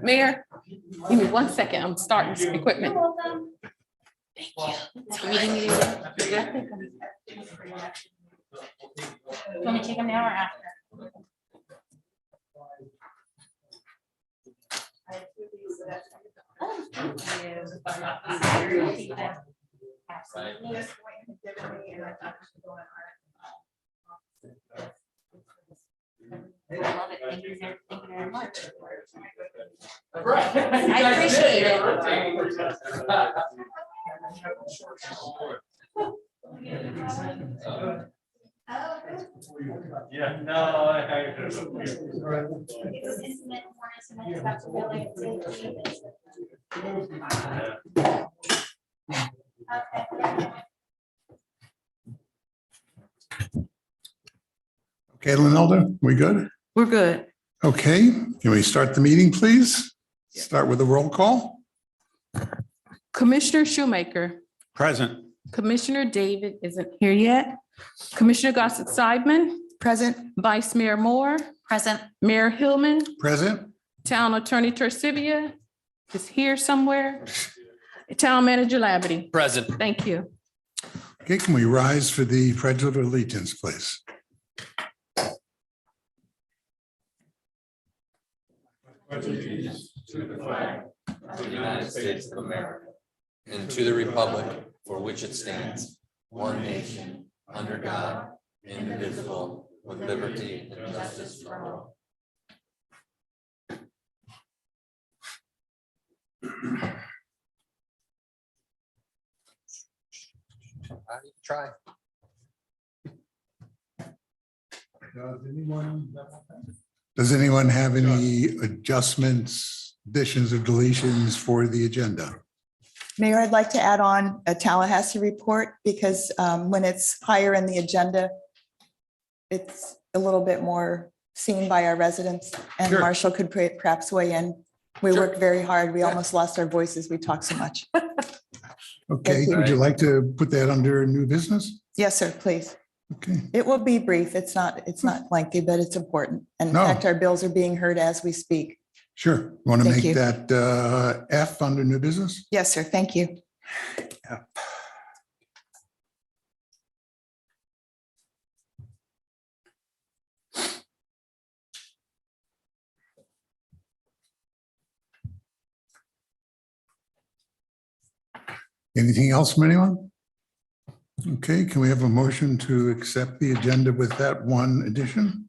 Mayor, give me 1 second. I'm starting some equipment. Thank you. You need me to do that? Let me take them now or after? I love it. Thank you very much. I appreciate it. Yeah, no, It's intimate, more intimate, that's really Okay, Linelda, we good? We're good. Okay, can we start the meeting, please? Start with a roll call. Commissioner Shoemaker, Present. Commissioner David isn't here yet. Commissioner Gossett Seidman, present. Vice Mayor Moore, Present. Mayor Hillman, Present. Town Attorney Tercivia is here somewhere. Town Manager Labadie. Present. Thank you. Okay, can we rise for the pledge of allegiance, please? Allegiance to the flag of the United States of America and to the republic for which it stands, one nation, under God, indivisible, with liberty and justice for all. Try. Does anyone have any adjustments, additions or deletions for the agenda? Mayor, I'd like to add on a Tallahassee report because when it's higher in the agenda, it's a little bit more seen by our residents, and Sure. Marshall could perhaps weigh in. We work very hard. We almost lost our voices. We talk so much. Okay, Thank you. would you like to put that under new business? Yes, sir, please. Okay, It will be brief. It's not lengthy, but it's important. And in No. fact, our bills are being heard as we speak. sure. Want to Thank make you. that F under new business? Yes, sir. Thank you. Anything else from anyone? Okay, can we have a motion to accept the agenda with that one addition?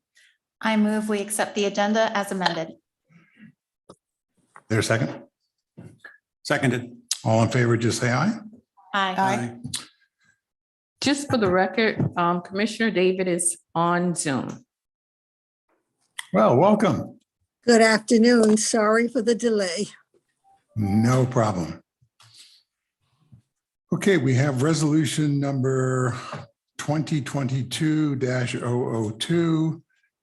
I move we accept the agenda as amended. There a second? Seconded. All in favor, just say aye. Aye. Just for the record, Commissioner David is on Zoom. Well, welcome. Good afternoon. Sorry for the delay. No problem. Okay, we have resolution number 2022-002,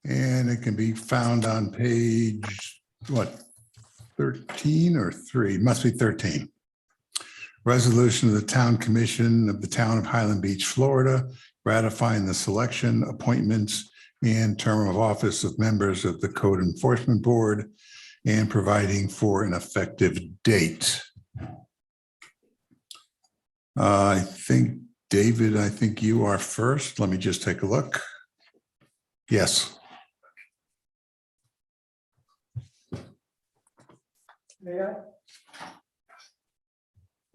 and it can be found on page, what, 13 or 3? Must be 13. Resolution of the Town Commission of the Town of Highland Beach, Florida, ratifying the selection, appointments, and term of office of members of the Code Enforcement Board and providing for an effective date. I think, David, I think you are first. Let me just take a look. Yes. May I?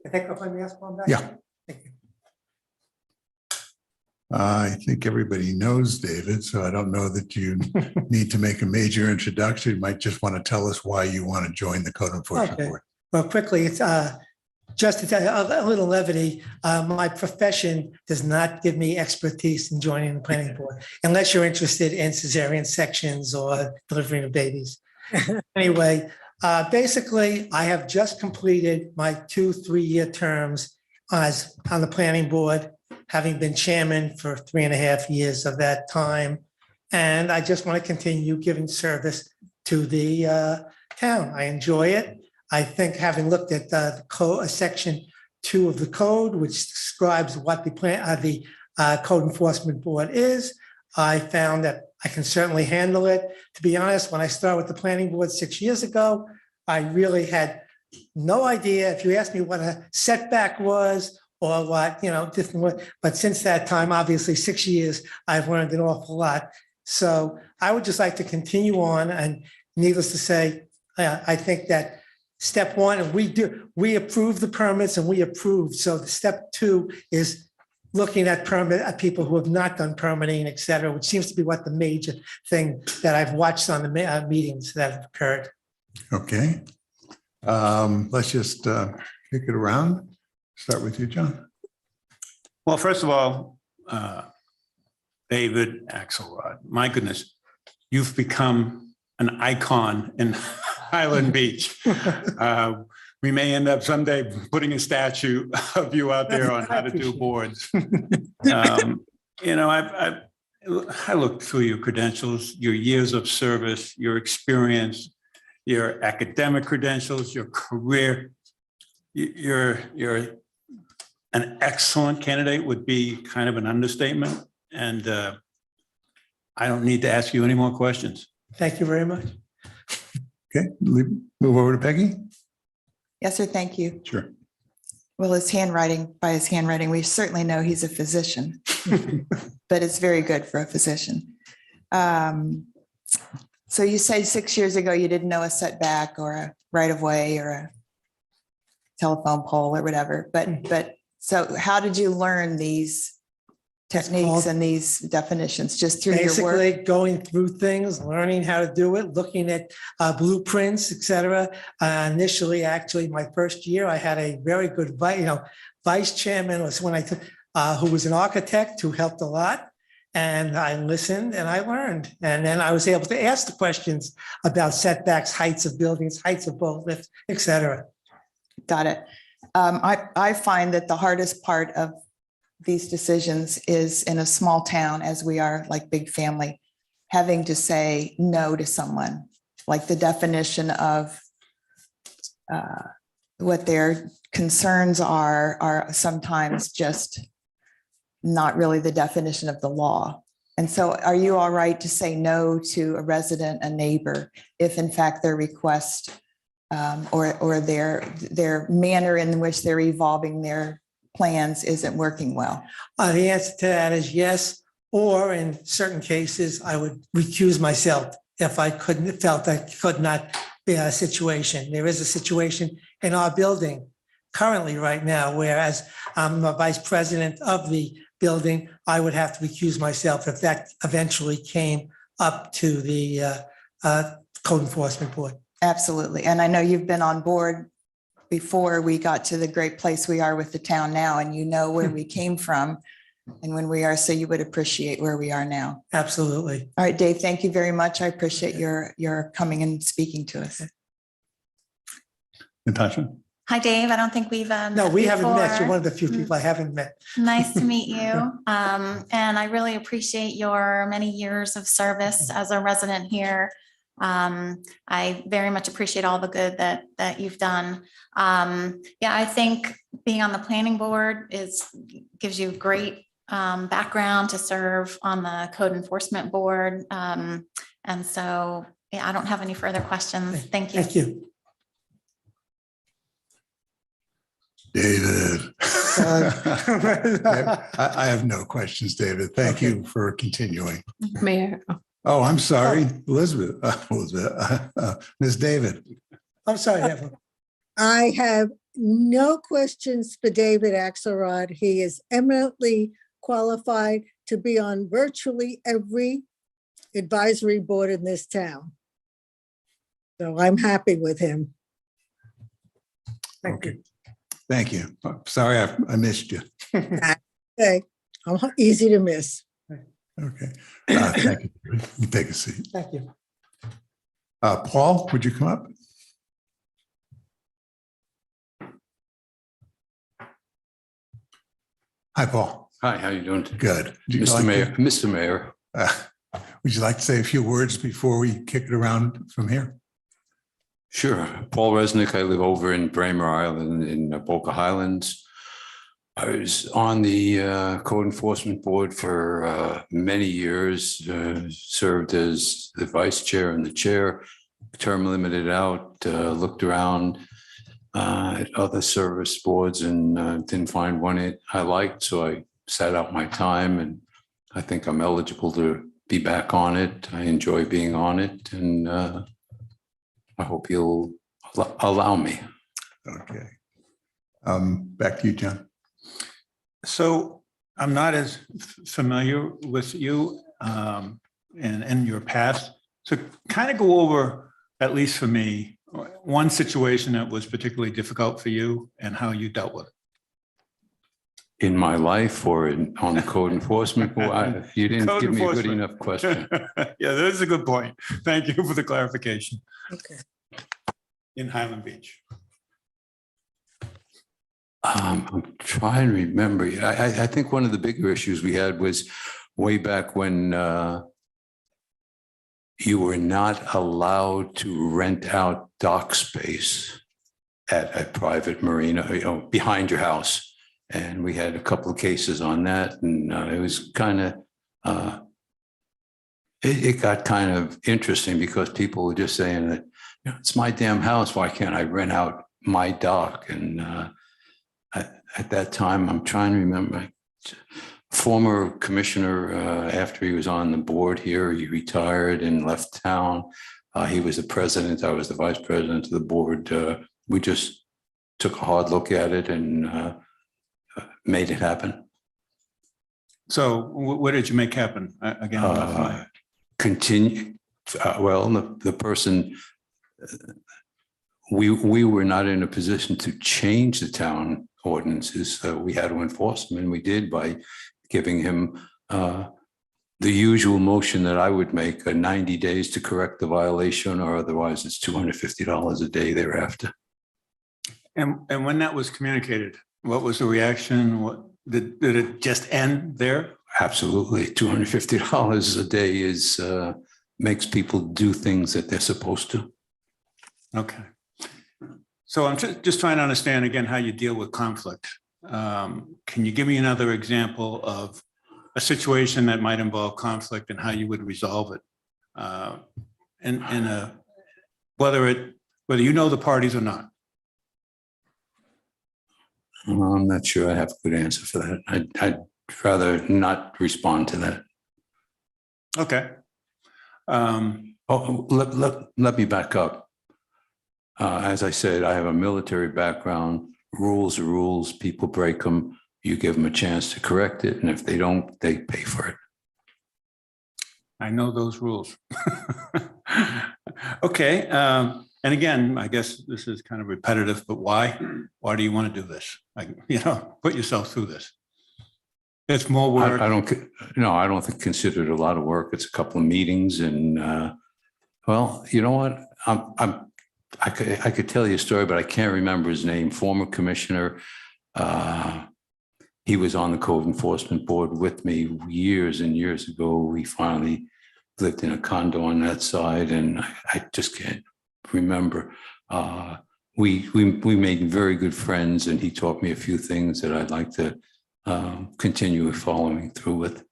I take off my mask while I'm back? Yeah. Thank you. I think everybody knows David, so I don't know that you need to make a major introduction. You might just want to tell us why you want to join the Code Enforcement Okay. Board. Well, quickly, it's just to tell you a little levity. My profession does not give me expertise in joining the planning board unless you're interested in cesarean sections or delivering of babies. Anyway, basically, I have just completed my 2 3-year terms as on the planning board, having been chairman for 3.5 years of that time. And I just want to continue giving service to the town. I enjoy it. I think having looked at the section 2 of the code, which describes what the code enforcement board is. I found that I can certainly handle it. To be honest, when I started with the planning board 6 years ago, I really had no idea. If you asked me what a setback was or what, different, but since that time, obviously 6 years, I've learned an awful lot. So I would just like to continue on, and needless to say, I think that step 1, and we approve the permits and we approve. So the step 2 is looking at people who have not done permitting, et cetera, which seems to be what the major thing that I've watched on the meetings that have occurred. Okay. Let's just kick it around. Start with you, John. Well, first of all, David Axelrod, my goodness, you've become an icon in Highland Beach. We may end up someday putting a statue of you out there on how to do boards. I looked through your credentials, your years of service, your experience, your academic credentials, your career. You're an excellent candidate would be kind of an understatement. And I don't need to ask you any more questions. Thank you very much. Okay, move over to Peggy. Yes, sir. Thank you. Sure. Well, by his handwriting, we certainly know he's a physician, but it's very good for a physician. So you say 6 years ago, you didn't know a setback or a right of way or a telephone pole or whatever, but so how did you learn these techniques and these definitions? Just through your work? Basically going through things, learning how to do it, looking at blueprints, et cetera. Initially, actually, my first year, I had a very good vice chairman was when who was an architect who helped a lot. And I listened and I learned. And then I was able to ask the questions about setbacks, heights of buildings, heights of boat lifts, et cetera. Got it. I find that the hardest part of these decisions is in a small town, as we are, like big family, having to say no to someone, like the definition of what their concerns are sometimes just not really the definition of the law. And so are you all right to say no to a resident, a neighbor, if in fact their request or their manner in which they're evolving their plans isn't working well? The answer to that is yes, or in certain cases, I would recuse myself if I felt that could not be a situation. There is a situation in our building currently right now, whereas I'm a vice president of the building, I would have to recuse myself if that eventually came up to the code enforcement board. Absolutely. And I know you've been on board before we got to the great place we are with the town now, and you know where we came from and when we are, so you would appreciate where we are now. Absolutely. All right, Dave, thank you very much. I appreciate your coming and speaking to us. Natasha. Hi, Dave. I don't think we've No, we haven't met. You're before. one of the few people I haven't met. Nice to meet you. And I really appreciate your many years of service as a resident here. I very much appreciate all the good that you've done. I think being on the planning board gives you great background to serve on the code enforcement board. And so, I don't have any further questions. Thank you. Thank you. David. I have no questions, David. Thank you for continuing. Mayor, Oh, I'm sorry, Elizabeth, Ms. David. I'm sorry, Evelyn. I have no questions for David Axelrod. He is eminently qualified to be on virtually every advisory board in this town. So I'm happy with him. Thank you. Okay. Thank you. Sorry, I missed you. Okay, I'm easy to miss. Okay. Thank you. You take a seat. Thank you. Paul, would you come up? Hi, Paul. Hi, how you doing? Good. Would you Mr. like Mayor, to- Mr. Mayor, Would you like to say a few words before we kick it around from here? sure. Paul Resnick, I live over in Braemar Island in Boca Highlands. I was on the code enforcement board for many years, served as the vice chair and the chair, term limited out, looked around at other service boards and didn't find one I liked, so I sat out my time, and I think I'm eligible to be back on it. I enjoy being on it, and I hope you'll allow me. Okay. Back to you, John. So I'm not as familiar with you and your past. So kind of go over, at least for me, one situation that was particularly difficult for you and how you dealt with it. In my life or on the code enforcement board? You didn't Code give me a good enforcement. enough question. Yeah, that is a good point. Thank you for the clarification. Okay. In Highland Beach. I'm trying to remember. I think one of the bigger issues we had was way back when you were not allowed to rent out dock space at a private marina, behind your house. And we had a couple of cases on that, and it was kind of, it got kind of interesting because people were just saying that, it's my damn house. Why can't I rent out my dock? And at that time, I'm trying to remember, former commissioner, after he was on the board here, he retired and left town. He was the president. I was the vice president of the board. We just took a hard look at it and made it happen. So what did you make happen? Again, I'm not familiar. Continue. Well, the person, we were not in a position to change the town ordinances. So we had to enforce them, and we did by giving him the usual motion that I would make, 90 days to correct the violation, or otherwise it's $250 a day thereafter. And when that was communicated, what was the reaction? What did it just end there? Absolutely. $250 a day is makes people do things that they're supposed to. Okay. So I'm just trying to understand again how you deal with conflict. Can you give me another example of a situation that might involve conflict and how you would resolve it? Whether you know the parties or not? I'm not sure I have a good answer for that. I'd rather not respond to that. Okay. Let me back up. As I said, I have a military background. Rules are rules. People break them. You give them a chance to correct it. And if they don't, they pay for it. I know those rules. Okay. And again, I guess this is kind of repetitive, but why? Why do you want to do this? Put yourself through this. It's more work. I don't think consider it a lot of work. It's a couple of meetings, and well, you know what? I could tell you a story, but I can't remember his name. Former commissioner. He was on the code enforcement board with me years and years ago. We finally lived in a condo on that side, and I just can't remember. We made very good friends, and he taught me a few things that I'd like to continue following through with.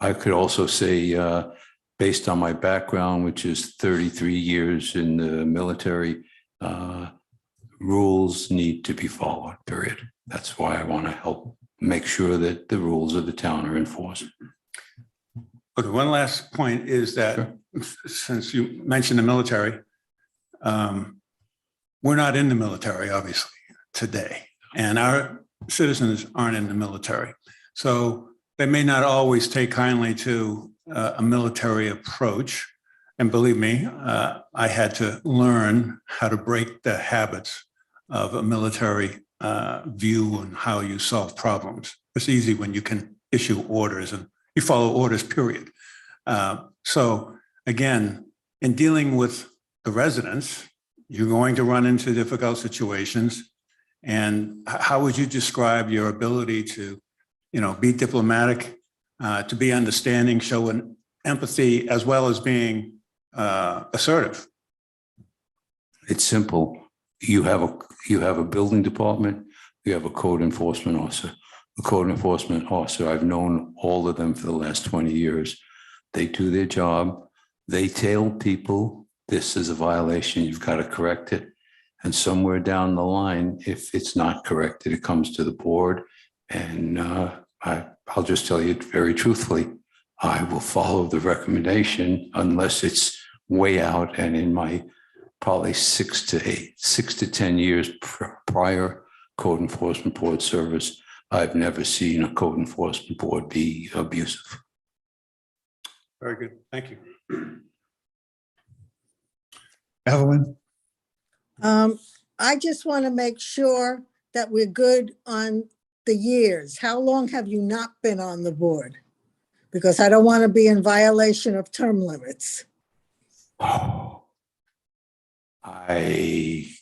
I could also say, based on my background, which is 33 years in the military, rules need to be followed, period. That's why I want to help make sure that the rules of the town are enforced. Okay, one last point is that since you mentioned the military, we're not in the military, obviously, today, and our citizens aren't in the military. So they may not always take kindly to a military approach. And believe me, I had to learn how to break the habits of a military view on how you solve problems. It's easy when you can issue orders and you follow orders, period. So again, in dealing with the residents, you're going to run into difficult situations. And how would you describe your ability to, be diplomatic, to be understanding, show an empathy, as well as being assertive? It's simple. You have a building department. you have a code enforcement officer. The code enforcement officer, I've known all of them for the last 20 years. They do their job. They tell people, this is a violation, you've got to correct it. And somewhere down the line, if it's not corrected, it comes to the board. And I'll just tell you very truthfully, I will follow the recommendation unless it's way out. And in my probably 6 to 10 years prior code enforcement board service, I've never seen a code enforcement board be abusive. Very good. Thank you. Evelyn? I just want to make sure that we're good on the years. How long have you not been on the board? Because I don't want to be in violation of term limits. Oh, I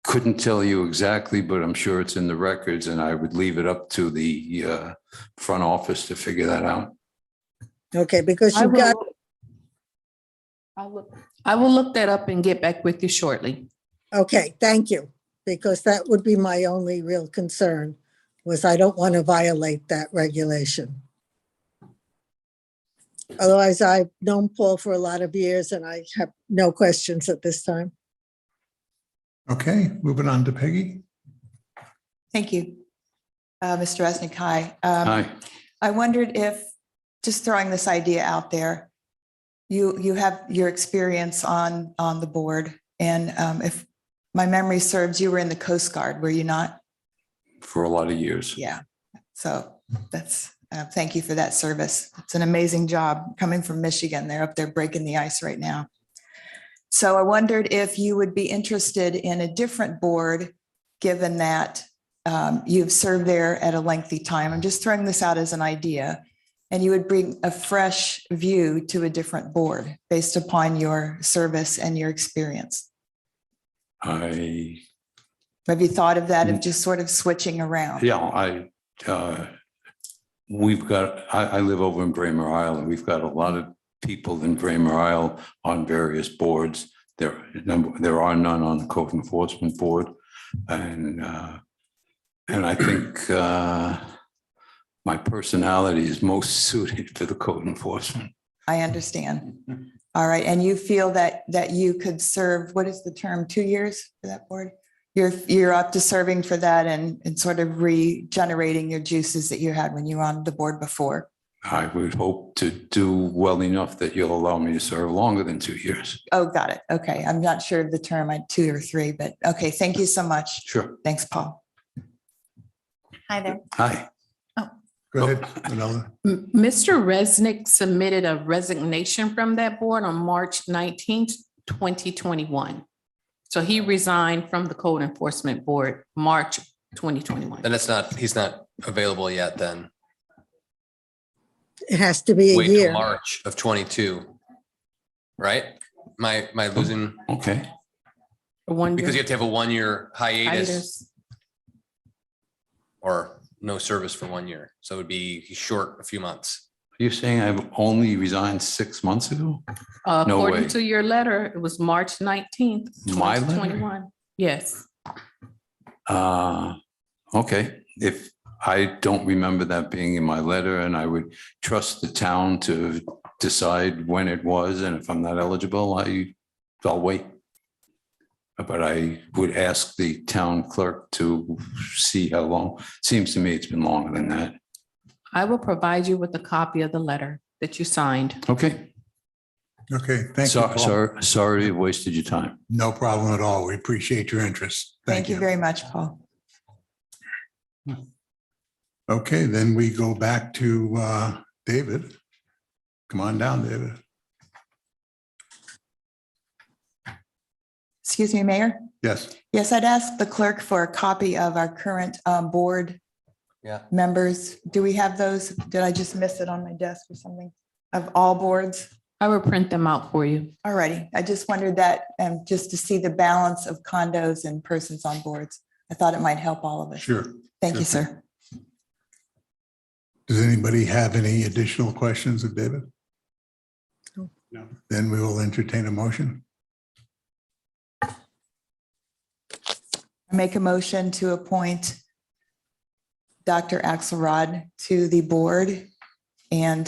couldn't tell you exactly, but I'm sure it's in the records, and I would leave it up to the front office to figure that out. Okay, because I you've got, I will look that up and get back with you shortly. okay, thank you. Because that would be my only real concern, was I don't want to violate that regulation. Otherwise, I've known Paul for a lot of years and I have no questions at this time. Okay, moving on to Peggy. Thank you. Mr. Resnick, hi. Hi. I wondered if, just throwing this idea out there, you have your experience on the board, and if my memory serves, you were in the Coast Guard, were you not? For a lot of years. Yeah. So that's, thank you for that service. It's an amazing job coming from Michigan. They're up there breaking the ice right now. So I wondered if you would be interested in a different board, given that you've served there at a lengthy time. I'm just throwing this out as an idea. And you would bring a fresh view to a different board based upon your service and your experience. Have you thought of that, of just sort of switching around? Yeah, we've got, I live over in Braemar Isle, and we've got a lot of people in Braemar Isle on various boards. There are none on the code enforcement board. And I think my personality is most suited for the code enforcement. I understand. All right. And you feel that you could serve, what is the term, 2 years for that board? You're up to serving for that and sort of regenerating your juices that you had when you were on the board before. I would hope to do well enough that you'll allow me to serve longer than 2 years. Oh, got it. Okay. I'm not sure of the term, I 2 or 3, but okay. Thank you so much. Sure. Thanks, Paul. Hi there. Hi. Go ahead, Manila. Mr. Resnick submitted a resignation from that board on March 19th, 2021. So he resigned from the code enforcement board, March 2021. Then he's not available yet then. It has to be a Wait till year. March of 22, right? Am I losing? Okay. Because you have to have a 1-year hiatus Hiatus. or no service for 1 year. So it would be short a few months. You're saying I've only resigned 6 months ago? No According way. to your letter, it was March 19th, My letter? 2021. Yes. Okay, if I don't remember that being in my letter, and I would trust the town to decide when it was, and if I'm not eligible, I'll wait. But I would ask the town clerk to see how long. Seems to me it's been longer than that. I will provide you with a copy of the letter that you signed. Okay. Okay, thank you. Paul. Sorry, I wasted your time. No problem at all. We appreciate your interest. Thank you very much, Paul. Okay, then we go back to David. Come on down, David. Excuse me, Mayor? Yes. Yes, I'd ask the clerk for a copy of our current board members. Do we have those? Did I just miss it on my desk or something? Of all boards? I will print them out for you. All righty. I just wondered that, just to see the balance of condos and persons on boards. I thought it might help all of us. Sure. Thank you, Sure. sir. Does anybody have any additional questions of David? No. Then we will entertain a motion. I make a motion to appoint Dr. Axelrod to the board and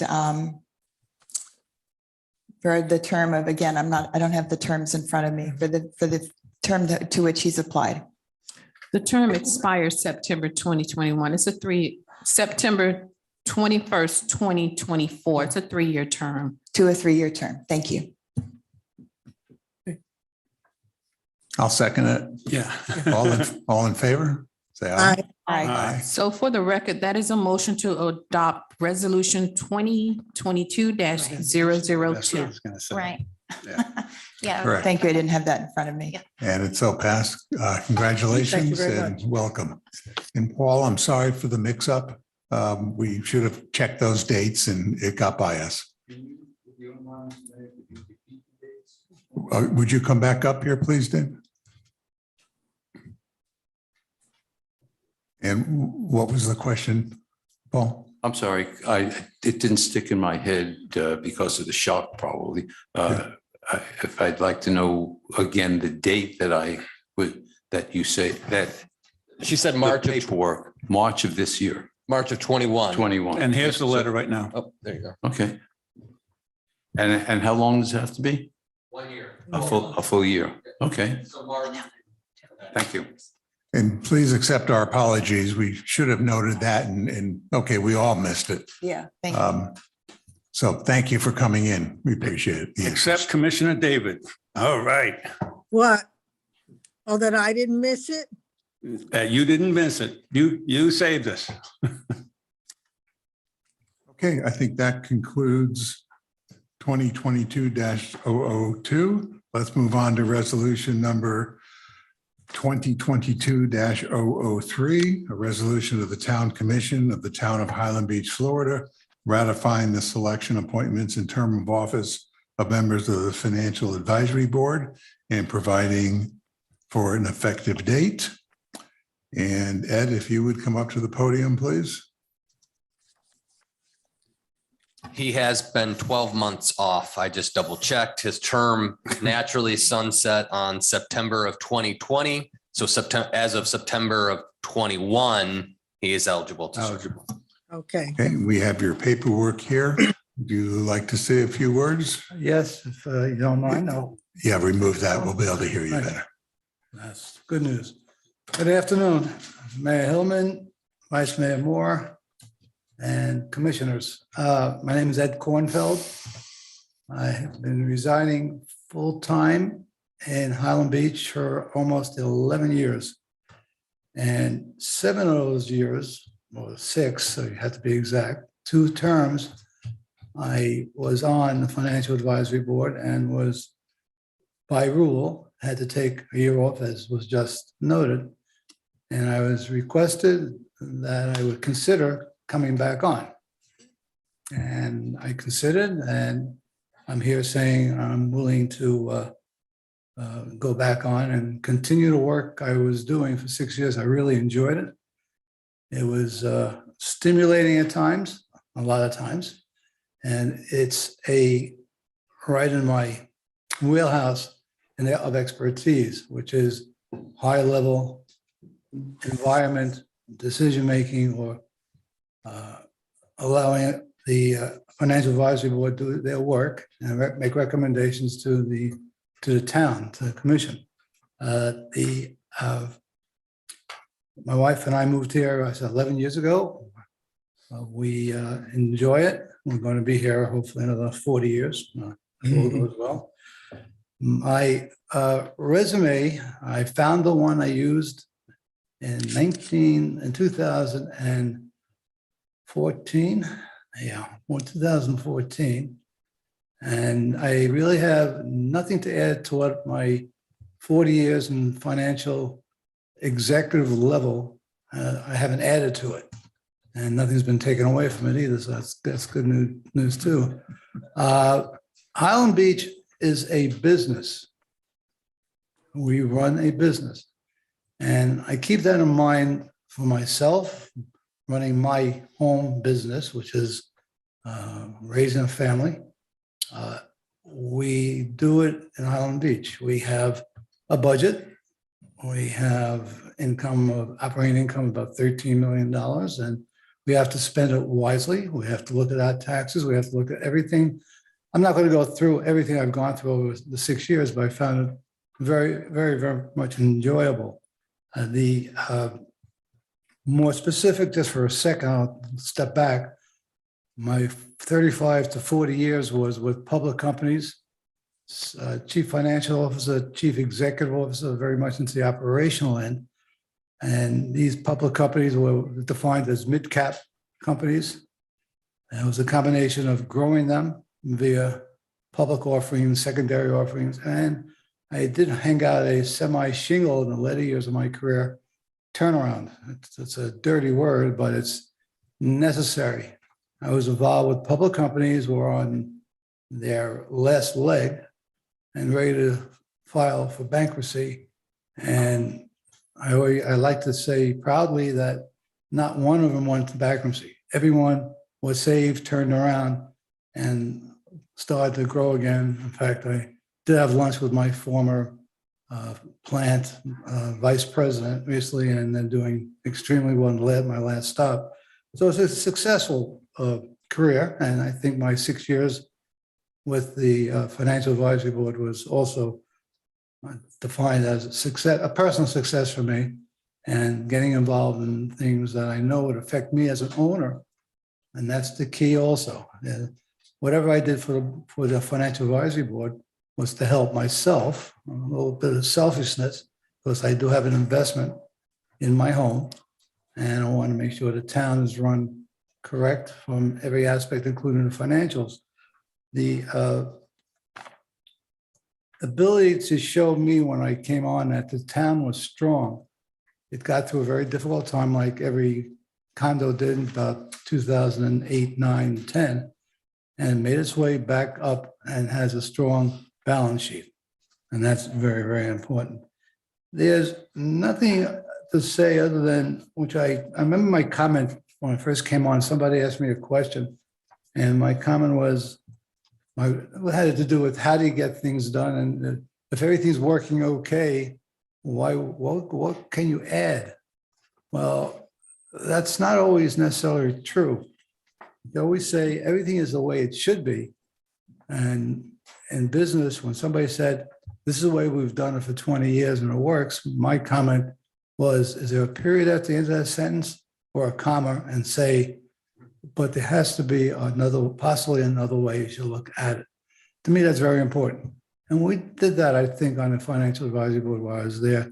for the term of, again, I don't have the terms in front of me, for the term to which he's applied. The term expires September 2021. It's September 21st, 2024. It's a 3-year term. To a 3-year term. Thank you. I'll second it. Yeah. All in favor? Say aye. Aye. Aye. So for the record, that is a motion to adopt resolution 2022-002. That's what I was gonna say. Right. Yeah. Yeah. Correct. Thank you. I didn't have that in front of me. Yeah. And it's so passed. Congratulations very and much. welcome. And Paul, I'm sorry for the mix-up. We should have checked those dates and it got by us. Would you come back up here, please, Dave? And what was the question, Paul? I'm sorry, it didn't stick in my head because of the shock, probably. If I'd like to know again, the date that you say that. She said The March of paperwork, March of this year, 21. 21. And here's the letter right now. Oh, there you go. Okay. And how long does it have to be? 1 year. A full year? Okay, So March. thank you. And please accept our apologies. We should have noted that and okay, we all missed it. Yeah, thank you. So thank you for coming in. We appreciate it. Except Commissioner David. All right. What? Oh, that I didn't miss it? You didn't miss it. You saved us. Okay, I think that concludes 2022-002. Let's move on to resolution number 2022-003, a resolution of the Town Commission of the Town of Highland Beach, Florida, ratifying the selection, appointments, and term of office of members of the Financial Advisory Board and providing for an effective date. And Ed, if you would come up to the podium, please. He has been 12 months off. I just double checked. His term naturally sunset on September of 2020. So as of September of 21, he is eligible to serve. Eligible. Okay. Okay, we have your paperwork here. Do you like to say a few words? Yes, if you don't mind, I'll. Yeah, remove that. We'll be able to hear you better. That's good news. Good afternoon, Mayor Hillman, Vice Mayor Moore, and commissioners. My name is Ed Kornfeld. I have been residing full-time in Highland Beach for almost 11 years. And 7 of those years, or 6, so you have to be exact, 2 terms, I was on the Financial Advisory Board and was, by rule, had to take a year off, as was just noted. And I was requested that I would consider coming back on. And I considered, and I'm here saying I'm willing to go back on and continue the work I was doing for 6 years. I really enjoyed it. It was stimulating at times, a lot of times. And it's right in my wheelhouse of expertise, which is high-level environment, decision-making, or allowing the Financial Advisory Board to do their work and make recommendations to the town, to the commission. My wife and I moved here, I said 11 years ago. We enjoy it. We're going to be here hopefully another 40 years. If all goes well. My resume, I found the one I used in 2014. Yeah, 2014. And I really have nothing to add to what my 40 years in financial executive level, I haven't added to it. And nothing's been taken away from it either, so that's good news too. Highland Beach is a business. We run a business. And I keep that in mind for myself, running my home business, which is raising a family. We do it in Highland Beach. We have a budget. We have income of operating income about $13 million. And we have to spend it wisely. We have to look at our taxes. We have to look at everything. I'm not going to go through everything I've gone through over the 6 years, but I found it very, very, very much enjoyable. The more specific, just for a second, I'll step back. My 35 to 40 years was with public companies, chief financial officer, chief executive officer, very much into the operational end. And these public companies were defined as mid-cap companies. And it was a combination of growing them via public offerings, secondary offerings. And I did hang out a semi-shingle in the later years of my career, turnaround. It's a dirty word, but it's necessary. I was involved with public companies who were on their last leg and ready to file for bankruptcy. And I like to say proudly that not one of them went to bankruptcy. Everyone was saved, turned around, and started to grow again. In fact, I did have lunch with my former plant vice president recently, and then doing extremely well in my last stop. So it's a successful career, and I think my 6 years with the Financial Advisory Board was also defined as a success, a personal success for me, and getting involved in things that I know would affect me as an owner. And that's the key also. Whatever I did for the Financial Advisory Board was to help myself, a little bit of selfishness, because I do have an investment in my home, and I want to make sure the town is run correct from every aspect, including the financials. The ability to show me when I came on that the town was strong. It got through a very difficult time, like every condo did in about 2008, 9, 10, and made its way back up and has a strong balance sheet. And that's very, very important. There's nothing to say other than, which I remember my comment when I first came on, somebody asked me a question, and my comment was, it had to do with how do you get things done? And if everything's working okay, what can you add? Well, that's not always necessarily true. You always say everything is the way it should be. And in business, when somebody said, this is the way we've done it for 20 years and it works, my comment was, is there a period at the end of that sentence or a comma, and say, but there has to be possibly another way you should look at it. To me, that's very important. And we did that, I think, on the Financial Advisory Board while I was there.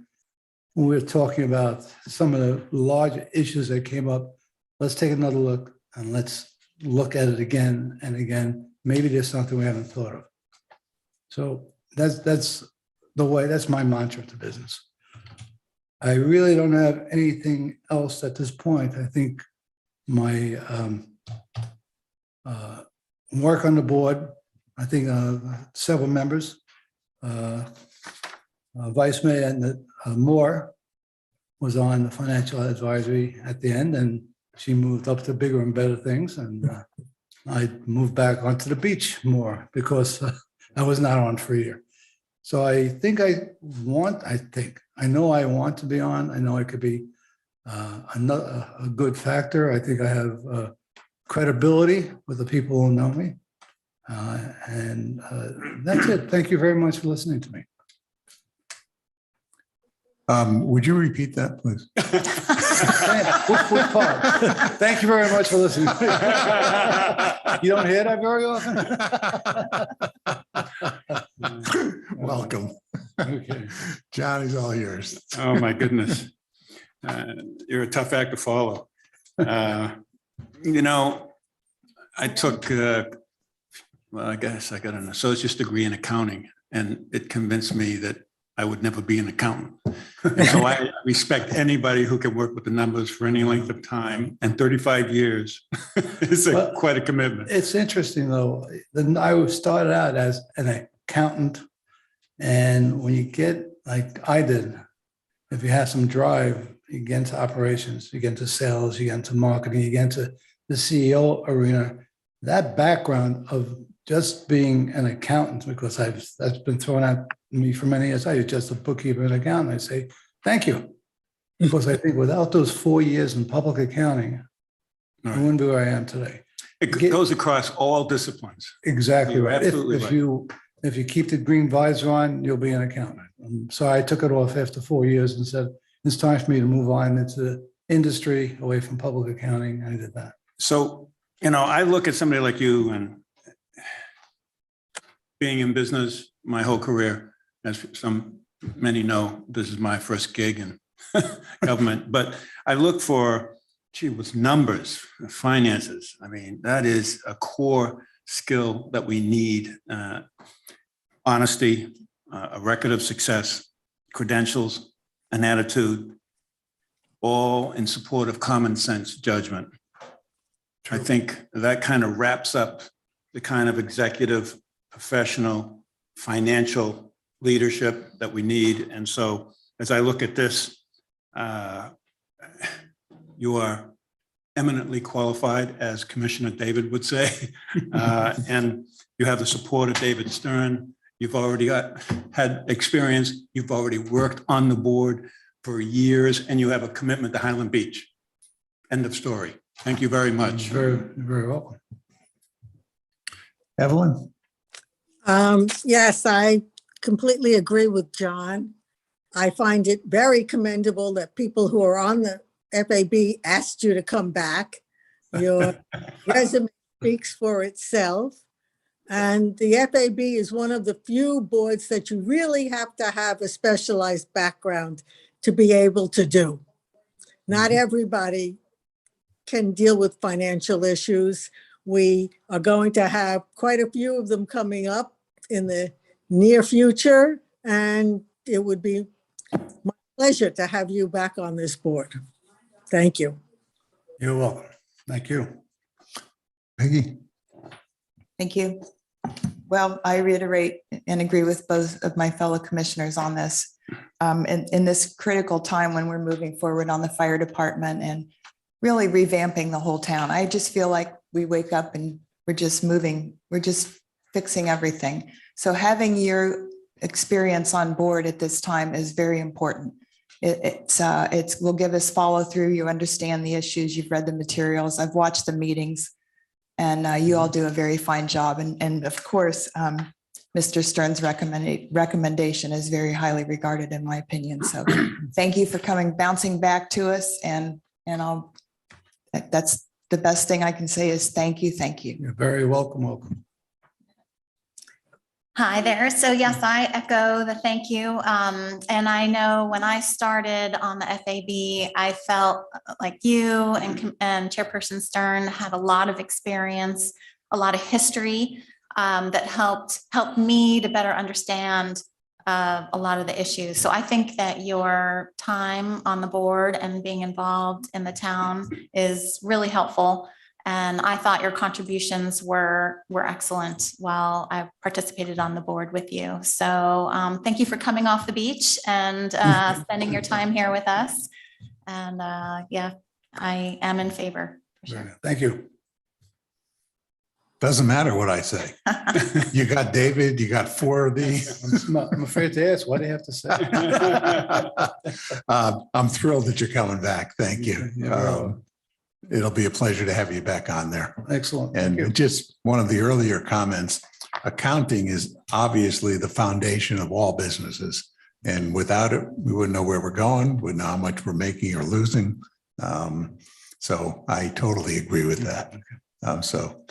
When we were talking about some of the large issues that came up, let's take another look and let's look at it again and again. Maybe there's something we haven't thought of. So that's the way, that's my mantra to business. I really don't have anything else at this point. I think my work on the board, I think several members, Vice Mayor and Moore was on the Financial Advisory at the end, and she moved up to bigger and better things. And I moved back onto the beach more because I was not on for a year. So I know I want to be on. I know I could be a good factor. I think I have credibility with the people who know me. And that's it. Thank you very much for listening to me. Would you repeat that, please? Which part? Thank you very much for listening. You don't hear that very often? Welcome. Okay. Johnny's all yours. Oh, my goodness. You're a tough act to follow. You know, I took, well, I guess I got an associate's degree in accounting, and it convinced me that I would never be an accountant. And so I respect anybody who can work with the numbers for any length of time, and 35 years is quite a commitment. It's interesting, though. I started out as an accountant, and when you get, like I did, if you have some drive, you get into operations, you get into sales, you get into marketing, you get into the CEO arena. That background of just being an accountant, because that's been thrown at me for many years. I was just a bookkeeper and accountant. I say, thank you. Because I think without those 4 years in public accounting, I Right. wouldn't be where I am today. It goes across all disciplines. Exactly You're right. absolutely If right. if you keep the green visor on, you'll be an accountant. So I took it off after 4 years and said, it's time for me to move on into industry, away from public accounting. I did that. So, I look at somebody like you and being in business my whole career, as many know, this is my first gig in government, but I look for, with numbers, finances. I mean, that is a core skill that we need. Honesty, a record of success, credentials, an attitude, all in support of common sense judgment. I think that kind of wraps up the kind of executive, professional, financial leadership that we need. And so as I look at this, you are eminently qualified, as Commissioner David would say, and you have the support of David Stern. You've already had experience. You've already worked on the board for years, and you have a commitment to Highland Beach. End of story. Thank you very much. Very, very welcome. Evelyn? Yes, I completely agree with John. I find it very commendable that people who are on the FAB asked you to come back. Your resume speaks for itself. And the FAB is one of the few boards that you really have to have a specialized background to be able to do. Not everybody can deal with financial issues. We are going to have quite a few of them coming up in the near future, and it would be my pleasure to have you back on this board. Thank you. You're welcome. Thank you. Peggy? Thank you. Well, I reiterate and agree with both of my fellow commissioners on this. In this critical time when we're moving forward on the fire department and really revamping the whole town, I just feel like we wake up and we're just moving, we're just fixing everything. So having your experience on board at this time is very important. It will give us follow through. You understand the issues. You've read the materials. I've watched the meetings, and you all do a very fine job. And of course, Mr. Stern's recommendation is very highly regarded in my opinion. So thank you for bouncing back to us. And that's the best thing I can say is thank you. Thank you. You're very welcome. Welcome. Hi there. So yes, I echo the thank you. And I know when I started on the FAB, I felt like you and Chairperson Stern had a lot of experience, a lot of history that helped me to better understand a lot of the issues. So I think that your time on the board and being involved in the town is really helpful. And I thought your contributions were excellent while I participated on the board with you. So thank you for coming off the beach and spending your time here with us. And yeah, I am in favor. For sure. Thank you. Doesn't matter what I say. You got David, you got 4 of these. I'm afraid to ask. What do you have to say? I'm thrilled that you're coming back. Thank you. It'll be a pleasure to have you back on there. Excellent. Thank you. And just one of the earlier comments, accounting is obviously the foundation of all businesses. And without it, we wouldn't know where we're going, wouldn't know how much we're making or losing. So I totally agree with that. So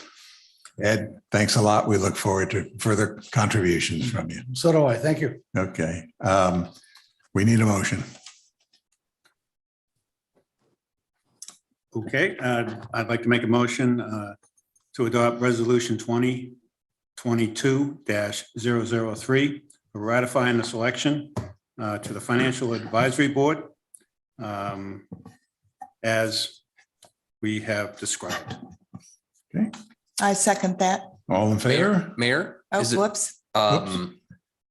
Ed, thanks a lot. We look forward to further contributions from you. So do I. Thank you. Okay. We need a motion. Okay, I'd like to make a motion to adopt Resolution 2022-003, ratifying the selection to the Financial Advisory Board as we have described. Okay. I second that. All in favor? Mayor? Oh, is it- whoops.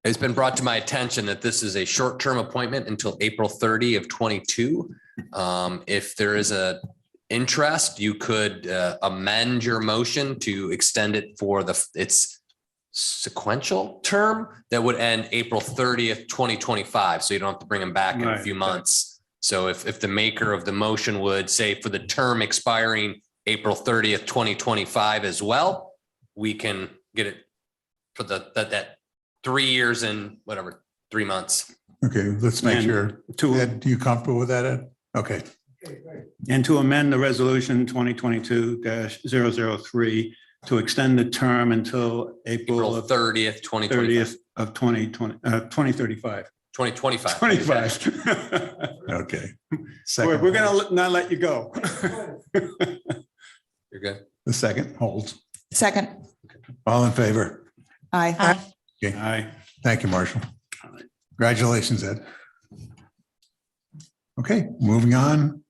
It's been brought to my attention that this is a short-term appointment until April 30 of 22. If there is a interest, you could amend your motion to extend it for its sequential term that would end April 30th, 2025. So you don't have to bring them back in a Right. few months. So if the maker of the motion would say for the term expiring April 30th, 2025 as well, we can get it for that 3 years and whatever, 3 months. Okay, let's make And sure. to- Ed, you comfortable with that, Ed? Okay, And to amend the resolution 2022-003 to extend the term until April April of 30th, 2025. 30th of 2035. 2025. 25. okay. We're Second, we're gonna not let you go. You're good. the second holds. Second, All in favor? aye. Aye. Aye. Thank you, Marshall. Congratulations, Ed. Okay, moving on.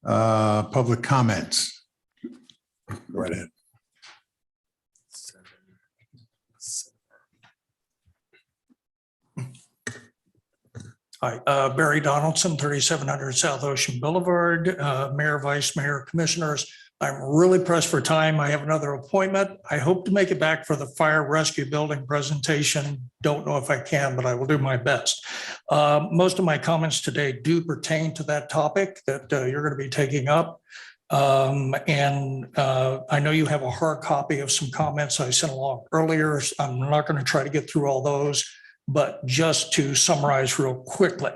Public comments. Go right ahead. Hi, Barry Donaldson, 3700 South Ocean Boulevard, Mayor, Vice Mayor, Commissioners. I'm really pressed for time. I have another appointment. I hope to make it back for the fire rescue building presentation. Don't know if I can, but I will do my best. Most of my comments today do pertain to that topic that you're going to be taking up. And I know you have a hard copy of some comments I sent along earlier. I'm not going to try to get through all those, but just to summarize real quickly.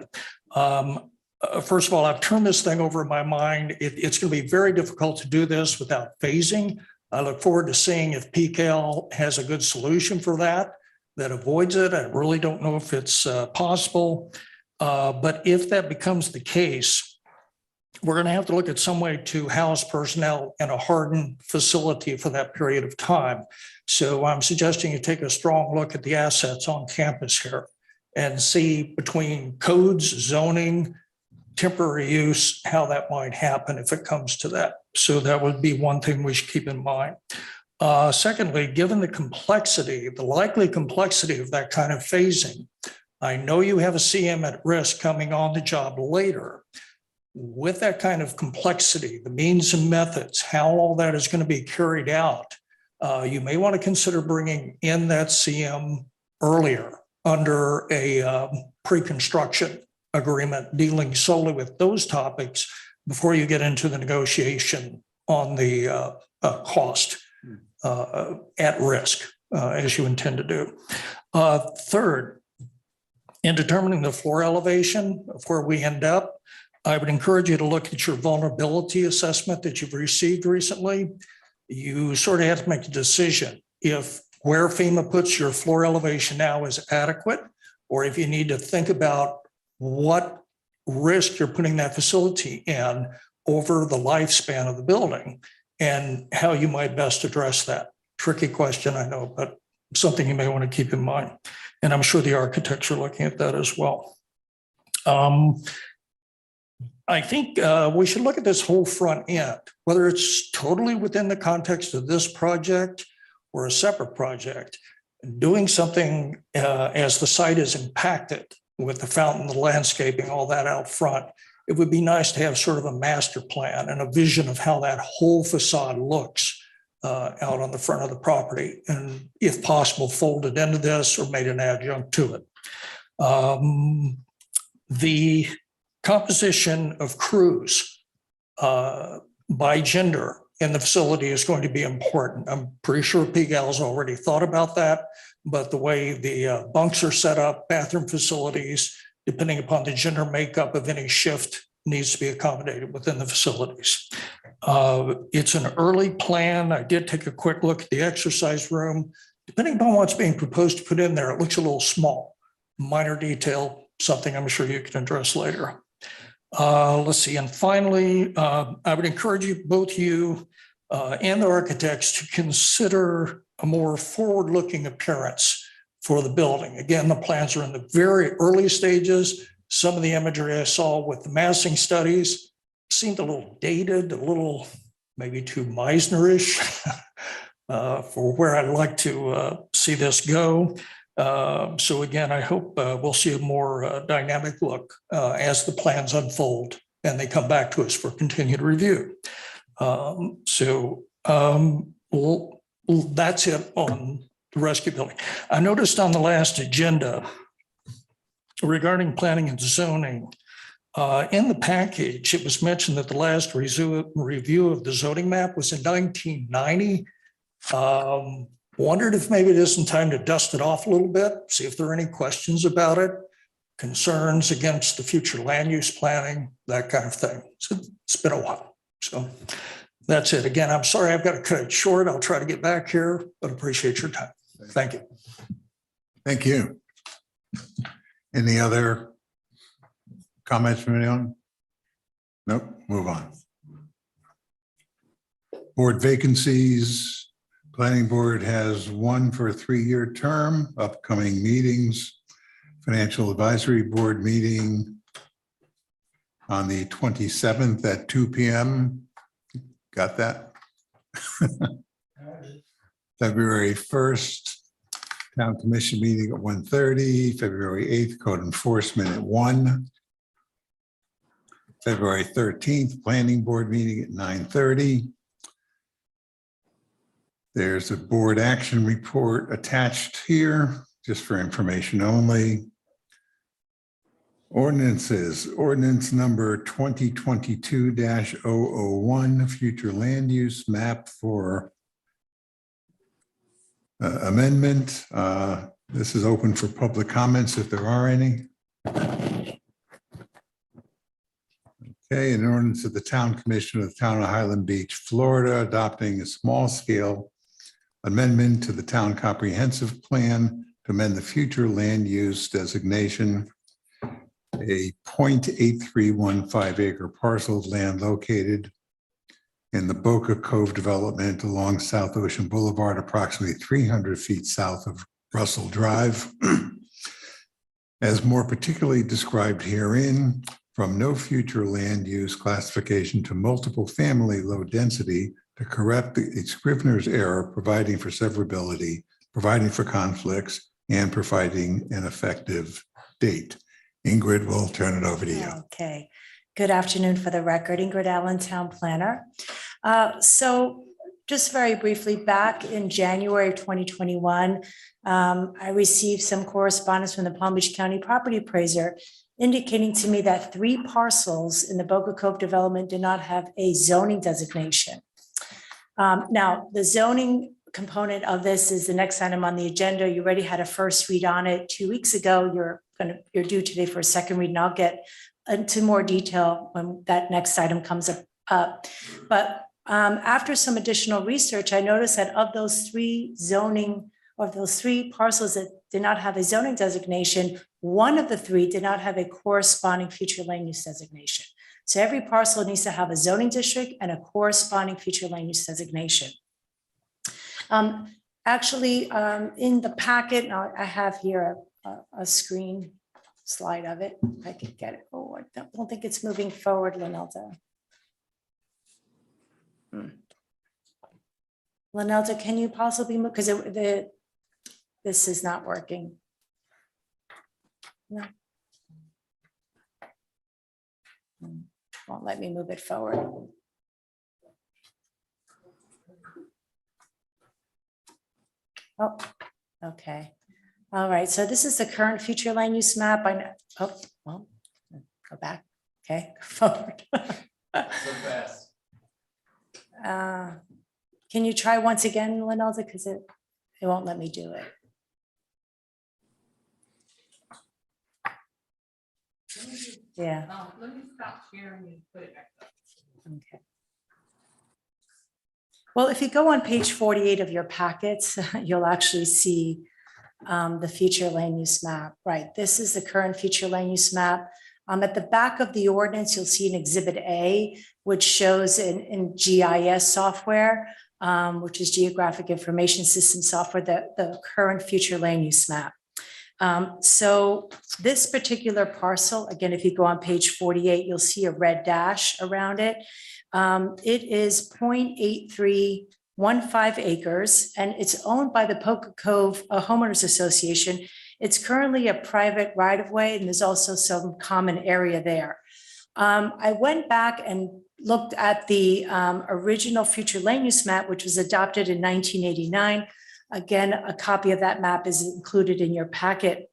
First of all, I've turned this thing over in my mind. It's going to be very difficult to do this without phasing. I look forward to seeing if PCAL has a good solution for that avoids it. I really don't know if it's possible. But if that becomes the case, we're going to have to look at some way to house personnel in a hardened facility for that period of time. So I'm suggesting you take a strong look at the assets on campus here and see between codes, zoning, temporary use, how that might happen if it comes to that. So that would be one thing we should keep in mind. Secondly, given the complexity, the likely complexity of that kind of phasing, I know you have a CM at risk coming on the job later. With that kind of complexity, the means and methods, how all that is going to be carried out, you may want to consider bringing in that CM earlier under a pre-construction agreement dealing solely with those topics before you get into the negotiation on the cost at risk, as you intend to do. Third, in determining the floor elevation of where we end up, I would encourage you to look at your vulnerability assessment that you've received recently. You sort of have to make a decision if where FEMA puts your floor elevation now is adequate, or if you need to think about what risk you're putting that facility in over the lifespan of the building and how you might best address that. Tricky question, I know, but something you may want to keep in mind. And I'm sure the architects are looking at that as well. I think we should look at this whole front end, whether it's totally within the context of this project or a separate project, doing something as the site is impacted with the fountain, the landscaping, all that out front. It would be nice to have sort of a master plan and a vision of how that whole facade looks out on the front of the property, and if possible, folded into this or made an adjunct to it. The composition of crews by gender in the facility is going to be important. I'm pretty sure PCAL's already thought about that, but the way the bunks are set up, bathroom facilities, depending upon the gender makeup of any shift, needs to be accommodated within the facilities. It's an early plan. I did take a quick look at the exercise room. Depending upon what's being proposed to put in there, it looks a little small. Minor detail, something I'm sure you can address later. Let's see. And finally, I would encourage you, both you and the architects, to consider a more forward-looking appearance for the building. Again, the plans are in the very early stages. Some of the imagery I saw with the massing studies seemed a little dated, a little maybe too Meisner-ish for where I'd like to see this go. So again, I hope we'll see a more dynamic look as the plans unfold and they come back to us for continued review. That's it on the rescue building. I noticed on the last agenda regarding planning and zoning, In the package, it was mentioned that the last review of the zoning map was in 1990. Wondered if maybe it isn't time to dust it off a little bit, see if there are any questions about it, concerns against the future land use planning, that kind of thing. So it's been a while. So that's it. Again, I'm sorry, I've got to cut it short. I'll try to get back here, but appreciate your time. Thank you. Thank you. Any other comments from anyone? Nope, move on. Board vacancies. Planning Board has one for a 3-year term, upcoming meetings. Financial Advisory Board meeting on the 27th at 2 p.m. Got that? February 1st, Town Commission meeting at 1:30, February 8th, Code Enforcement at 1. February 13th, Planning Board meeting at 9:30. There's a board action report attached here, just for information only. Ordinances, ordinance number 2022-001, future land use map for amendment. This is open for public comments if there are any. Okay, an ordinance of the Town Commission of the Town of Highland Beach, Florida, adopting a small-scale amendment to the Town Comprehensive Plan to amend the future land use designation, a 0.8315 acre parcel of land located in the Boca Cove development along South Ocean Boulevard, approximately 300 feet south of Russell Drive. As more particularly described herein, from no future land use classification to multiple family low density to correct the Scrivener's error, providing for severability, providing for conflicts, and providing an effective date. Ingrid, we'll turn it over to you. Okay. Good afternoon. For the record, Ingrid Allen, Town Planner. So just very briefly, back in January of 2021, I received some correspondence from the Palm Beach County Property Appraiser indicating to me that 3 parcels in the Boca Cove development did not have a zoning designation. Now, the zoning component of this is the next item on the agenda. You already had a first read on it 2 weeks ago. You're due today for a second read, and I'll get into more detail when that next item comes up. But after some additional research, I noticed that of those 3 parcels that did not have a zoning designation, one of the 3 did not have a corresponding future land use designation. So every parcel needs to have a zoning district and a corresponding future land use designation. Actually, in the packet, now I have here a screen slide of it. If I could get it forward. I don't think it's moving forward, Linelda. Linelda, can you possibly move? Because this is not working. No. Won't let me move it forward. Oh, okay. All right. So this is the current future land use map. Oh, well, go back. Okay, forward. So fast. Can you try once again, Linelda? Because it won't let me do it. Yeah. Let me stop sharing and put it back up. Okay. Well, if you go on page 48 of your packets, you'll actually see the future land use map. Right. This is the current future land use map. At the back of the ordinance, you'll see an Exhibit A, which shows in GIS software, which is Geographic Information System software, the current future land use map. So this particular parcel, again, if you go on page 48, you'll see a red dash around it. It is 0.8315 acres, and it's owned by the Boca Cove Homeowners Association. It's currently a private right-of-way, and there's also some common area there. I went back and looked at the original future land use map, which was adopted in 1989. Again, a copy of that map is included in your packet.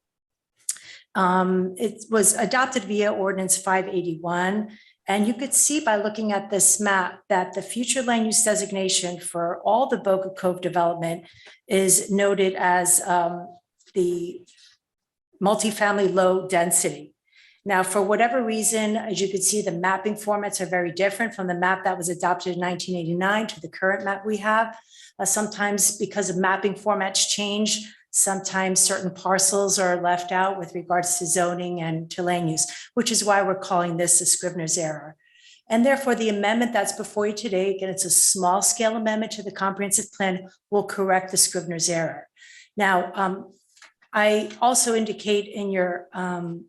It was adopted via ordinance 581. And you could see by looking at this map that the future land use designation for all the Boca Cove development is noted as the multifamily low density. Now, for whatever reason, as you can see, the mapping formats are very different from the map that was adopted in 1989 to the current map we have. Sometimes because of mapping formats change, sometimes certain parcels are left out with regards to zoning and to land use, which is why we're calling this a Scrivener's error. And therefore, the amendment that's before you today, again, it's a small scale amendment to the comprehensive plan, will correct the Scrivener's error. Now, I also indicate in your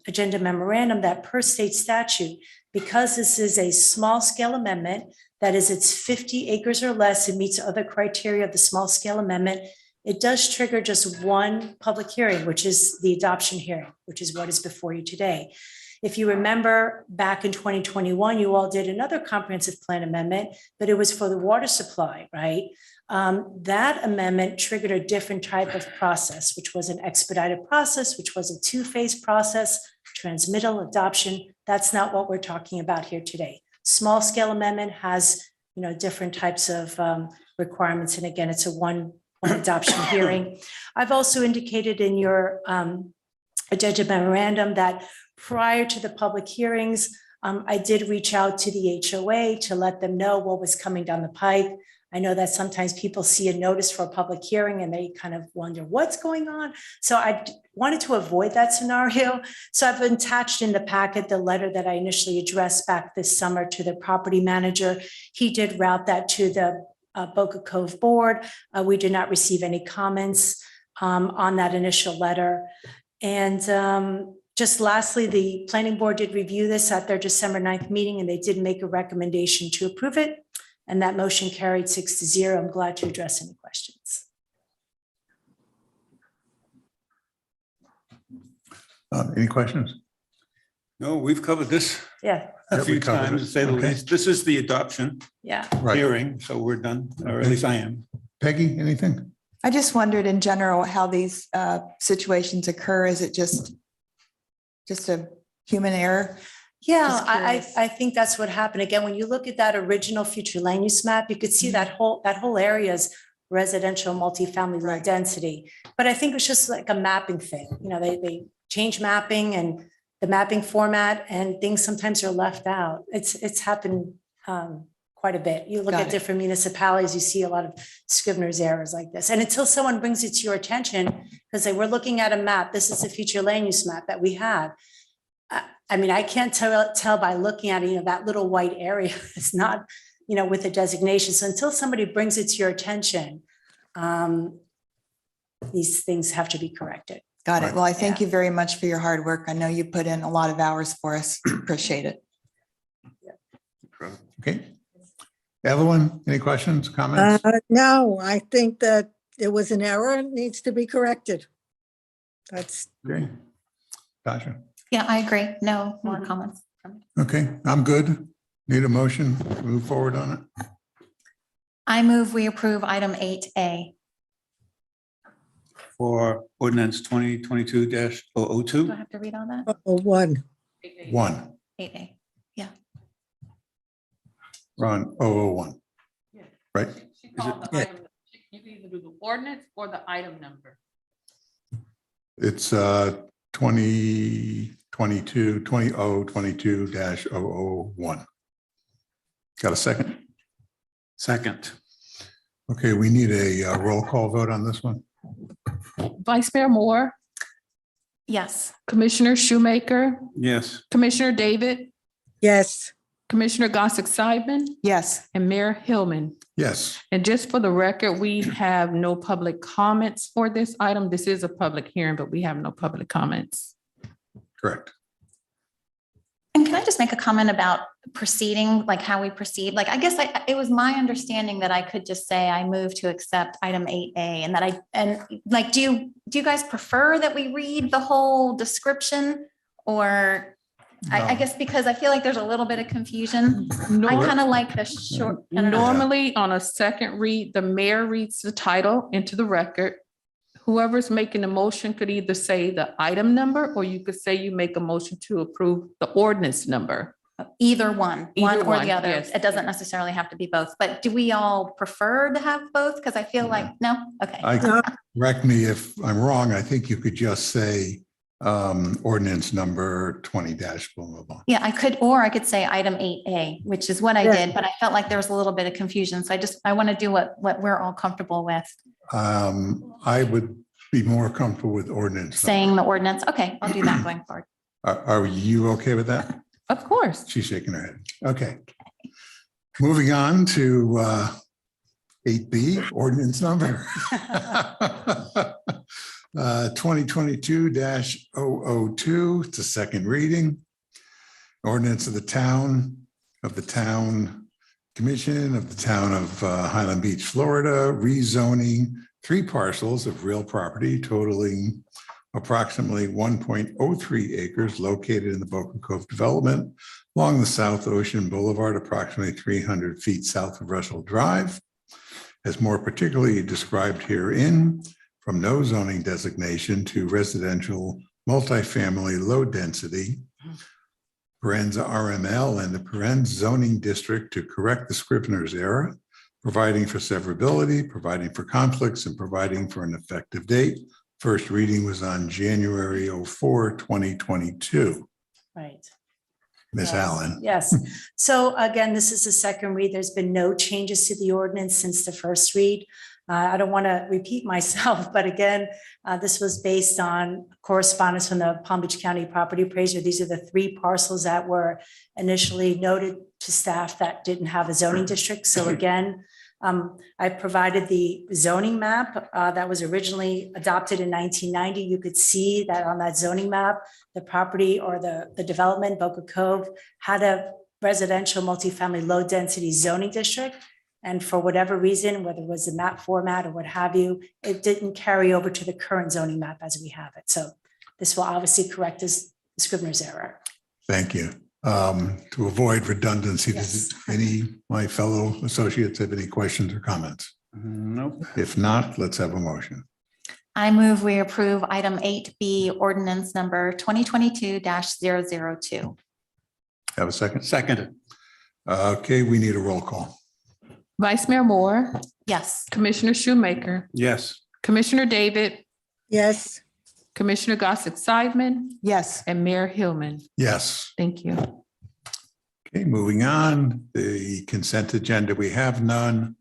agenda memorandum that per state statute, because this is a small scale amendment, that is, it's 50 acres or less, it meets other criteria of the small scale amendment, it does trigger just one public hearing, which is the adoption hearing, which is what is before you today. If you remember back in 2021, you all did another comprehensive plan amendment, but it was for the water supply, right? That amendment triggered a different type of process, which was an expedited process, which was a two-phase process, transmittal, adoption. That's not what we're talking about here today. Small scale amendment has, different types of requirements. And again, it's a one adoption hearing. I've also indicated in your agenda memorandum that prior to the public hearings, I did reach out to the HOA to let them know what was coming down the pike. I know that sometimes people see a notice for a public hearing and they kind of wonder what's going on. So I wanted to avoid that scenario. So I've attached in the packet the letter that I initially addressed back this summer to the property manager. He did route that to the Boca Cove board. We did not receive any comments on that initial letter. And just lastly, the planning board did review this at their December 9th meeting, and they did make a recommendation to approve it. And that motion carried 6-0. I'm glad to address any questions. Any questions? No, we've covered this Yeah, a Yeah, few we covered times, it. to say the Okay. least. This is the adoption yeah. Right. hearing, so we're done, or at least I am. Peggy, anything? I just wondered in general how these situations occur. Is it just a human error? Yeah, Just curious. I think that's what happened. Again, when you look at that original future land use map, you could see that whole area is residential multifamily low Right. density. But I think it's just like a mapping thing. They change mapping and the mapping format, and things sometimes are left out. It's happened quite a bit. You look Got at it. different municipalities, you see a lot of Scrivener's errors like this. And until someone brings it to your attention, because we're looking at a map, this is the future land use map that we have. I can't tell by looking at it, that little white area is not, with a designation. So until somebody brings it to your attention, these things have to be corrected. Got it. Well, I thank Yeah. you very much for your hard work. I know you put in a lot of hours for us. Appreciate it. Okay. Evelyn, any questions, comments? No, I think that it was an error, it needs to be corrected. That's, Okay. Tasha? Yeah, I agree. No more comments. Okay, I'm good. Need a motion, to move forward on it? I move we approve item 8A. For ordinance 2022-002. Do I have to read on that? one. 8A. We're on 001. Right? She called the item, you can either do the ordinance or the item number. It's 2022-001. Got a second? Second. Okay, we need a roll call vote on this one. Vice Mayor Moore, Yes. Commissioner Shoemaker, Yes. Commissioner David, Yes, Commissioner Gossick Simon, Yes, and Mayor Hillman. Yes, And just for the record, we have no public comments for this item. This is a public hearing, but we have no public comments. correct. And can I just make a comment about proceeding, like how we proceed? Like, I guess it was my understanding that I could just say I move to accept item 8A and do you guys prefer that we read the whole description? Or I No. guess because I feel like there's a little bit of confusion. I Nor- kind of like the short. I don't know. Normally, on a second read, the mayor reads the title into the record. Whoever's making the motion could either say the item number, or you could say you make a motion to approve the ordinance number. Either one Either or one, the other. yes. It doesn't necessarily have to be both, but do we all prefer to have both? Because I feel like, no? Okay. Correct me if I'm wrong. I think you could just say ordinance number 20 dash blah, blah, blah. Yeah, I could say item 8A, which is what I Yeah. did, but I felt like there was a little bit of confusion. So I want to do what we're all comfortable with, I would be more comfortable with ordinance. saying the ordinance. Okay, I'll do that going forward. Are you okay with that? Of course. She's shaking her head. Okay. Moving on to 8B, ordinance number 2022-002. It's a second reading. Ordinance of the Town Commission of the Town of Highland Beach, Florida, rezoning 3 parcels of real property totaling approximately 1.03 acres located in the Boca Cove development along the South Ocean Boulevard, approximately 300 feet south of Russell Drive, as more particularly described herein, from no zoning designation to residential multifamily low density, Parenza RML and the Parenz zoning district to correct the Scrivener's error, providing for severability, providing for conflicts, and providing for an effective date. First reading was on January 04, 2022. Right. Ms. Yes, Allen. Yes. So again, this is the second read. There's been no changes to the ordinance since the first read. I don't want to repeat myself, but again, this was based on correspondence from the Palm Beach County Property Appraiser. These are the 3 parcels that were initially noted to staff that didn't have a zoning district. So again, I provided the zoning map that was originally adopted in 1990. You could see that on that zoning map, the property or the development, Boca Cove, had a residential multifamily low density zoning district. And for whatever reason, whether it was the map format or what have you, it didn't carry over to the current zoning map as we have it. So this will obviously correct this Scrivener's error. Thank you. To avoid redundancy, does any of my fellow associates have any questions or comments? Nope. If not, let's have a motion. I move we approve item 8B, ordinance number 2022-002. Have a second? Second. Okay, we need a roll call. Vice Mayor Moore, Yes. Commissioner Shoemaker, Yes. Commissioner David, Yes, Commissioner Gossett Seidman, Yes, and Mayor Hillman. Yes. Thank you. Okay, moving on. The consent agenda, we have none.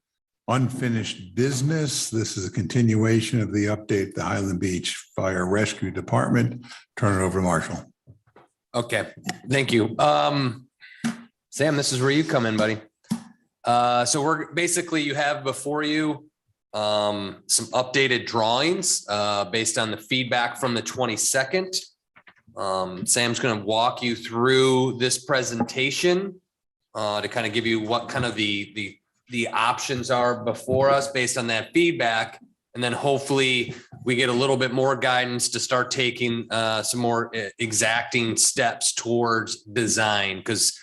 Unfinished business. This is a continuation of the update, the Highland Beach Fire Rescue Department. Turn it over to Marshall. Okay, thank you. Sam, this is where you come in, buddy. So we're basically, you have before you some updated drawings based on the feedback from the 22nd. Sam's going to walk you through this presentation to kind of give you what kind of the options are before us based on that feedback. And then hopefully we get a little bit more guidance to start taking some more exacting steps towards design. Because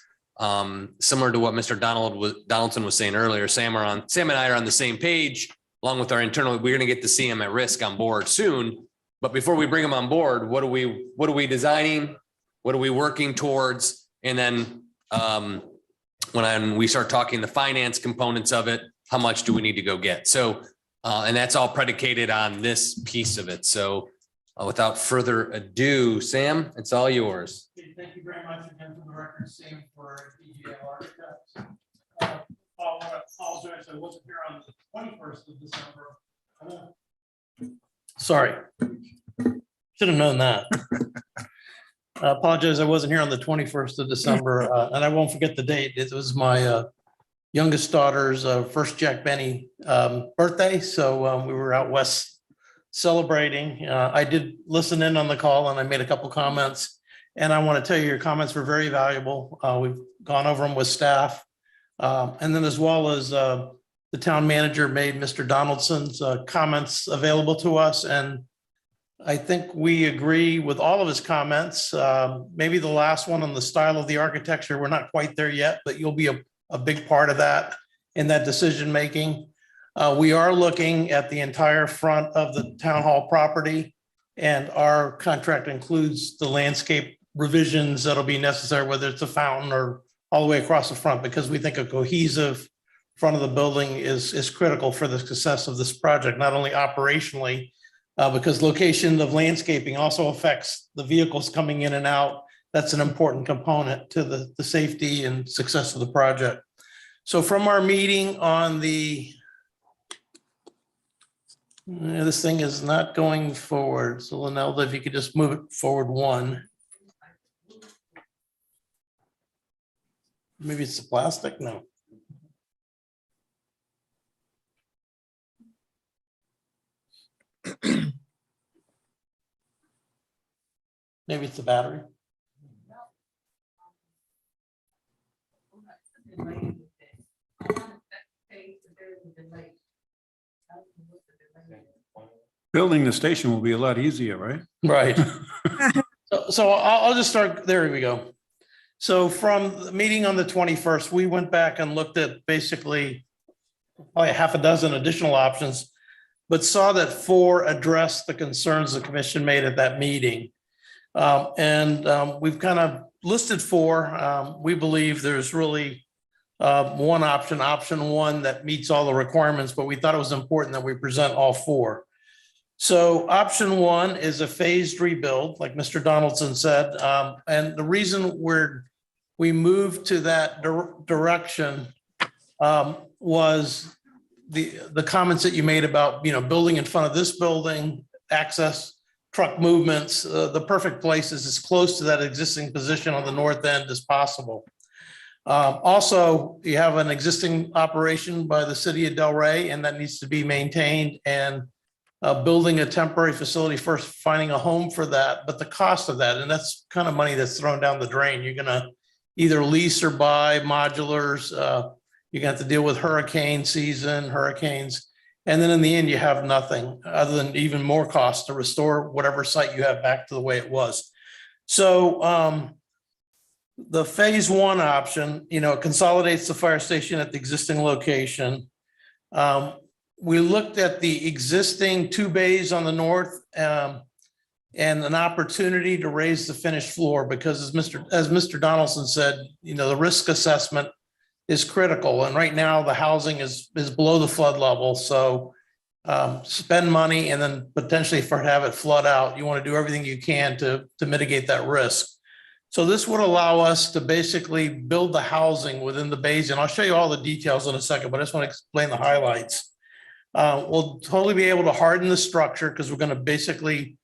similar to what Mr. Donaldson was saying earlier, Sam and I are on the same page, along with our internal. We're going to get the CM at risk on board soon. But before we bring them on board, what are we designing? What are we working towards? And then when we start talking the finance components of it, how much do we need to go get? So, and that's all predicated on this piece of it. So without further ado, Sam, it's all yours. Thank you very much again for the record, Sam, for DGL Architects. I want to apologize, I wasn't here on the 21st of December. Sorry. Should have known that. I apologize, I wasn't here on the 21st of December, and I won't forget the date. It was my youngest daughter's first Jack Benny birthday, so we were out west celebrating. I did listen in on the call and I made a couple comments, and I want to tell you your comments were very valuable. We've gone over them with staff, and then as well as the town manager made Mr. Donaldson's comments available to us, and I think we agree with all of his comments. Maybe the last one on the style of the architecture, we're not quite there yet, but you'll be a big part of that in that decision making. We are looking at the entire front of the town hall property, and our contract includes the landscape revisions that'll be necessary, whether it's a fountain or all the way across the front, because we think a cohesive front of the building is critical for the success of this project, not only operationally, because location of landscaping also affects the vehicles coming in and out. That's an important component to the safety and success of the project. So from our meeting on this thing is not going forward. So Linelda, if you could just move it forward one. Maybe it's the plastic? No. Maybe it's the battery. Building the station will be a lot easier, right? Right. So I'll just start, there we go. So from the meeting on the 21st, we went back and looked at basically probably a half a dozen additional options, but saw that 4 addressed the concerns the commission made at that meeting. We've kind of listed 4. We believe there's really one option, option 1, that meets all the requirements, but we thought it was important that we present all 4. So option 1 is a phased rebuild, like Mr. Donaldson said. And the reason we moved to that direction was the comments that you made about, building in front of this building, access, truck movements. The perfect place is as close to that existing position on the north end as possible. Also, you have an existing operation by the city of Delray, and that needs to be maintained, and building a temporary facility first, finding a home for that, but the cost of that, and that's kind of money that's thrown down the drain. You're going to either lease or buy modulars. You're going to have to deal with hurricane season, hurricanes. And then in the end, you have nothing other than even more cost to restore whatever site you have back to the way it was. So the phase 1 option, consolidates the fire station at the existing location. We looked at the existing 2 bays on the north and an opportunity to raise the finished floor, because as Mr. Donaldson said, the risk assessment is critical. And right now the housing is below the flood level. So spend money and then potentially have it flood out. You want to do everything you can to mitigate that risk. So this would allow us to basically build the housing within the bays. And I'll show you all the details in a second, but I just want to explain the highlights. We'll totally be able to harden the structure because we're going to basically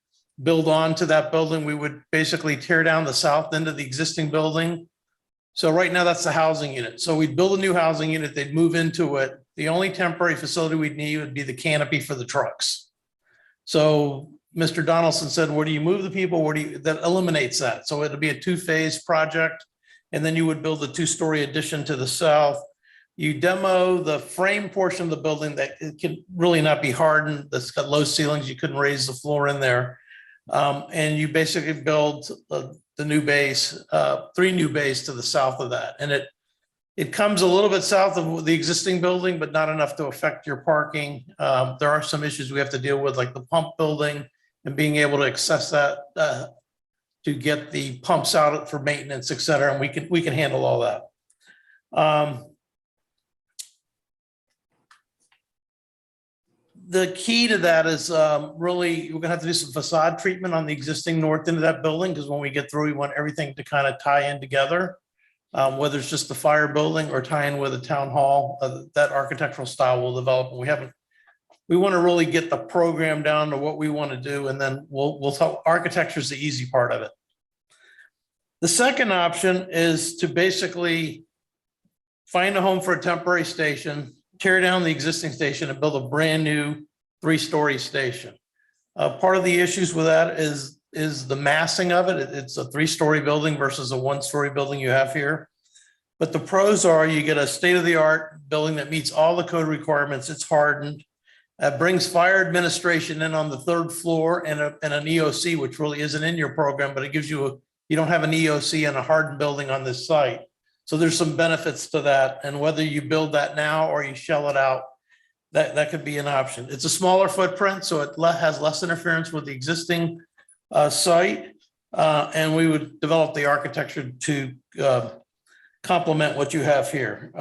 build on to that building. We would basically tear down the south end of the existing building. So right now that's the housing unit. So we'd build a new housing unit, they'd move into it. The only temporary facility we'd need would be the canopy for the trucks. So Mr. Donaldson said, where do you move the people? That eliminates that. So it'll be a 2-phase project. And then you would build a 2-story addition to the south. You demo the frame portion of the building that it can really not be hardened. That's got low ceilings. You couldn't raise the floor in there. And you basically build the new base, 3 new bays to the south of that. And it comes a little bit south of the existing building, but not enough to affect your parking. There are some issues we have to deal with, like the pump building and being able to access that to get the pumps out for maintenance, et cetera. And we can handle all that. The key to that is really, we're gonna have to do some facade treatment on the existing north end of that building, because when we get through, we want everything to kind of tie in together, whether it's just the fire building or tie in with a town hall. That architectural style will develop. We want to really get the program down to what we want to do, and then we'll tell architecture is the easy part of it. The second option is to basically find a home for a temporary station, tear down the existing station and build a brand new 3-story station. Part of the issues with that is the massing of it. It's a 3-story building versus a 1-story building you have here. But the pros are you get a state-of-the-art building that meets all the code requirements. It's hardened. Brings fire administration in on the 3rd floor and an EOC, which really isn't in your program, but it gives you you don't have an EOC and a hardened building on this site. So there's some benefits to that. And whether you build that now or you shell it out, that could be an option. It's a smaller footprint, so it has less interference with the existing site. And we would develop the architecture to complement what you have here.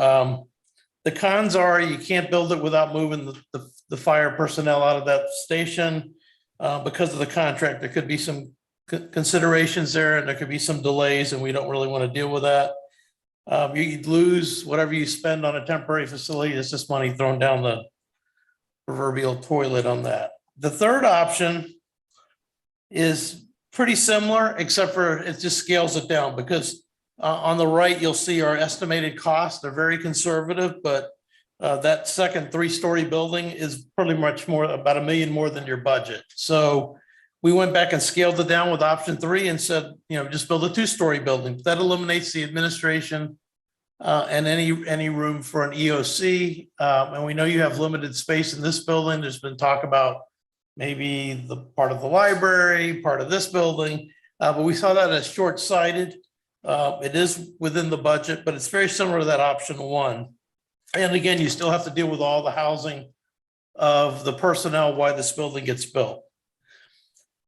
The cons are you can't build it without moving the fire personnel out of that station. Because of the contract, there could be some considerations there, and there could be some delays, and we don't really want to deal with that. You'd lose whatever you spend on a temporary facility. It's just money thrown down the proverbial toilet on that. The third option is pretty similar, except for it just scales it down, because on the right, you'll see our estimated costs. They're very conservative, but that second 3-story building is pretty much about $1 million more than your budget. So we went back and scaled it down with option 3 and said, just build a 2-story building. That eliminates the administration and any room for an EOC. And we know you have limited space in this building. There's been talk about maybe the part of the library, part of this building, but we saw that as short-sighted. It is within the budget, but it's very similar to that option 1. And again, you still have to deal with all the housing of the personnel while this building gets built.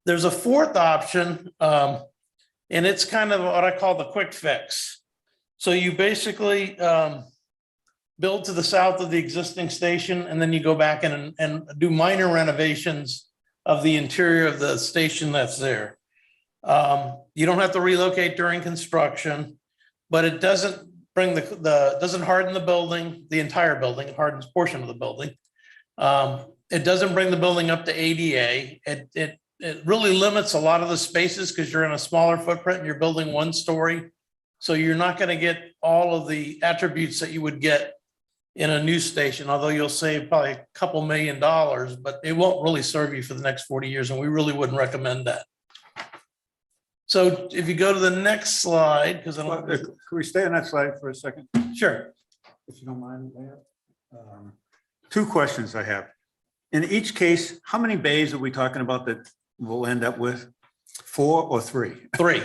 There's a fourth option, and it's kind of what I call the quick fix. So you basically build to the south of the existing station, and then you go back and do minor renovations of the interior of the station that's there. You don't have to relocate during construction, but it doesn't bring doesn't harden the building, the entire building. It hardens a portion of the building. It doesn't bring the building up to ADA. It really limits a lot of the spaces because you're in a smaller footprint and you're building 1 story. So you're not going to get all of the attributes that you would get in a new station, although you'll save probably a couple $1 million, but it won't really serve you for the next 40 years. And we really wouldn't recommend that. So if you go to the next slide, because I don't. Can we stay on that slide for a second, Sure. if you don't mind, Mayor? 2 questions I have. In each case, how many bays are we talking about that we'll end up with? 4 or 3? 3.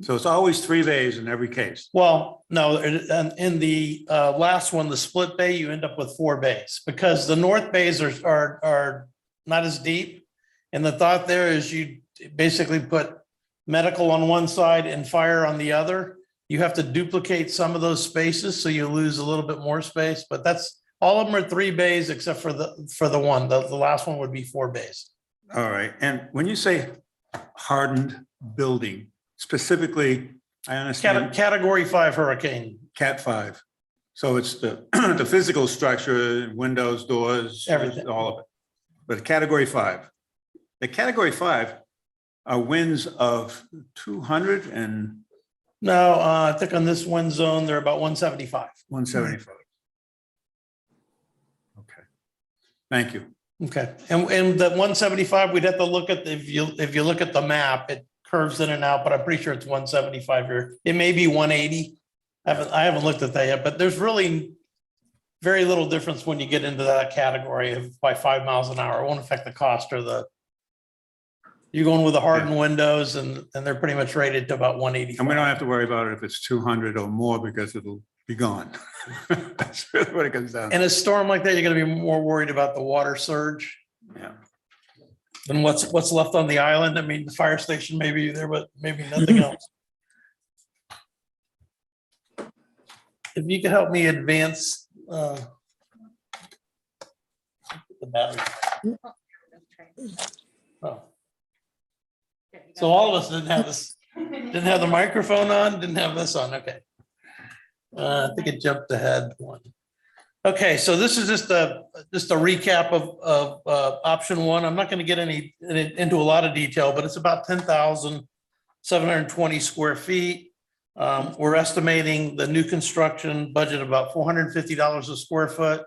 So it's always 3 bays in every case. Well, no, in the last one, the split bay, you end up with 4 bays because the north bays are not as deep. And the thought there is you basically put medical on one side and fire on the other. You have to duplicate some of those spaces, so you lose a little bit more space, but that's all of them are 3 bays except for the one. The last one would be 4 bays. All right. And when you say hardened building, specifically, I understand Category 5 hurricane. Cat 5. So it's the the physical structure, windows, doors, Everything. all of it. But category 5. The category 5 are winds of 200 and No, I think on this wind zone, they're about 175. 175. Okay. Thank you. Okay, and the 175, we'd have to look at, if you look at the map, it curves in and out, but I'm pretty sure it's 175 here. It may be 180. I haven't looked at that yet, but there's really very little difference when you get into that category of by 5 miles an hour. It won't affect the cost or you're going with the hardened windows and they're pretty much rated to about 185. And we don't have to worry about it if it's 200 or more because it'll be gone. That's really what it comes down to. In a storm like that, you're going to be more worried about the water surge Yeah. than what's left on the island. I mean, the fire station may be there, but maybe nothing else. If you could help me advance the battery. Oh. So all of us didn't have the microphone on, didn't have this on, okay. I think it jumped ahead one. Okay, so this is just a recap of option 1. I'm not going to get into a lot of detail, but it's about 10,720 square feet. We're estimating the new construction budget about $450 a square foot.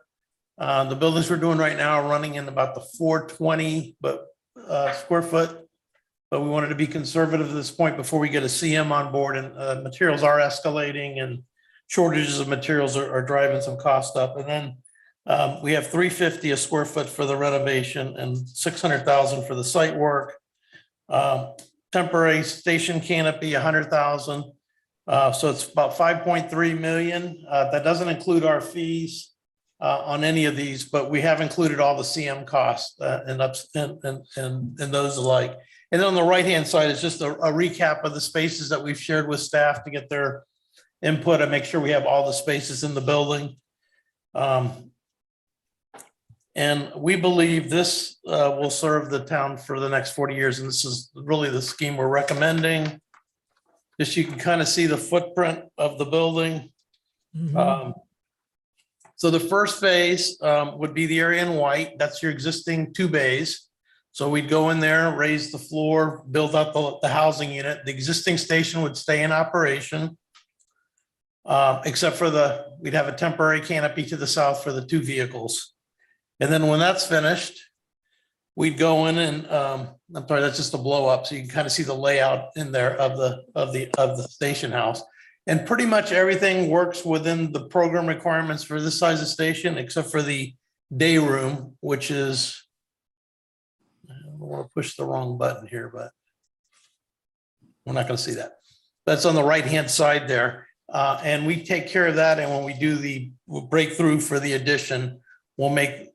The buildings we're doing right now are running in about the 420 square foot. But we wanted to be conservative at this point before we get a CM on board, and materials are escalating and shortages of materials are driving some cost up. And then we have $350 a square foot for the renovation and $600,000 for the site work. Temporary station canopy, $100,000. So it's about $5.3 million. That doesn't include our fees. on any of these, but we have included all the CM costs and ups and those alike. And then on the right-hand side is just a recap of the spaces that we've shared with staff to get their input and make sure we have all the spaces in the building. And we believe this will serve the town for the next 40 years. And this is really the scheme we're recommending. Just you can kind of see the footprint of the building. So the first phase would be the area in white. That's your existing 2 bays. So we'd go in there, raise the floor, build up the housing unit. The existing station would stay in operation. Except for we'd have a temporary canopy to the south for the 2 vehicles. And then when that's finished, we'd go in and, I'm sorry, that's just a blow up. So you can kind of see the layout in there of the station house. And pretty much everything works within the program requirements for this size of station, except for the day room, which is, I don't want to push the wrong button here, but we're not going to see that. That's on the right-hand side there. And we take care of that. And when we do we'll break through for the addition, we'll make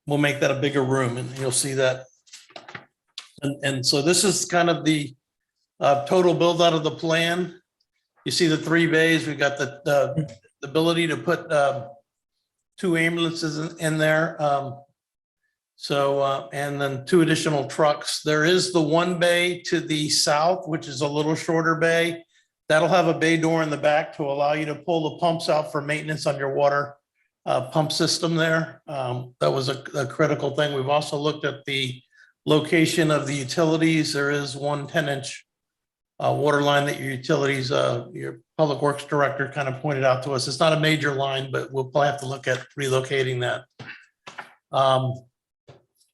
that a bigger room, and you'll see that. And so this is kind of the total build out of the plan. You see the 3 bays. We've got the ability to put 2 ambulances in there. And then 2 additional trucks. There is the 1 bay to the south, which is a little shorter bay. That'll have a bay door in the back to allow you to pull the pumps out for maintenance on your water pump system there. That was a critical thing. We've also looked at the location of the utilities. There is 1 10-inch water line that your utilities, your public works director kind of pointed out to us. It's not a major line, but we'll probably have to look at relocating that.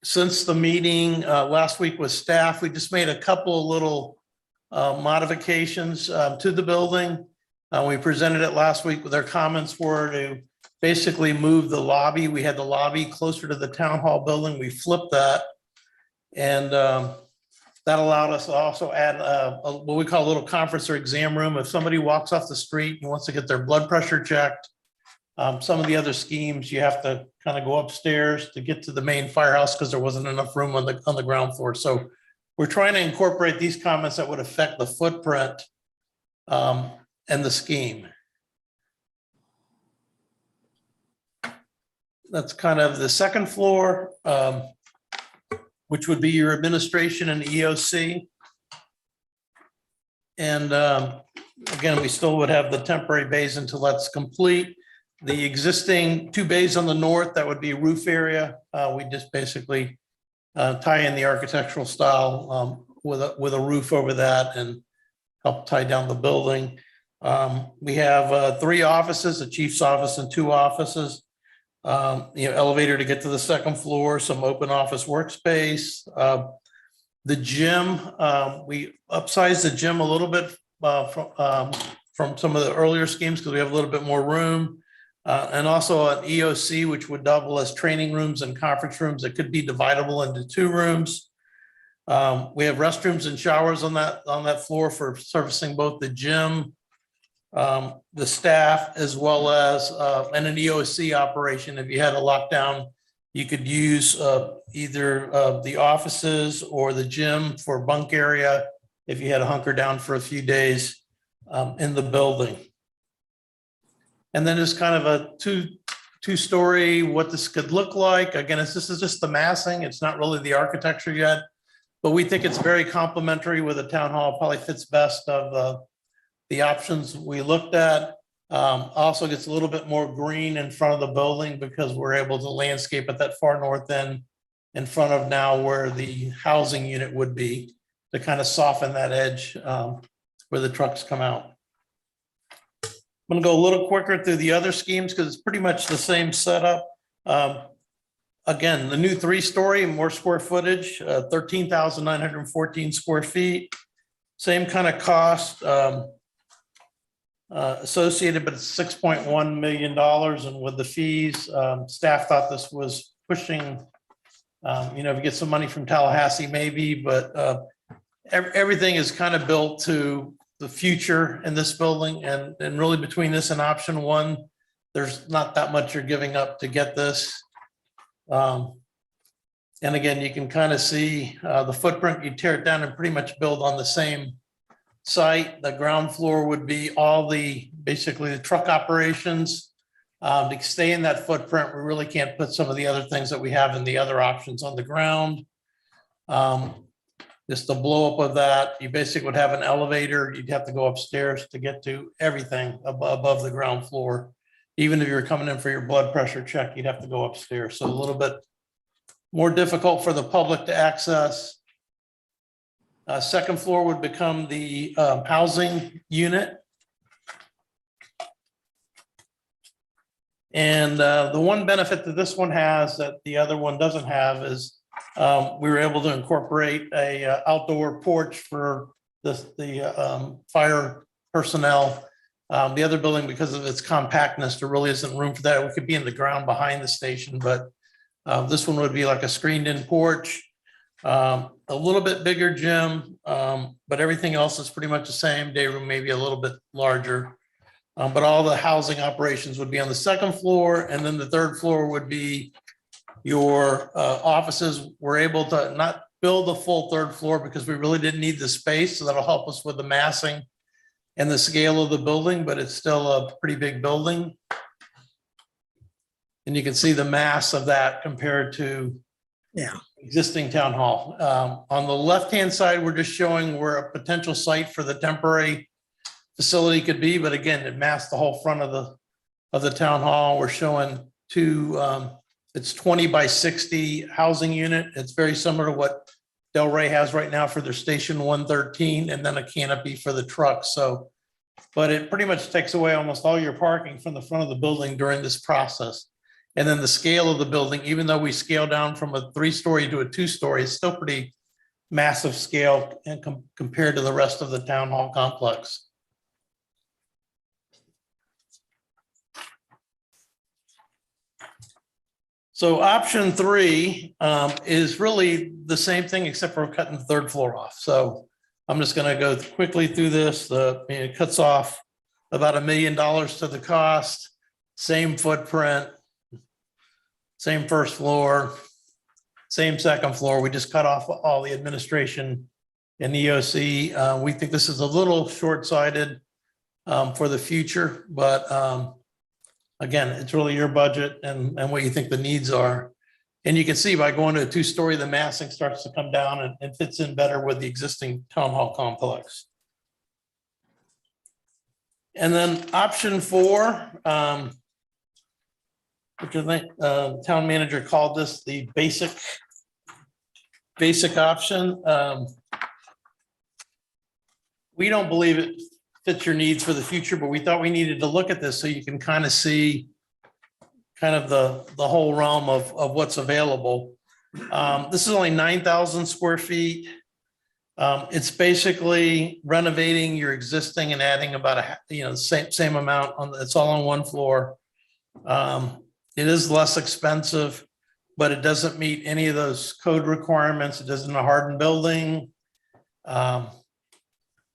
Since the meeting last week with staff, we just made a couple of little modifications to the building. We presented it last week with their comments were to basically move the lobby. We had the lobby closer to the town hall building. We flipped that. And that allowed us to also add what we call a little conference or exam room. If somebody walks off the street and wants to get their blood pressure checked, some of the other schemes, you have to kind of go upstairs to get to the main firehouse because there wasn't enough room on the ground floor. So we're trying to incorporate these comments that would affect the footprint and the scheme. That's kind of the second floor, which would be your administration and EOC. And again, we still would have the temporary bays until that's complete. The existing 2 bays on the north, that would be roof area. We just basically tie in the architectural style with a roof over that and help tie down the building. We have 3 offices, a chief's office and 2 offices. Elevator to get to the second floor, some open office workspace. The gym, we upsized the gym a little bit from some of the earlier schemes because we have a little bit more room. And also an EOC, which would double as training rooms and conference rooms that could be dividable into 2 rooms. We have restrooms and showers on that floor for servicing both the gym, the staff, as well as and an EOC operation. If you had a lockdown, you could use either the offices or the gym for bunk area if you had to hunker down for a few days in the building. And then it's kind of a two-story, what this could look like. Again, this is just the massing. It's not really the architecture yet, but we think it's very complementary with the town hall. Probably fits best of the options we looked at. Also gets a little bit more green in front of the building because we're able to landscape at that far north end in front of now where the housing unit would be to kind of soften that edge where the trucks come out. I'm going to go a little quicker through the other schemes because it's pretty much the same setup. Again, the new 3-story, more square footage, 13,914 square feet. Same kind of cost associated, but it's $6.1 million. And with the fees, staff thought this was pushing, if you get some money from Tallahassee, maybe, but everything is kind of built to the future in this building. And really between this and option 1, there's not that much you're giving up to get this. And again, you can kind of see the footprint. You tear it down and pretty much build on the same site. The ground floor would be all basically the truck operations. To stay in that footprint, we really can't put some of the other things that we have in the other options on the ground. Just the blow up of that, you basically would have an elevator. You'd have to go upstairs to get to everything above the ground floor. Even if you're coming in for your blood pressure check, you'd have to go upstairs. So a little bit more difficult for the public to access. Second floor would become the housing unit. And the one benefit that this one has that the other one doesn't have is we were able to incorporate a outdoor porch for the fire personnel. The other building, because of its compactness, there really isn't room for that. We could be in the ground behind the station, but this one would be like a screened-in porch, a little bit bigger gym, but everything else is pretty much the same. Day room maybe a little bit larger. But all the housing operations would be on the second floor, and then the third floor would be your offices. We're able to not build a full third floor because we really didn't need the space, so that'll help us with the massing and the scale of the building, but it's still a pretty big building. And you can see the mass of that compared to existing town hall. On the left-hand side, we're just showing where a potential site for the temporary facility could be, but again, it masked the whole front of the town hall. We're showing it's 20 by 60 housing unit. It's very similar to what Delray has right now for their station 113, and then a canopy for the trucks. So, but it pretty much takes away almost all your parking from the front of the building during this process. And then the scale of the building, even though we scale down from a 3-story to a 2-story, it's still pretty massive scale and compared to the rest of the town hall complex. So option 3 is really the same thing, except for cutting the third floor off. So I'm just going to go quickly through this. It cuts off about $1 million to the cost, same footprint, same first floor, same second floor. We just cut off all the administration and EOC. We think this is a little short-sighted for the future, but again, it's really your budget and what you think the needs are. And you can see by going to a 2-story, the massing starts to come down and fits in better with the existing town hall complex. And then option 4, which I think town manager called this the basic option. We don't believe it fits your needs for the future, but we thought we needed to look at this so you can kind of see kind of the whole realm of what's available. This is only 9,000 square feet. It's basically renovating your existing and adding about same amount on. It's all on one floor. It is less expensive, but it doesn't meet any of those code requirements. It isn't a hardened building.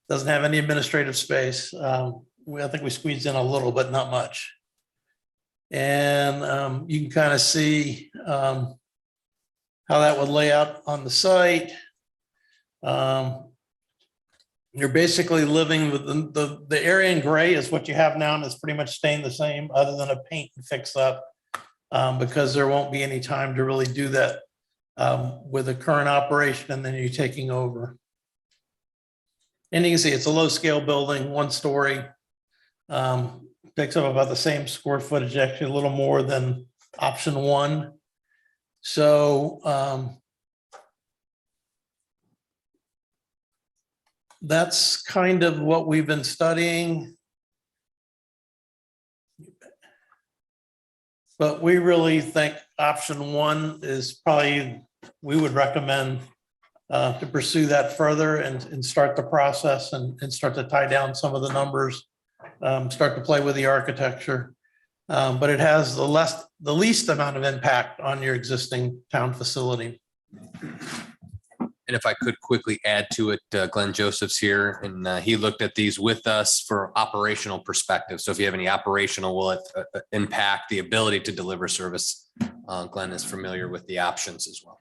Doesn't have any administrative space. I think we squeezed in a little, but not much. And you can kind of see how that would lay out on the site. You're basically living with the area in gray is what you have now, and it's pretty much staying the same other than a paint and fix up because there won't be any time to really do that with the current operation and then you're taking over. And you can see it's a low scale building, 1-story, picks up about the same square footage, actually a little more than option 1. So that's kind of what we've been studying. But we really think option 1 is probably, we would recommend to pursue that further and start the process and start to tie down some of the numbers, start to play with the architecture. But it has the least amount of impact on your existing town facility. And And if I could quickly add to it, Glenn Joseph's here and he looked at these with us for operational perspective. So if you have any operational, will it impact the ability to deliver service? Glenn is familiar with the options as well.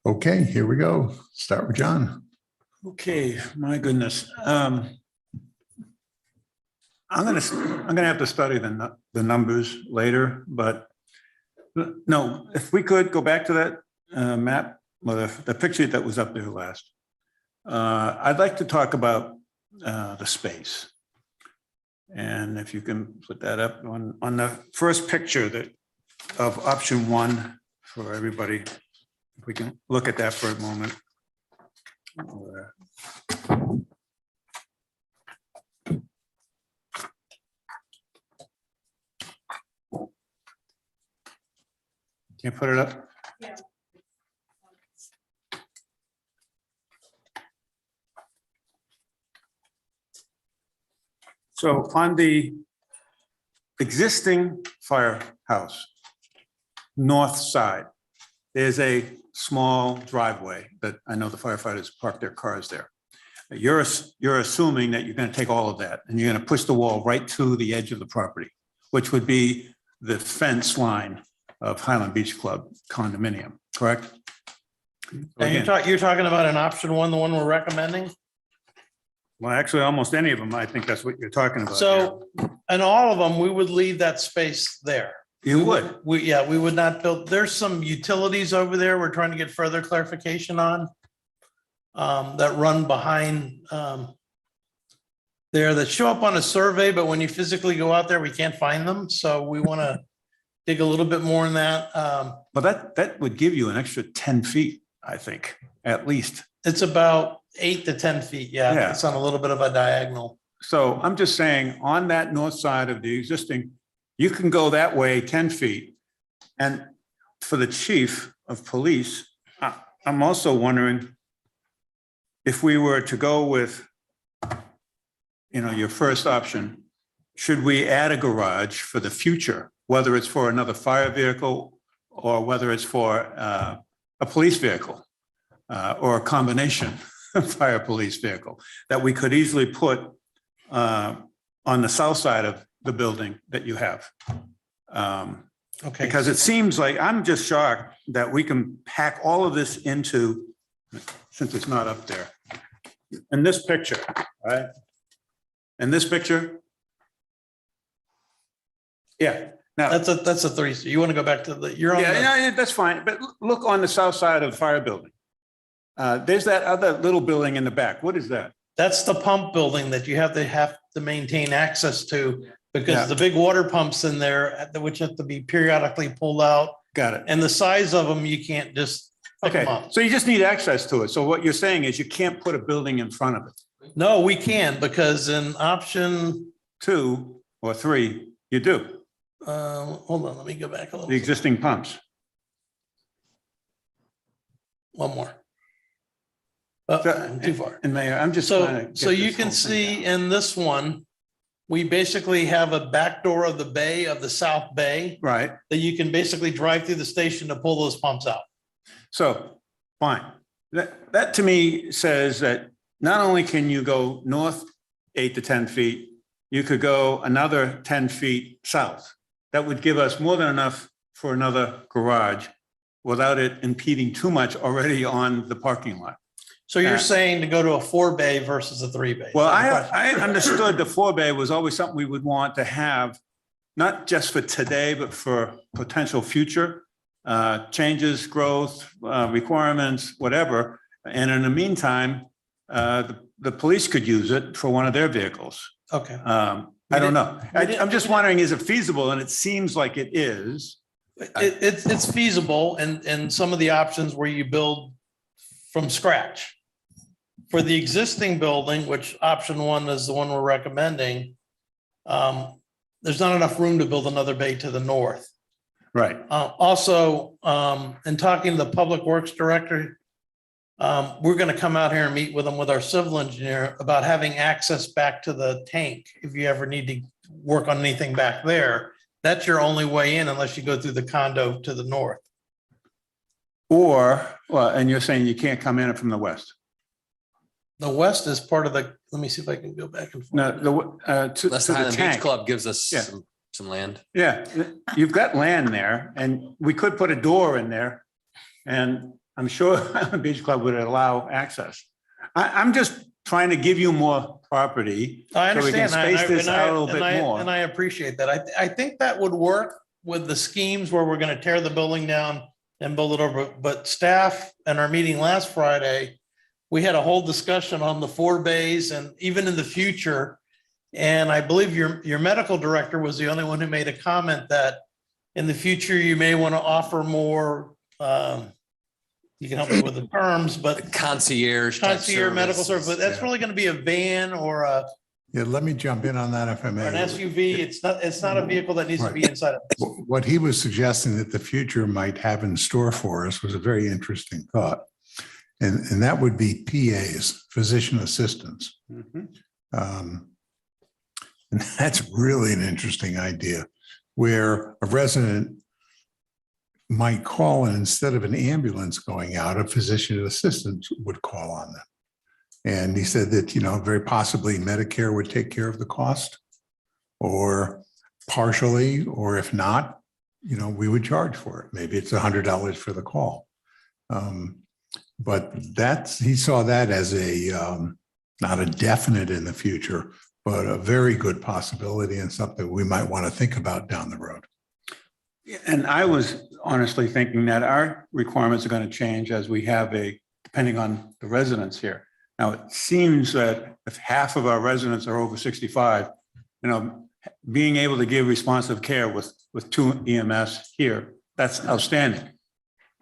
Okay, here we go. Start with John. Okay, my goodness. I'm gonna have to study the numbers later, but no, if we could go back to that map, or the picture that was up there last. I'd like to talk about the space. And if you can put that up on the first picture of option 1 for everybody. If we can look at that for a moment. Can you put it up? Yeah. So on the existing firehouse, north side, there's a small driveway that I know the firefighters park their cars there. You're assuming that you're going to take all of that and you're going to push the wall right to the edge of the property, which would be the fence line of Highland Beach Club condominium, correct? And you're talking about an option 1, the one we're recommending? Well, actually, almost any of them, I think that's what you're talking about. So, and all of them, we would leave that space there. You would? We would not build, there's some utilities over there we're trying to get further clarification on. That run behind there that show up on a survey, but when you physically go out there, we can't find them. So we want to dig a little bit more in that. But that would give you an extra 10 feet, I think, at least. It's about 8 to 10 feet. Yeah, Yeah. it's on a little bit of a diagonal. So I'm just saying, on that north side of the existing, you can go that way 10 feet. And for the chief of police, I'm also wondering if we were to go with, your first option, should we add a garage for the future, whether it's for another fire vehicle or whether it's for a police vehicle or a combination fire police vehicle that we could easily put on the south side of the building that you have. Okay. Because it seems like, I'm just shocked that we can pack all of this into, since it's not up there, in this picture, right? In this picture. Yeah, now. That's a 3. So you want to go back to you're on. Yeah, that's fine. But look on the south side of the fire building. There's that other little building in the back. What is that? That's the pump building that you have to maintain access to Yeah. because the big water pumps in there, which have to be periodically pulled out. Got it. And the size of them, you can't just pick Okay, them up. so you just need access to it. So what you're saying is you can't put a building in front of it. No, we can because in option, 2 or 3, you do, hold on, let me go back a the little. existing pumps. One more. Too far. And Mayor, I'm just trying to. So get you this can whole thing see down. in this one, we basically have a back door of the bay, of the south bay, Right, that you can basically drive through the station to pull those pumps out. so, fine. That to me says that not only can you go north 8 to 10 feet, you could go another 10 feet south. That would give us more than enough for another garage without it impeding too much already on the parking lot. So you're saying to go to a 4 bay versus a 3 bay? Well, I understood the 4 bay was always something we would want to have, not just for today, but for potential future changes, growth, requirements, whatever. And in the meantime, the police could use it for one of their vehicles. Okay. I don't know. I'm just wondering, is it feasible? And it seems like it is. It's feasible and some of the options where you build from scratch. For the existing building, which option 1 is the one we're recommending, there's not enough room to build another bay to the north. Right. Also, in talking to the Public Works Director, we're going to come out here and meet with them with our civil engineer about having access back to the tank. If you ever need to work on anything back there, that's your only way in unless you go through the condo to the north. Or, well, and you're saying you can't come in from the west? The west is part of the, let me see if I can go back and forth. No, to Unless the Highland Beach tank. Club gives us Yeah. some land. Yeah, you've got land there and we could put a door in there. And I'm sure Highland Beach Club would allow access. I'm just trying to give you more property. I So we can understand. space this out a little bit more. And I appreciate that. I think that would work with the schemes where we're going to tear the building down and build it over. But staff and our meeting last Friday, we had a whole discussion on the 4 bays and even in the future. And I believe your medical director was the only one who made a comment that in the future, you may want to offer more, you can help me with the terms, but Concierge. type concierge medical service, but that's Yeah. really going to be a van or Yeah, let me jump in on that if I may. an SUV. It's not a vehicle that needs to be inside of. What he was suggesting that the future might have in store for us was a very interesting thought. And that would be PAs, physician assistants. Mhm. And that's really an interesting idea, where a resident might call and instead of an ambulance going out, a physician assistant would call on them. And he said that, very possibly Medicare would take care of the cost or partially, or if not, we would charge for it. Maybe it's $100 for the call. But he saw that as not a definite in the future, but a very good possibility and something we might want to think about down the road. And I was honestly thinking that our requirements are going to change as we have depending on the residents here. Now, it seems that if half of our residents are over 65, being able to give responsive care with 2 EMS here, that's outstanding.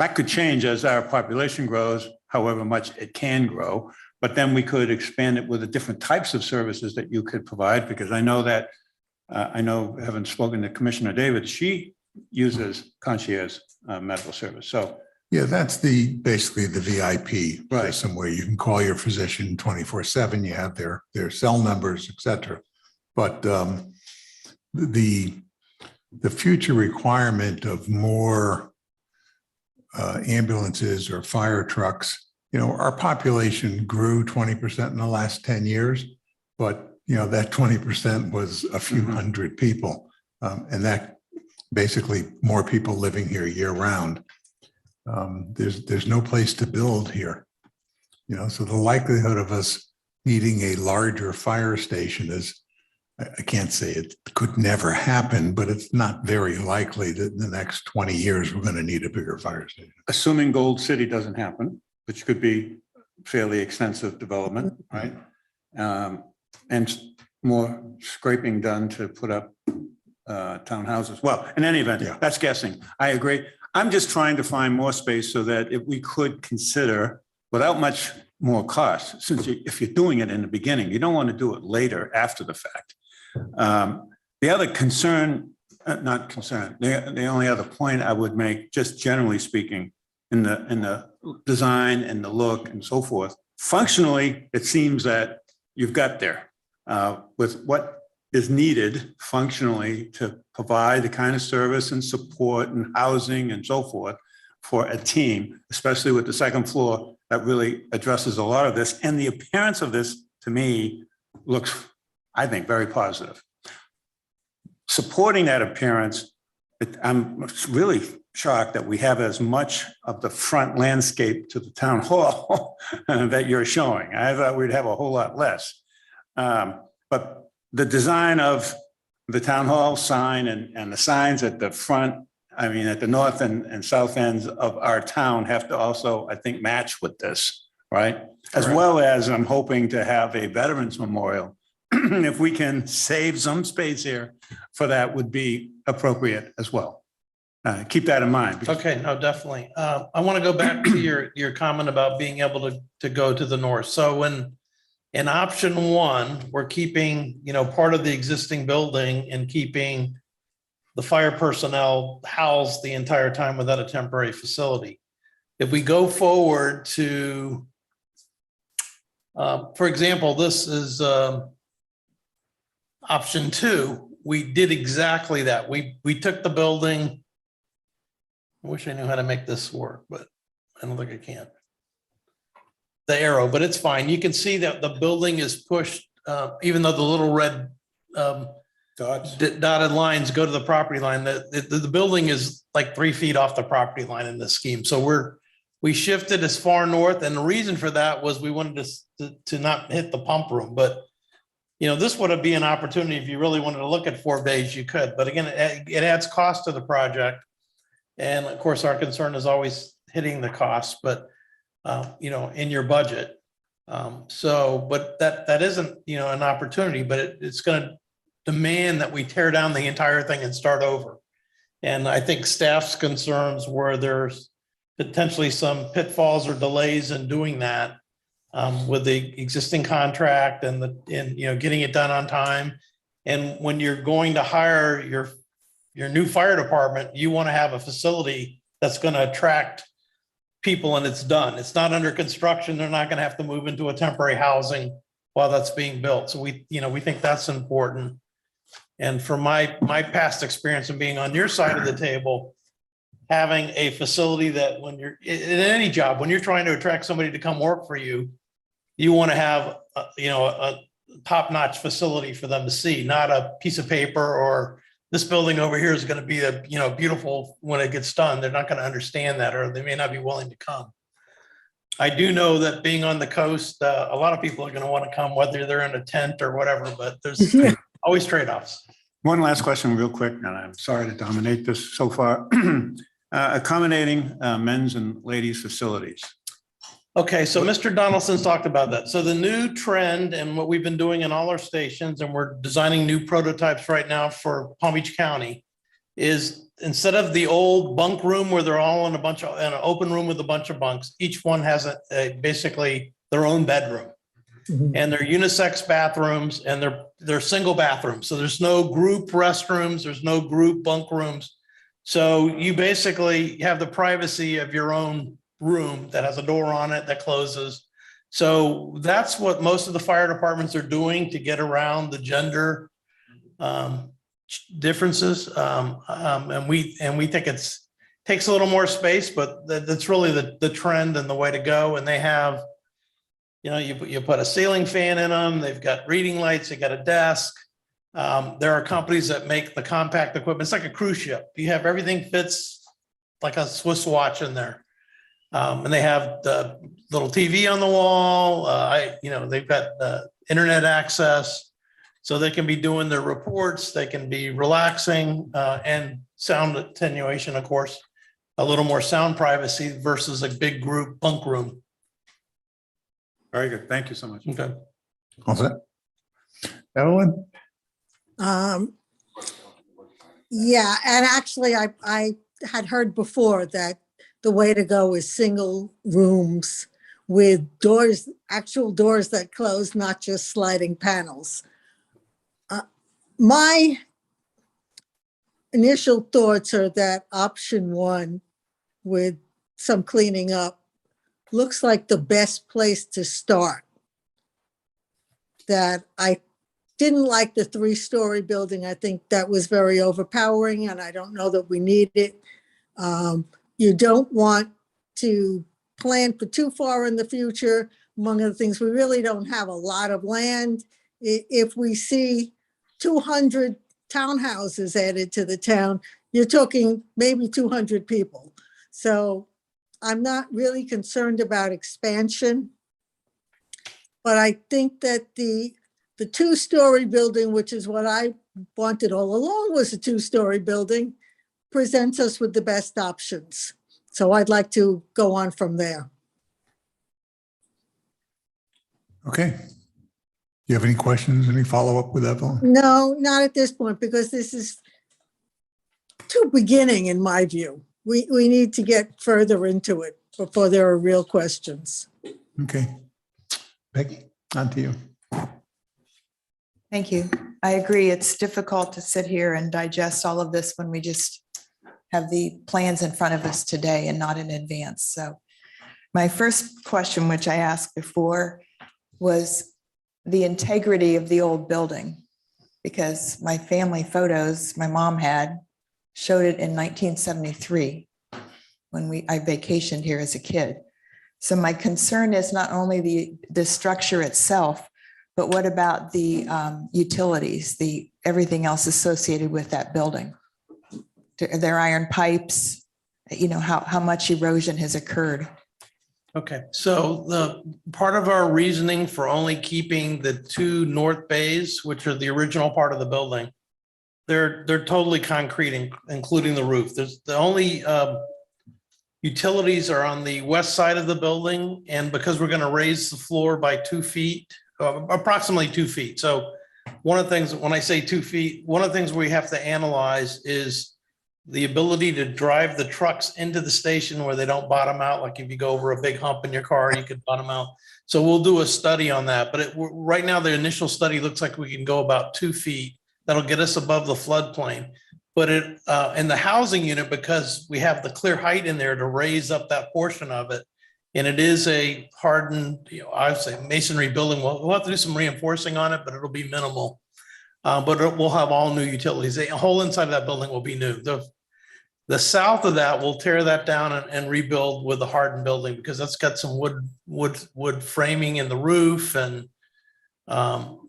That could change as our population grows, however much it can grow, but then we could expand it with the different types of services that you could provide, because I know that, having spoken to Commissioner David, she uses concierge medical service. So Yeah, that's basically the VIP Right. system where you can call your physician 24/7. You have their cell numbers, et cetera. But the future requirement of more ambulances or fire trucks, our population grew 20% in the last 10 years, but that 20% was a few Mhm. hundred people. And that basically more people living here year round. There's no place to build here. So the likelihood of us needing a larger fire station is, I can't say it could never happen, but it's not very likely that in the next 20 years, we're going to need a bigger fire station. assuming Gold City doesn't happen, which could be fairly extensive development, right? And more scraping done to put up townhouses. Well, in any event, Yeah. that's guessing. I agree. I'm just trying to find more space so that if we could consider, without much more cost, if you're doing it in the beginning, you don't want to do it later after the fact. The other concern, not concern, the only other point I would make, just generally speaking, in the design and the look and so forth, functionally, it seems that you've got there with what is needed functionally to provide the kind of service and support and housing and so forth for a team, especially with the second floor that really addresses a lot of this. And the appearance of this, to me, looks, I think, very positive. Supporting that appearance, I'm really shocked that we have as much of the front landscape to the town hall that you're showing. I thought we'd have a whole lot less. But the design of the town hall sign and the signs at the front, I mean, at the north and south ends of our town have to also, I think, match with this, right? As Correct. well as I'm hoping to have a veterans memorial. If we can save some space here for that would be appropriate as well. Keep that in mind. because- Okay, no, definitely. I want to go back to your comment about being able to go to the north. So when in option 1, we're keeping, part of the existing building and keeping the fire personnel housed the entire time without a temporary facility. If we go forward to, for example, this is option 2, we did exactly that. We took the building. I wish I knew how to make this work, but I don't think I can. The arrow, but it's fine. You can see that the building is pushed, even though the little red dotted lines go to the property line, the building is like 3 feet off the property line in this scheme. So we shifted as far north, and the reason for that was we wanted to not hit the pump room. But this would be an opportunity if you really wanted to look at 4 bays, you could. But again, it adds cost to the project, and of course, our concern is always hitting the cost, but in your budget. But that isn't an opportunity, but it's going to demand that we tear down the entire thing and start over. And I think staff's concerns were there's potentially some pitfalls or delays in doing that with the existing contract and getting it done on time. And when you're going to hire your new fire department, you want to have a facility that's going to attract people, and it's done. It's not under construction. They're not going to have to move into a temporary housing while that's being built. So we think that's important. And from my past experience of being on your side of the table, having a facility that when you're in any job, when you're trying to attract somebody to come work for you, you want to have a top-notch facility for them to see, not a piece of paper or this building over here is going to be beautiful when it gets done. They're not going to understand that, or they may not be willing to come. I do know that being on the coast, a lot of people are going to want to come, whether they're in a tent or whatever, but there's always trade-offs. One last question real quick, and I'm sorry to dominate this so far. Accommodating men's and ladies' facilities. Okay, so Mr. Donaldson's talked about that. So the new trend and what we've been doing in all our stations, and we're designing new prototypes right now for Palm Beach County, is instead of the old bunk room where they're all in an open room with a bunch of bunks, each one has basically their own bedroom. And they're unisex bathrooms, and they're single bathrooms. So there's no group restrooms, there's no group bunk rooms. So you basically have the privacy of your own room that has a door on it that closes. So that's what most of the fire departments are doing to get around the gender differences. And we think takes a little more space, but that's really the trend and the way to go. And they have, you put a ceiling fan in them. They've got reading lights. They got a desk. There are companies that make the compact equipment. It's like a cruise ship. You have everything fits like a Swiss watch in there. And they have the little TV on the wall. They've got internet access, so they can be doing their reports. They can be relaxing and sound attenuation, of course, a little more sound privacy versus a big group bunk room. Very good. Thank you so much. Okay. All set. Evelyn? Yeah, and actually I had heard before that the way to go is single rooms with doors, actual doors that close, not just sliding panels. My initial thoughts are that option one with some cleaning up looks like the best place to start. That I didn't like the 3-story building. I think that was very overpowering, and I don't know that we need it. You don't want to plan for too far in the future. Among other things, we really don't have a lot of land. If we see 200 townhouses added to the town, you're talking maybe 200 people. So I'm not really concerned about expansion. But I think that the 2-story building, which is what I wanted all along, was a 2-story building, presents us with the best options. So I'd like to go on from there. Okay. Do you have any questions, any follow-up with Evelyn? No, not at this point, because this is too beginning in my view. We need to get further into it before there are real questions. Okay. Peggy, on to you. Thank you. I agree. It's difficult to sit here and digest all of this when we just have the plans in front of us today and not in advance. So my first question, which I asked before, was the integrity of the old building, because my family photos my mom had showed it in 1973. when I vacationed here as a kid. So my concern is not only the structure itself, but what about the utilities, everything else associated with that building? Their iron pipes, how much erosion has occurred? Okay, so the part of our reasoning for only keeping the two north bays, which are the original part of the building, they're totally concrete, including the roof. There's the only utilities are on the west side of the building, and because we're going to raise the floor by 2 feet, approximately 2 feet. So one of the things, when I say 2 feet, one of the things we have to analyze is the ability to drive the trucks into the station where they don't bottom out. Like if you go over a big hump in your car, you could bottom out. So we'll do a study on that. But right now, the initial study looks like we can go about 2 feet. That'll get us above the floodplain. But in the housing unit, because we have the clear height in there to raise up that portion of it, and it is a hardened, I would say masonry building. We'll have to do some reinforcing on it, but it'll be minimal. But we'll have all new utilities. The whole inside of that building will be new. The south of that, we'll tear that down and rebuild with the hardened building because that's got some wood framing in the roof, and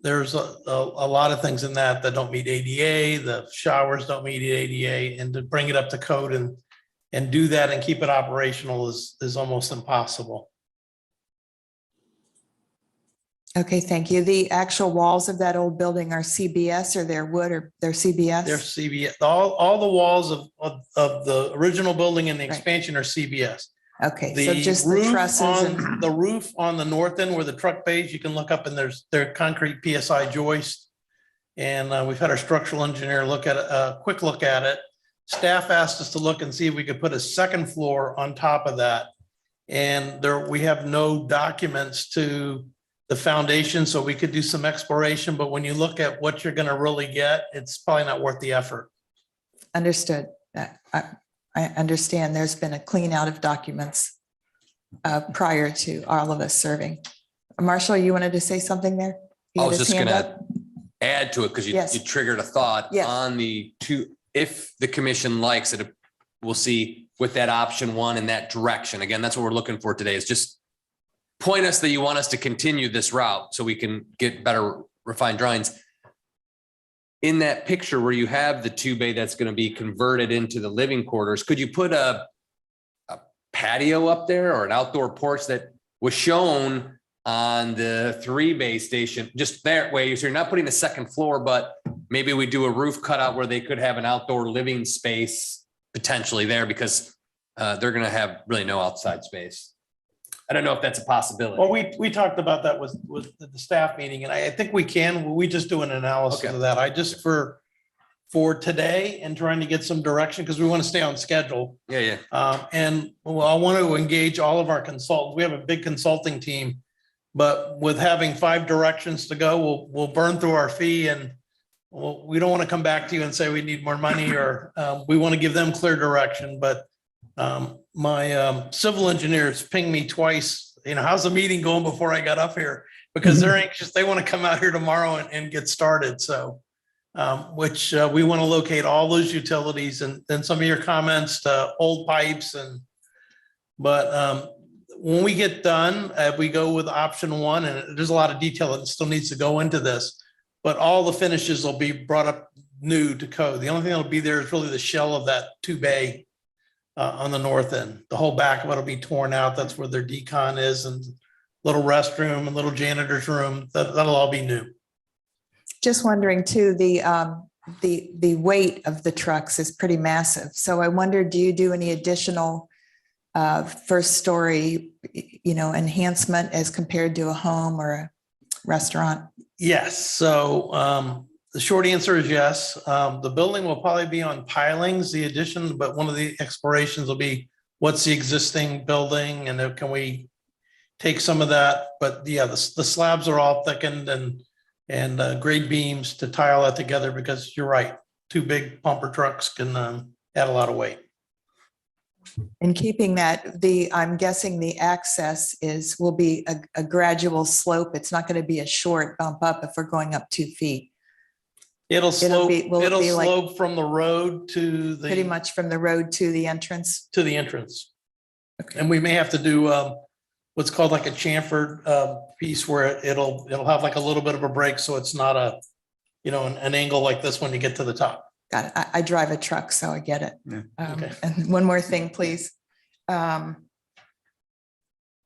there's a lot of things in that don't meet ADA. The showers don't meet ADA, and to bring it up to code and do that and keep it operational is almost impossible. Okay, thank you. The actual walls of that old building are CBS, or they're wood, or they're CBS? They're CBS. All the walls of the original building and the Right. expansion are CBS. Okay, so The just the roof trusses and, the roof on the north end where the truck bays, you can look up and they're concrete PSI joist. And we've had our structural engineer look at a quick look at it. Staff asked us to look and see if we could put a second floor on top of that. And we have no documents to the foundation, so we could do some exploration. But when you look at what you're going to really get, it's probably not worth the effort. understood. I understand there's been a clean out of documents prior to all of us serving. Marshall, you wanted to say something there? You I had was his just hand gonna up? add to it because you Yes. triggered a thought Yes. on the two. If the commission likes it, we'll see with that option one in that direction. Again, that's what we're looking for today, is just point us that you want us to continue this route so we can get better refined drawings. In that picture where you have the 2 bay that's going to be converted into the living quarters, could you put a patio up there or an outdoor porch that was shown on the 3 bay station? Just that way, so you're not putting a second floor, but maybe we do a roof cutout where they could have an outdoor living space potentially there, because they're going to have really no outside space. I don't know if that's a possibility. Well, we talked about that with the staff meeting, and I think we can. We just do an analysis Okay. of that. I just for today and trying to get some direction because we want to stay on schedule. Yeah. And well, I want to engage all of our consultants. We have a big consulting team, but with having 5 directions to go, we'll burn through our fee, and we don't want to come back to you and say we need more money, or we want to give them clear direction. But my civil engineers pinged me twice, how's the meeting going before I got up here? Because they're anxious. They want to come out here tomorrow and get started. So, which we want to locate all those utilities, and then some of your comments to old pipes. But when we get done, we go with option one, and there's a lot of detail that still needs to go into this, but all the finishes will be brought up new to code. The only thing that'll be there is really the shell of that 2 bay on the north end. The whole back of it will be torn out. That's where their decon is, and little restroom and little janitor's room. That'll all be new. Just wondering too, the weight of the trucks is pretty massive. So I wonder, do you do any additional first story, enhancement as compared to a home or a restaurant? Yes. So the short answer is yes. The building will probably be on pilings, the addition, but one of the explorations will be what's the existing building, and then can we take some of that? But yeah, the slabs are all thickened and grade beams to tile that together, because you're right, 2 big pumper trucks can add a lot of weight. And keeping that, I'm guessing the access will be a gradual slope. It's not going to be a short bump up if we're going up 2 feet. It'll slope, will it be like slope from the road to pretty the much from the road to the entrance. entrance. And we may have to do what's called like a chamfered piece where it'll have like a little bit of a break, so it's not a, an angle like this when you get to the top. Got it. I drive a truck, so I get it. Yeah. Okay. And one more thing, please.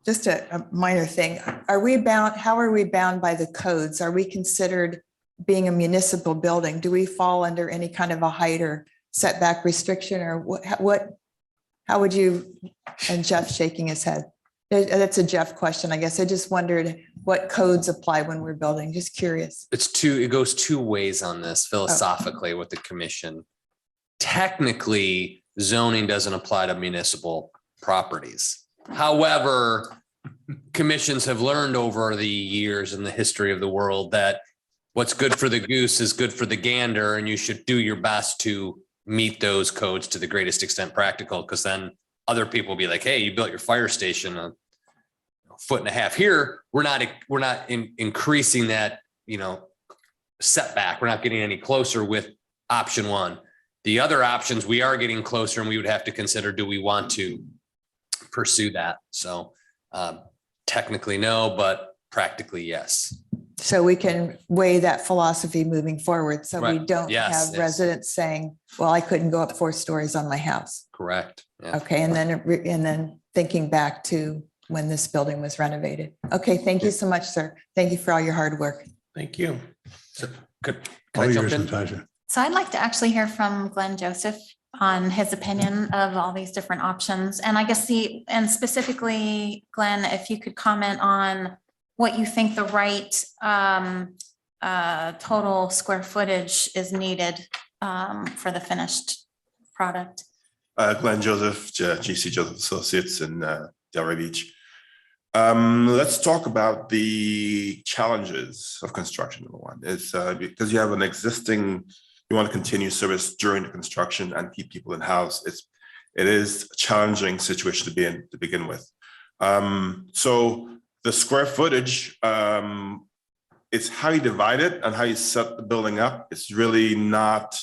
Just a minor thing. How are we bound by the codes? Are we considered being a municipal building? Do we fall under any kind of a height or setback restriction, or how would you, and Jeff shaking his head. That's a Jeff question, I guess. I just wondered what codes apply when we're building. Just curious. It goes two ways on this philosophically with the commission. Technically, zoning doesn't apply to municipal properties. However, commissions have learned over the years in the history of the world that what's good for the goose is good for the gander, and you should do your best to meet those codes to the greatest extent practical, because then other people will be like, hey, you built your fire station a foot and a half here. We're not increasing that, setback. We're not getting any closer with option one. The other options, we are getting closer, and we would have to consider, do we want to pursue that? So technically no, but practically yes. So we can weigh that philosophy moving forward. So we Right. don't Yes, have yes. residents saying, well, I couldn't go up 4 stories on my house. Correct. Yeah. Okay, and then thinking back to when this building was renovated. Okay, thank you so much, sir. Thank you for all your hard work. Thank you. Could All I jump yours, in? Natasha. So I'd like to actually hear from Glenn Joseph on his opinion of all these different options. And I guess and specifically, Glenn, if you could comment on what you think the right total square footage is needed for the finished product. Glenn Joseph, GC Joseph Associates in Delray Beach. Let's talk about the challenges of construction. Number one is because you have an existing, you want to continue service during the construction and keep people in house. It is a challenging situation to be in to begin with. So the square footage, it's how you divide it and how you set the building up. It's really not,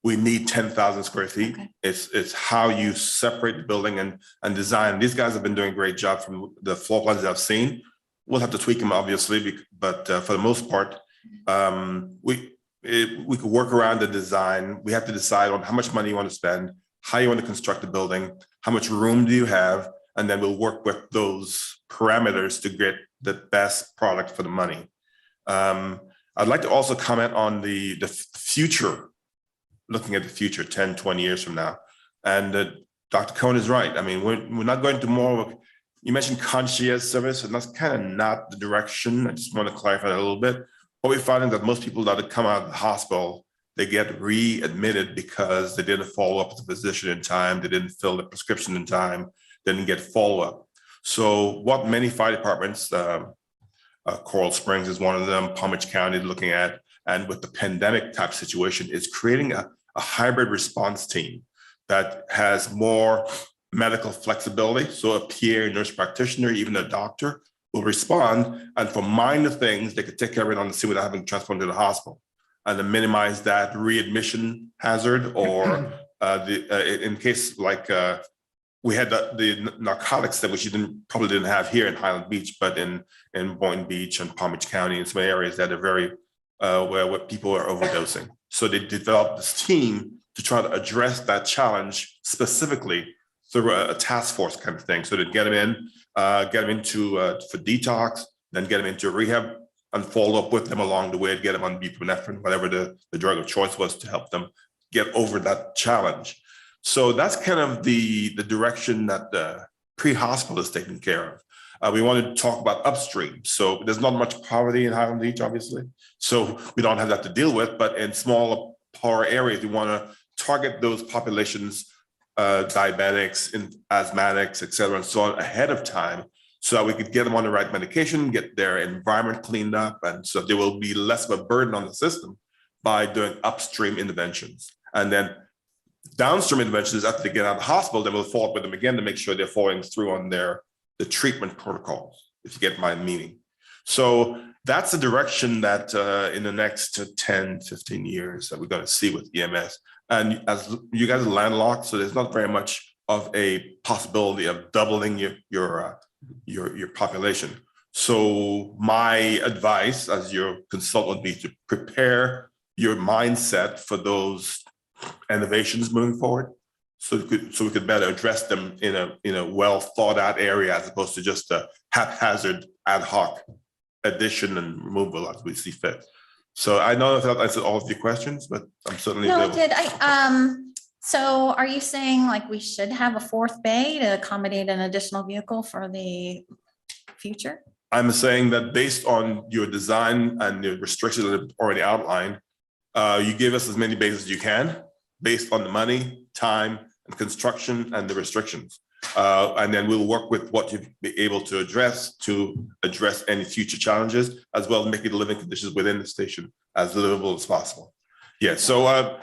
we need 10,000 square feet. Okay. It's how you separate the building and design. These guys have been doing a great job from the floor plans I've seen. We'll have to tweak them obviously, but for the most part, we could work around the design. We have to decide on how much money you want to spend, how you want to construct the building, how much room do you have, and then we'll work with those parameters to get the best product for the money. I'd like to also comment on the future, looking at the future 10, 20 years from now. And Dr. Cohen is right. I mean, we're not going to more of, you mentioned concierge service, and that's kind of not the direction. I just want to clarify that a little bit. What we're finding that most people that come out of the hospital, they get readmitted because they didn't follow up with the physician in time, they didn't fill the prescription in time, didn't get follow-up. So what many fire departments, Coral Springs is one of them, Palm Beach County looking at, and with the pandemic type situation, is creating a hybrid response team that has more medical flexibility. So a PA, nurse practitioner, even a doctor will respond, and for minor things, they could take care of it on the scene without having to transport to the hospital, and to minimize that readmission hazard, or in case like we had the narcotics that which you probably didn't have here in Highland Beach, but in Boynton Beach and Palm Beach County and some areas that are very where people are overdosing. So they developed this team to try to address that challenge specifically through a task force kind of thing. So to get them into for detox, then get them into rehab and follow up with them along the way, get them on buprenorphine, whatever the drug of choice was, to help them get over that challenge. So that's kind of the direction that the pre-hospital is taken care of. We wanted to talk about upstream. So there's not much poverty in Highland Beach, obviously. So we don't have that to deal with, but in smaller, poorer areas, we want to target those populations, diabetics, and asthmatics, et cetera, and so on ahead of time, so that we could get them on the right medication, get their environment cleaned up. And so there will be less of a burden on the system by doing upstream interventions. And then downstream interventions after they get out of the hospital, then we'll follow up with them again to make sure they're following through on the treatment protocols, if you get my meaning. So that's the direction that in the next 10, 15 years that we're going to see with EMS. And as you guys are landlocked, so there's not very much of a possibility of doubling your population. So my advice as your consultant would be to prepare your mindset for those innovations moving forward. So we could better address them in a well thought out area as opposed to just a haphazard ad hoc addition and removal as we see fit. So I don't know if that answered all of your questions, but I'm certainly No, it available. did. So are you saying like we should have a fourth bay to accommodate an additional vehicle for the future? I'm saying that based on your design and the restrictions that are already outlined, you give us as many bays as you can, based on the money, time, and construction and the restrictions. And then we'll work with what you'll be able to address any future challenges, as well as making the living conditions within the station as livable as possible. Yeah, so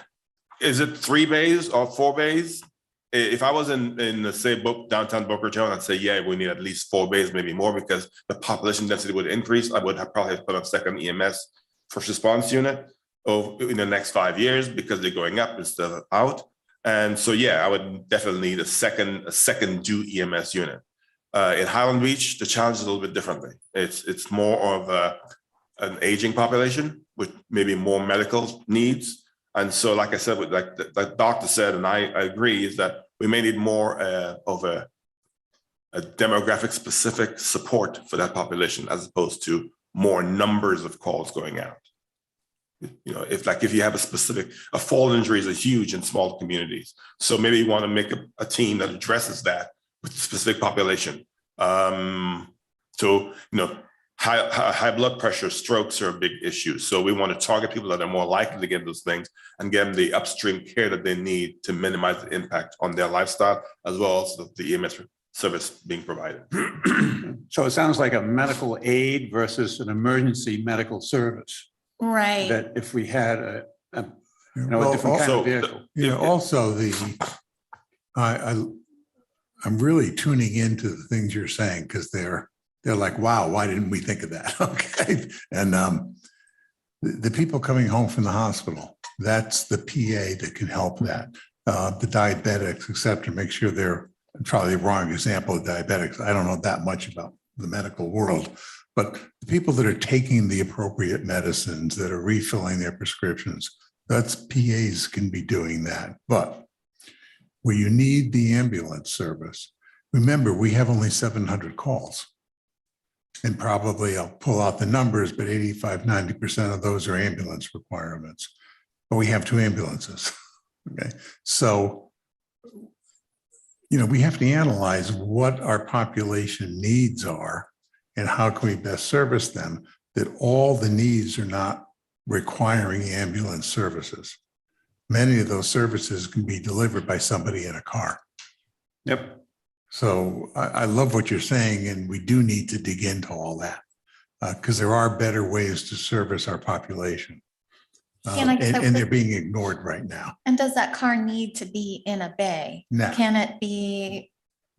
is it 3 bays or 4 bays? If I was in say downtown Boca Raton, I'd say, yeah, we need at least 4 bays, maybe more, because the population density would increase. I would probably have put a second EMS first response unit in the next 5 years because they're going up instead of out. And so, yeah, I would definitely need a second due EMS unit. In Highland Beach, the challenge is a little bit differently. It's more of an aging population with maybe more medical needs. And so, like I said, like the doctor said, and I agree, is that we may need more of a demographic specific support for that population as opposed to more numbers of calls going out. You know, if you have a fall injuries are huge in small communities. So maybe you want to make a team that addresses that with a specific population. So, you know, high blood pressure, strokes are a big issue. So we want to target people that are more likely to get those things and give them the upstream care that they need to minimize the impact on their lifestyle, as well as the EMS service being provided. So it sounds like a medical aid versus an emergency medical service. Right. That if we had a Well, different kind also- of vehicle. You know, also I'm really tuning into the things you're saying because they're like, wow, why didn't we think of that? Okay. And the people coming home from the hospital, that's the PA that can help that. The diabetics, et cetera, make sure they're probably the wrong example of diabetics. I don't know that much about the medical world, but the people that are taking the appropriate medicines, that are refilling their prescriptions, that's PAs can be doing that. But where you need the ambulance service, remember, we have only 700 calls. And probably I'll pull out the numbers, but 85–90% of those are ambulance requirements. But we have 2 ambulances. Okay. So, you know, we have to analyze what our population needs are and how can we best service them, that all the needs are not requiring ambulance services. Many of those services can be delivered by somebody in a car. Yep. So I love what you're saying, and we do need to dig into all that because there are better ways to service our population. And I guess that And they're would- being ignored right now. And does that car need to be in a bay? No. Can it be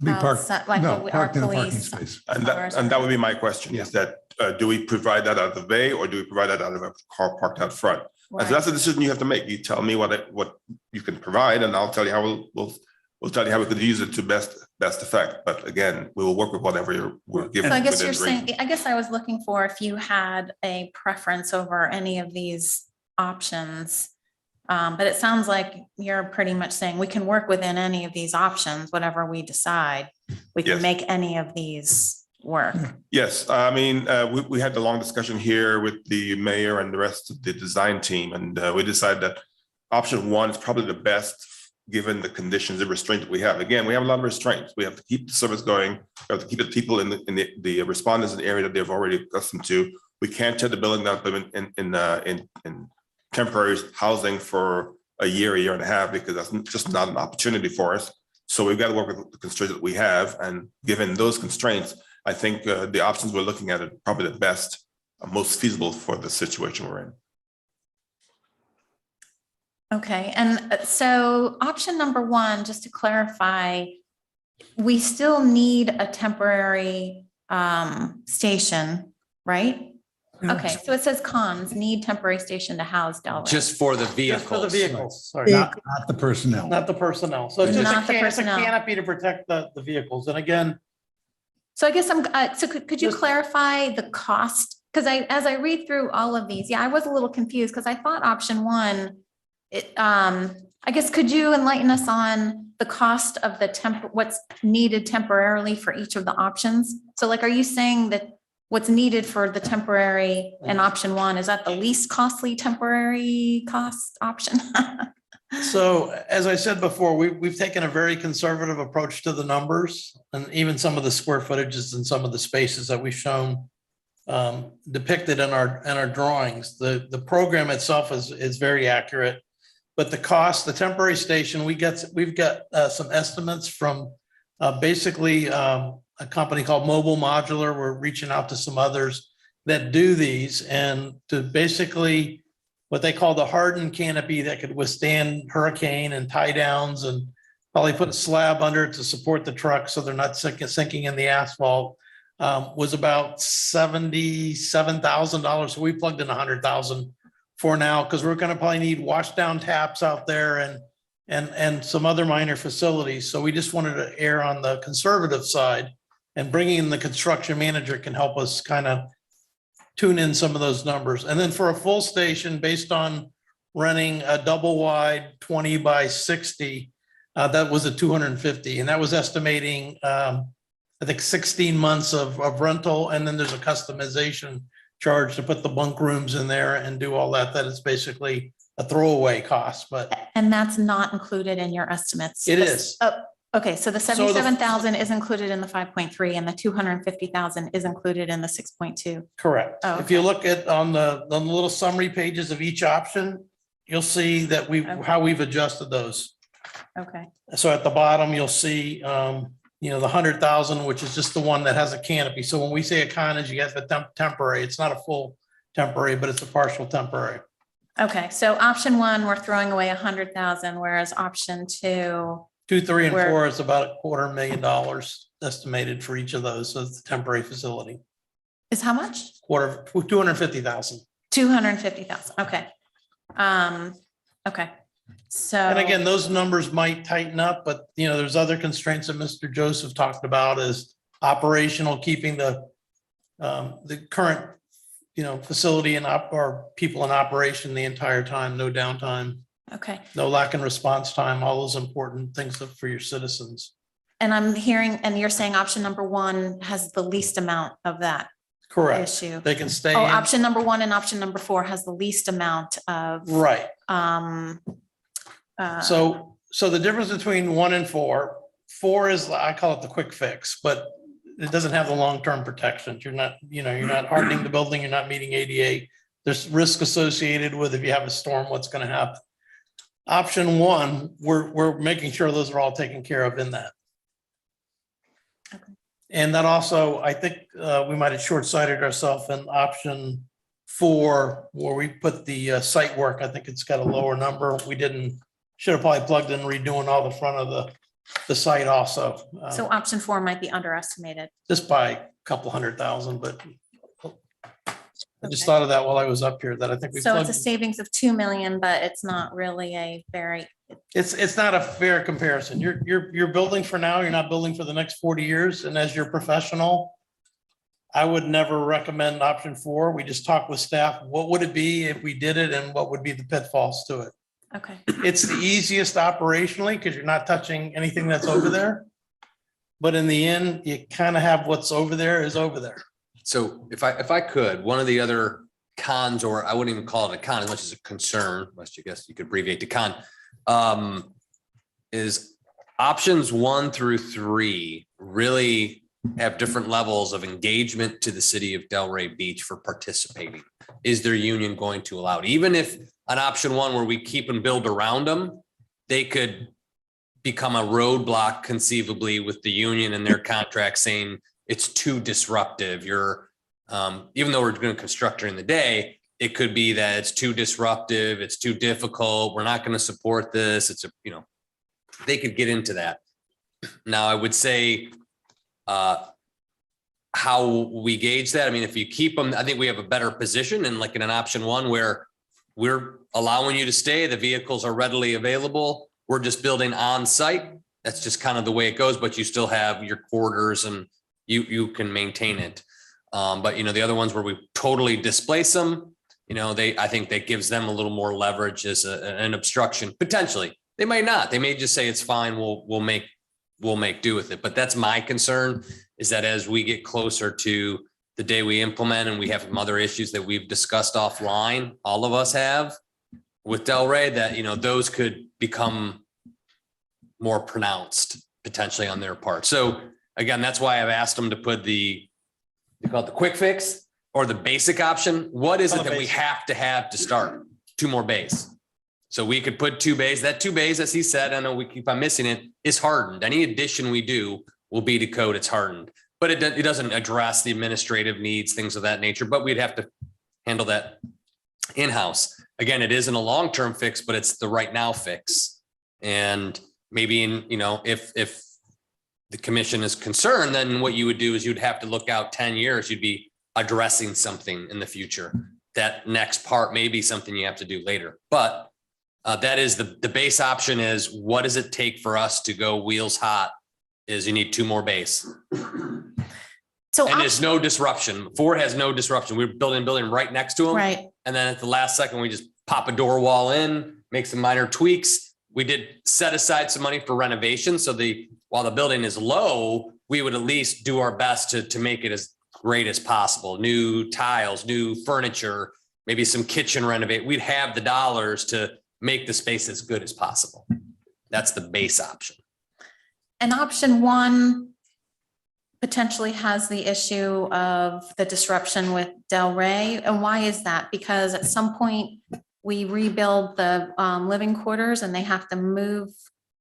Be parked, outside, like no, our parked in a parking police? space. And that would be my question, is that do we provide that out of the bay or do we provide that out of a car parked out front? And so that's a decision you have to make. You tell me what you can provide, and I'll tell you how we'll tell you how we could use it to best effect. But again, we will work with whatever we're given. So I guess within you're reason. saying, I guess I was looking for if you had a preference over any of these options. But it sounds like you're pretty much saying we can work within any of these options, whatever we decide. We can Yes. make any of these work. Yes, I mean, we had the long discussion here with the mayor and the rest of the design team, and we decided that option 1 is probably the best, given the conditions and restraint that we have. Again, we have a lot of restraints. We have to keep the service going. We have to keep the people in the responders in the area that they've already accustomed to. We can't tear the building down, put them in temporary housing for a year and a half, because that's just not an opportunity for us. So we've got to work with the constraints that we have, and given those constraints, I think the options we're looking at are probably the best, most feasible for the situation we're in. Okay, and so option number 1, just to clarify, we still need a temporary station, right? Okay, so it says cons, need temporary station to house Delray. Just for the Just for the vehicles. vehicles, sorry, Not the personnel. not the personnel. So it's just Not the it's a personnel. canopy to protect the vehicles. And again, So I guess so could you Just- clarify the cost? Because as I read through all of these, yeah, I was a little confused because I thought option one, I guess, could you enlighten us on the cost of what's needed temporarily for each of the options? So like, are you saying that what's needed for the temporary in option one, is that the least costly temporary cost option? so as I said before, we've taken a very conservative approach to the numbers and even some of the square footages and some of the spaces that we've shown depicted in our drawings. The program itself is very accurate, but the cost, the temporary station, we've got some estimates from basically a company called Mobile Modular. We're reaching out to some others that do these, and to basically what they call the hardened canopy that could withstand hurricane and tie downs, and probably put a slab under it to support the truck so they're not sinking in the asphalt, was about $77,000. So we plugged in $100,000 for now, because we're going to probably need wash down taps out there and some other minor facilities. So we just wanted to err on the conservative side, and bringing in the construction manager can help us kind of tune in some of those numbers. And then for a full station, based on running a double wide 20 by 60, that was a 250, and that was estimating I think 16 months of rental, and then there's a customization charge to put the bunk rooms in there and do all that. That is basically a throwaway cost, but And that's not included in your estimates? it is. Oh, okay, so the So the- 77,000 is included in the 5.3 and the 250,000 is included in the 6.2. Correct. Oh, If you look at on the little summary pages of each option, you'll see that how we've adjusted those. Okay, So at the bottom, you'll see, the 100,000, which is just the one that has a canopy. So when we say a cottage, you have the temporary, it's not a full temporary, but it's a partial temporary. okay, so option one, we're throwing away 100,000, whereas option two, 2, 3, and Where- 4 is about $250,000 estimated for each of those. So it's a temporary facility. is how much? 250,000. 250,000, okay. Okay, so. And again, those numbers might tighten up, but there's other constraints that Mr. Joseph talked about is operational, keeping the current, facility or people in operation the entire time, no downtime, Okay, no lack in response time, all those important things for your citizens. and I'm hearing, and you're saying option number one has the least amount of that Correct. issue. They can stay Oh, in. option number one and option number four has the least amount of, Right. so, So the difference between 1 and 4 is, I call it the quick fix, but it doesn't have the long-term protections. You're not hardening the building, you're not meeting ADA. There's risk associated with if you have a storm, what's going to happen. Option 1, we're making sure those are all taken care of in that. Okay. And then also, I think we might have short-sighted ourselves in option 4, where we put the site work. I think it's got a lower number. Should have probably plugged in redoing all the front of the site also. so option four might be underestimated. Just by a couple $100,000, but I just Okay. thought of that while I was up here, that I think we So it's plugged. a savings of 2 million, but it's not really a very, It's not a fair comparison. You're building for now, you're not building for the next 40 years. And as your professional, I would never recommend option 4. We just talk with staff. What would it be if we did it, and what would be the pitfalls to it? okay, It's the easiest operationally because you're not touching anything that's over there. But in the end, you kind of have what's over there is over there. So if I could, one of the other cons, or I wouldn't even call it a con as much as a concern, unless you guess you could abbreviate to con, is options 1 through 3 really have different levels of engagement to the city of Delray Beach for participating. Is their union going to allow it? Even if on option 1, where we keep and build around them, they could become a roadblock conceivably with the union and their contract saying it's too disruptive. Even though we're going to construct during the day, it could be that it's too disruptive, it's too difficult, we're not going to support this. They could get into that. Now, I would say, how we gauge that. I mean, if you keep them, I think we have a better position and like in an option one where we're allowing you to stay, the vehicles are readily available. We're just building on site. That's just kind of the way it goes, but you still have your quarters and you can maintain it. But you know, the other ones where we totally displace them, you know, I think that gives them a little more leverage as an obstruction. Potentially, they might not. They may just say it's fine. We'll make do with it. But that's my concern, is that as we get closer to the day we implement and we have some other issues that we've discussed offline, all of us have with Delray, that, you know, those could become more pronounced potentially on their part. So again, that's why I've asked them to put they call it the quick fix or the basic option. What is it that we have to start? 2 more bays. So we could put 2 bays. That 2 bays, as he said, I know we keep on missing it, is hardened. Any addition we do will be to code. It's hardened, but it doesn't address the administrative needs, things of that nature. But we'd have to handle that in-house. Again, it isn't a long-term fix, but it's the right now fix. And maybe if the commission is concerned, then what you would do is you'd have to look out 10 years. You'd be addressing something in the future. That next part may be something you have to do later, but that is the base option. Is what does it take for us to go wheels hot? Is you need 2 more bays. So And there's no disruption. Ford has no disruption. We're building right next to them. right. And then at the last second, we just pop a door wall in, make some minor tweaks. We did set aside some money for renovation. So while the building is low, we would at least do our best to make it as great as possible. New tiles, new furniture, maybe some kitchen renovate. We'd have the dollars to make the space as good as possible. That's the base option. And option 1 potentially has the issue of the disruption with Delray. And why is that? Because at some point we rebuild the living quarters and they have to move.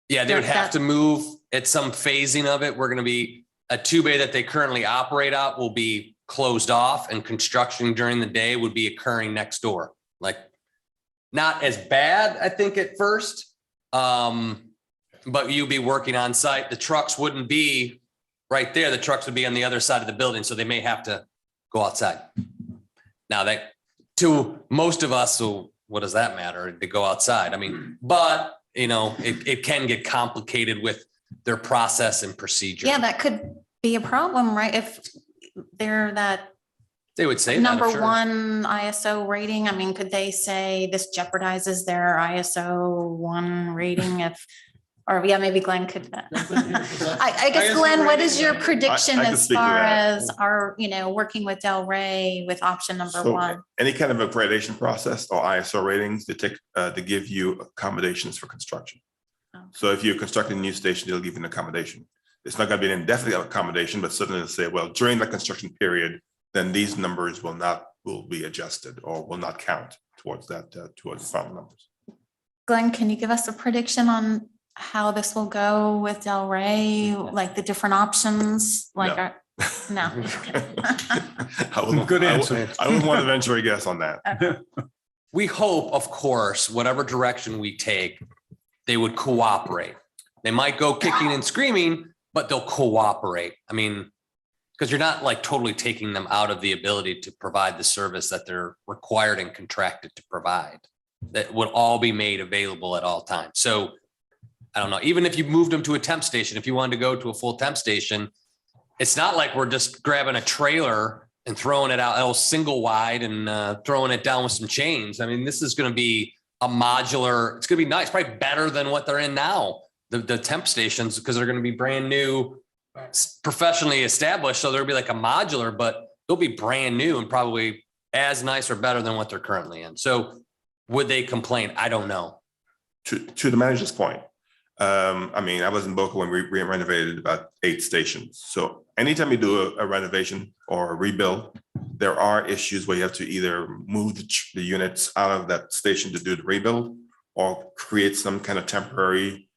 Yeah, they would have to move at some phasing of it. We're going to be a 2-bay that they currently operate out will be closed off, and construction during the day would be occurring next door. Like, not as bad, I think, at first. But you'd be working on site. The trucks wouldn't be right there. The trucks would be on the other side of the building. So they may have to go outside. Now that to most of us, so what does that matter? They go outside. I mean, but you know, it can get complicated with their process and procedure. Yeah, that could be a problem, right? If they're that They would say that, I'm number sure. 1 ISO rating, I mean, could they say this jeopardizes their ISO 1 rating or yeah, maybe Glenn could. I guess, Glenn, what is your prediction I can as speak to far that. as our, working with Delray with option number So 1? any kind of accreditation process or ISO ratings, they give you accommodations for construction. Oh. So if you're constructing a new station, they'll give you an accommodation. It's not going to be an indefinite accommodation, but certainly they'll say, well, during the construction period, then these numbers will be adjusted or will not count towards the final numbers. Glenn, can you give us a prediction on how this will go with Delray, like the different options? Like, no. Good answer. I wouldn't want to venture a guess on that. We hope, of course, whatever direction we take, they would cooperate. They might go kicking and screaming, but they'll cooperate. I mean, because you're not like totally taking them out of the ability to provide the service that they're required and contracted to provide. That would all be made available at all times. So I don't know, even if you moved them to a temp station, if you wanted to go to a full temp station, it's not like we're just grabbing a trailer and throwing it out single wide and throwing it down with some chains. I mean, this is going to be a modular, it's going to be nice, probably better than what they're in now, the temp stations, because they're going to be brand new, professionally established. So there'll be like a modular, but they'll be brand new and probably as nice or better than what they're currently in. So would they complain? I don't know. To the manager's point, I mean, I was in Boca when we renovated about 8 stations. So anytime you do a renovation or a rebuild, there are issues where you have to either move the units out of that station to do the rebuild or create some kind of temporary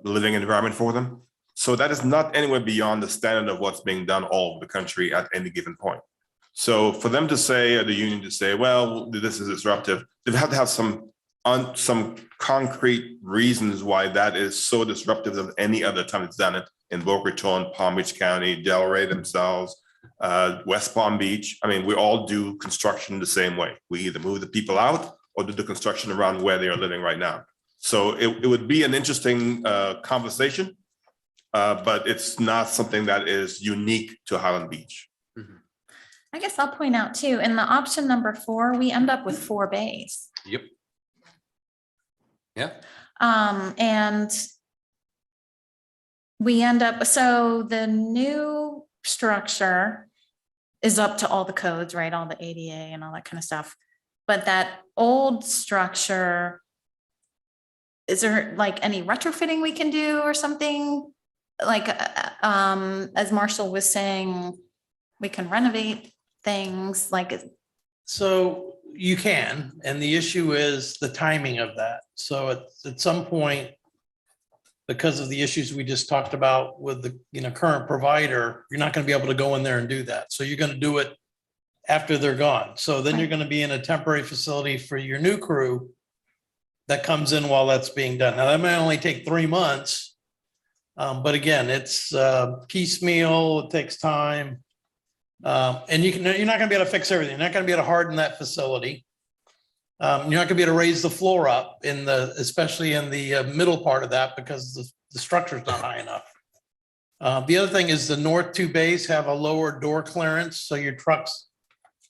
living environment for them. So that is not anywhere beyond the standard of what's being done all over the country at any given point. So for them to say, or the union to say, well, this is disruptive, they have to have some concrete reasons why that is so disruptive than any other time it's done it in Boca Raton, Palm Beach County, Delray themselves, West Palm Beach. I mean, we all do construction the same way. We either move the people out or do the construction around where they are living right now. So it would be an interesting conversation, but it's not something that is unique to Highland Beach. I guess I'll point out too, in the option number 4, we end up with 4 bays. Yep. Yeah. And we end up, so the new structure is up to all the codes, right? All the ADA and all that kind of stuff. But that old structure, is there like any retrofitting we can do or something? Like, as Marshall was saying, we can renovate things like. So you can, and the issue is the timing of that. So at some point, because of the issues we just talked about with the current provider, you're not going to be able to go in there and do that. So you're going to do it after they're gone. So then you're going to be in a temporary facility for your new crew that comes in while that's being done. Now, that may only take 3 months. But again, it's piecemeal, it takes time. And you're not gonna be able to fix everything. You're not gonna be able to harden that facility. You're not gonna be able to raise the floor up especially in the middle part of that, because the structure's not high enough. The other thing is the north 2 bays have a lower door clearance, so your trucks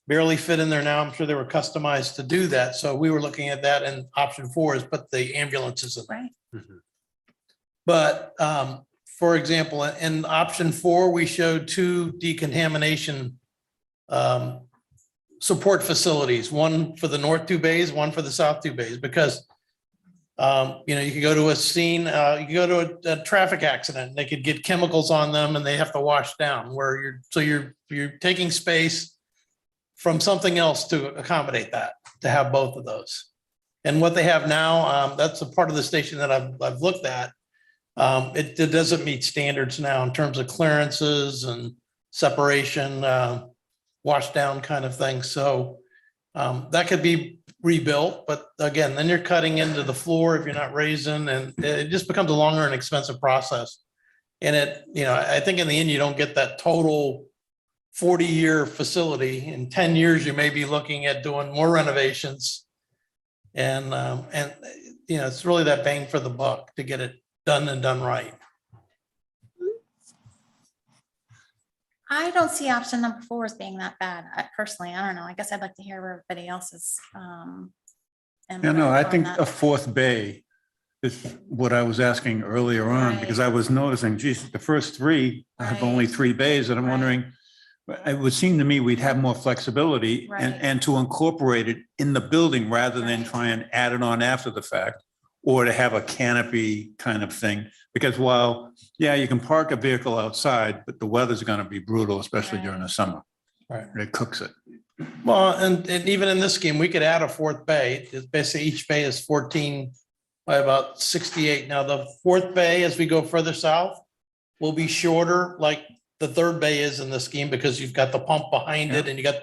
barely fit in there now. I'm sure they were customized to do that. So we were looking at that, and option 4 is put the ambulances in. Right. But for example, in option 4, we showed 2 decontamination support facilities, one for the north 2 bays, one for the south 2 bays, because you could go to a scene, you could go to a traffic accident, they could get chemicals on them and they have to wash down, where you're taking space from something else to accommodate that, to have both of those. And what they have now, that's a part of the station that I've looked at. It doesn't meet standards now in terms of clearances and separation, wash down kind of thing. So that could be rebuilt, but again, then you're cutting into the floor if you're not raising, and it just becomes a longer and expensive process. And I think in the end, you don't get that total 40-year facility. In 10 years, you may be looking at doing more renovations. And it's really that bang for the buck to get it done and done right. I don't see option number 4 as being that bad. Personally, I don't know. I guess I'd like to hear everybody else's. I think a 4th bay is what I was asking earlier on, because I was noticing, geez, the first 3 have only 3 bays, and I'm wondering, it would seem to me we'd have more flexibility and to incorporate it in the building rather than try and add it on after the fact, or to have a canopy kind of thing. Because while, you can park a vehicle outside, but the weather's going to be brutal, especially during the summer. Right. It cooks it. Well, and even in this scheme, we could add a 4th bay. It's basically each bay is 14 by about 68. Now, the 4th bay, as we go further south, will be shorter, like the 3rd bay is in the scheme, because you've got the pump behind it and you got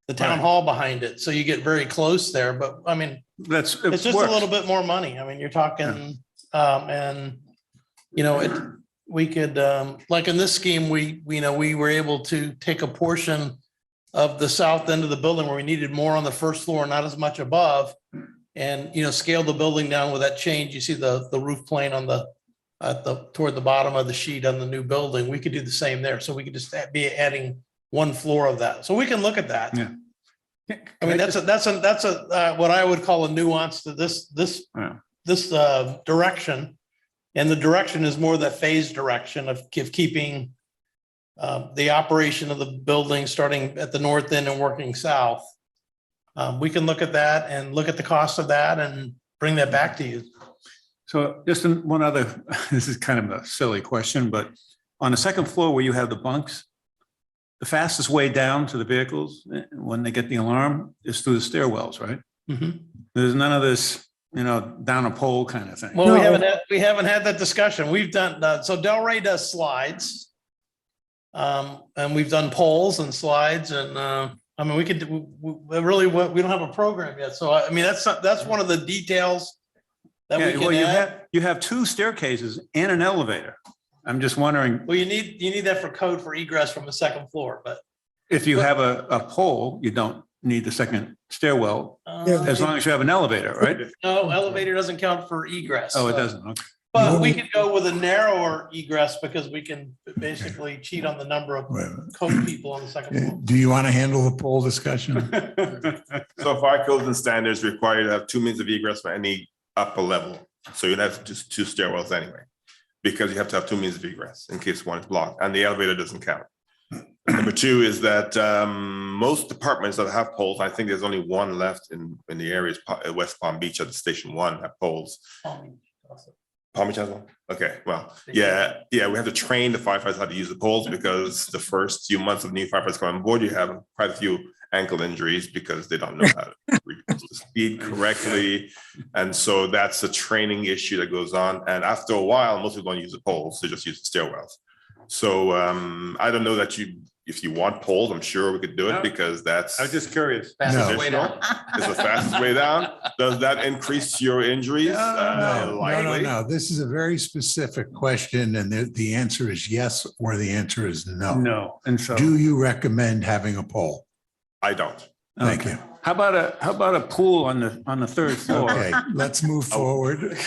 the town hall behind it. So you get very close there, but I mean, it's just a little bit more money. I mean, you're talking, we could, like in this scheme, we were able to take a portion of the south end of the building where we needed more on the first floor, not as much above, and, scale the building down with that change. You see the roof plane on toward the bottom of the sheet on the new building. We could do the same there. So we could just be adding 1 floor of that. So we can look at that. Yeah. I mean, that's what I would call a nuance to this direction. And the direction is more that phase direction of keeping the operation of the building starting at the north end and working south. We can look at that and look at the cost of that and bring that back to you. So just one other, this is kind of a silly question, but on the 2nd floor where you have the bunks, the fastest way down to the vehicles when they get the alarm is through the stairwells, right? Mm-hmm. There's none of this, down a pole kind of thing. Well, we haven't had that discussion. We've done, so Delray does slides. And we've done poles and slides, and I mean, we don't have a program yet. So I mean, that's one of the details that we can add. You have 2 staircases and an elevator. I'm just wondering. Well, you need that for code for egress from the 2nd floor, but if you have a pole, you don't need the second stairwell, Yeah. as long as you have an elevator, right? No, elevator doesn't count for egress. Oh, it doesn't. Okay. But we could go with a narrower egress because we can basically cheat on the number of Wait a minute. code people on the second floor. Do you want to handle the poll discussion? So fire codes and standards require you to have two means of egress for any upper level. So you'd have just two stairwells anyway, because you have to have two means of egress in case one is blocked, and the elevator doesn't count. Number two is that most departments that have poles, I think there's only one left in the areas, West Palm Beach at the Station 1 have poles. Palm Beach has one? Okay, well, yeah, we have to train the firefighters how to use the poles because the first few months of new firefighters come on board, you have quite a few ankle injuries because they don't know how to reduce the speed correctly. And so that's a training issue that goes on. And after a while, most people don't use the poles, they just use the stairwells. So I don't know that if you want poles, I'm sure we could do it because that's. I was just curious. Fastest way down. It's the fastest way down. Does that increase your injuries? Likely. No. This is a very specific question and the answer is yes, or the answer is no. No, and so. Do you recommend having a poll? I don't. Thank you. How about a pool on the third floor? Okay, let's move forward.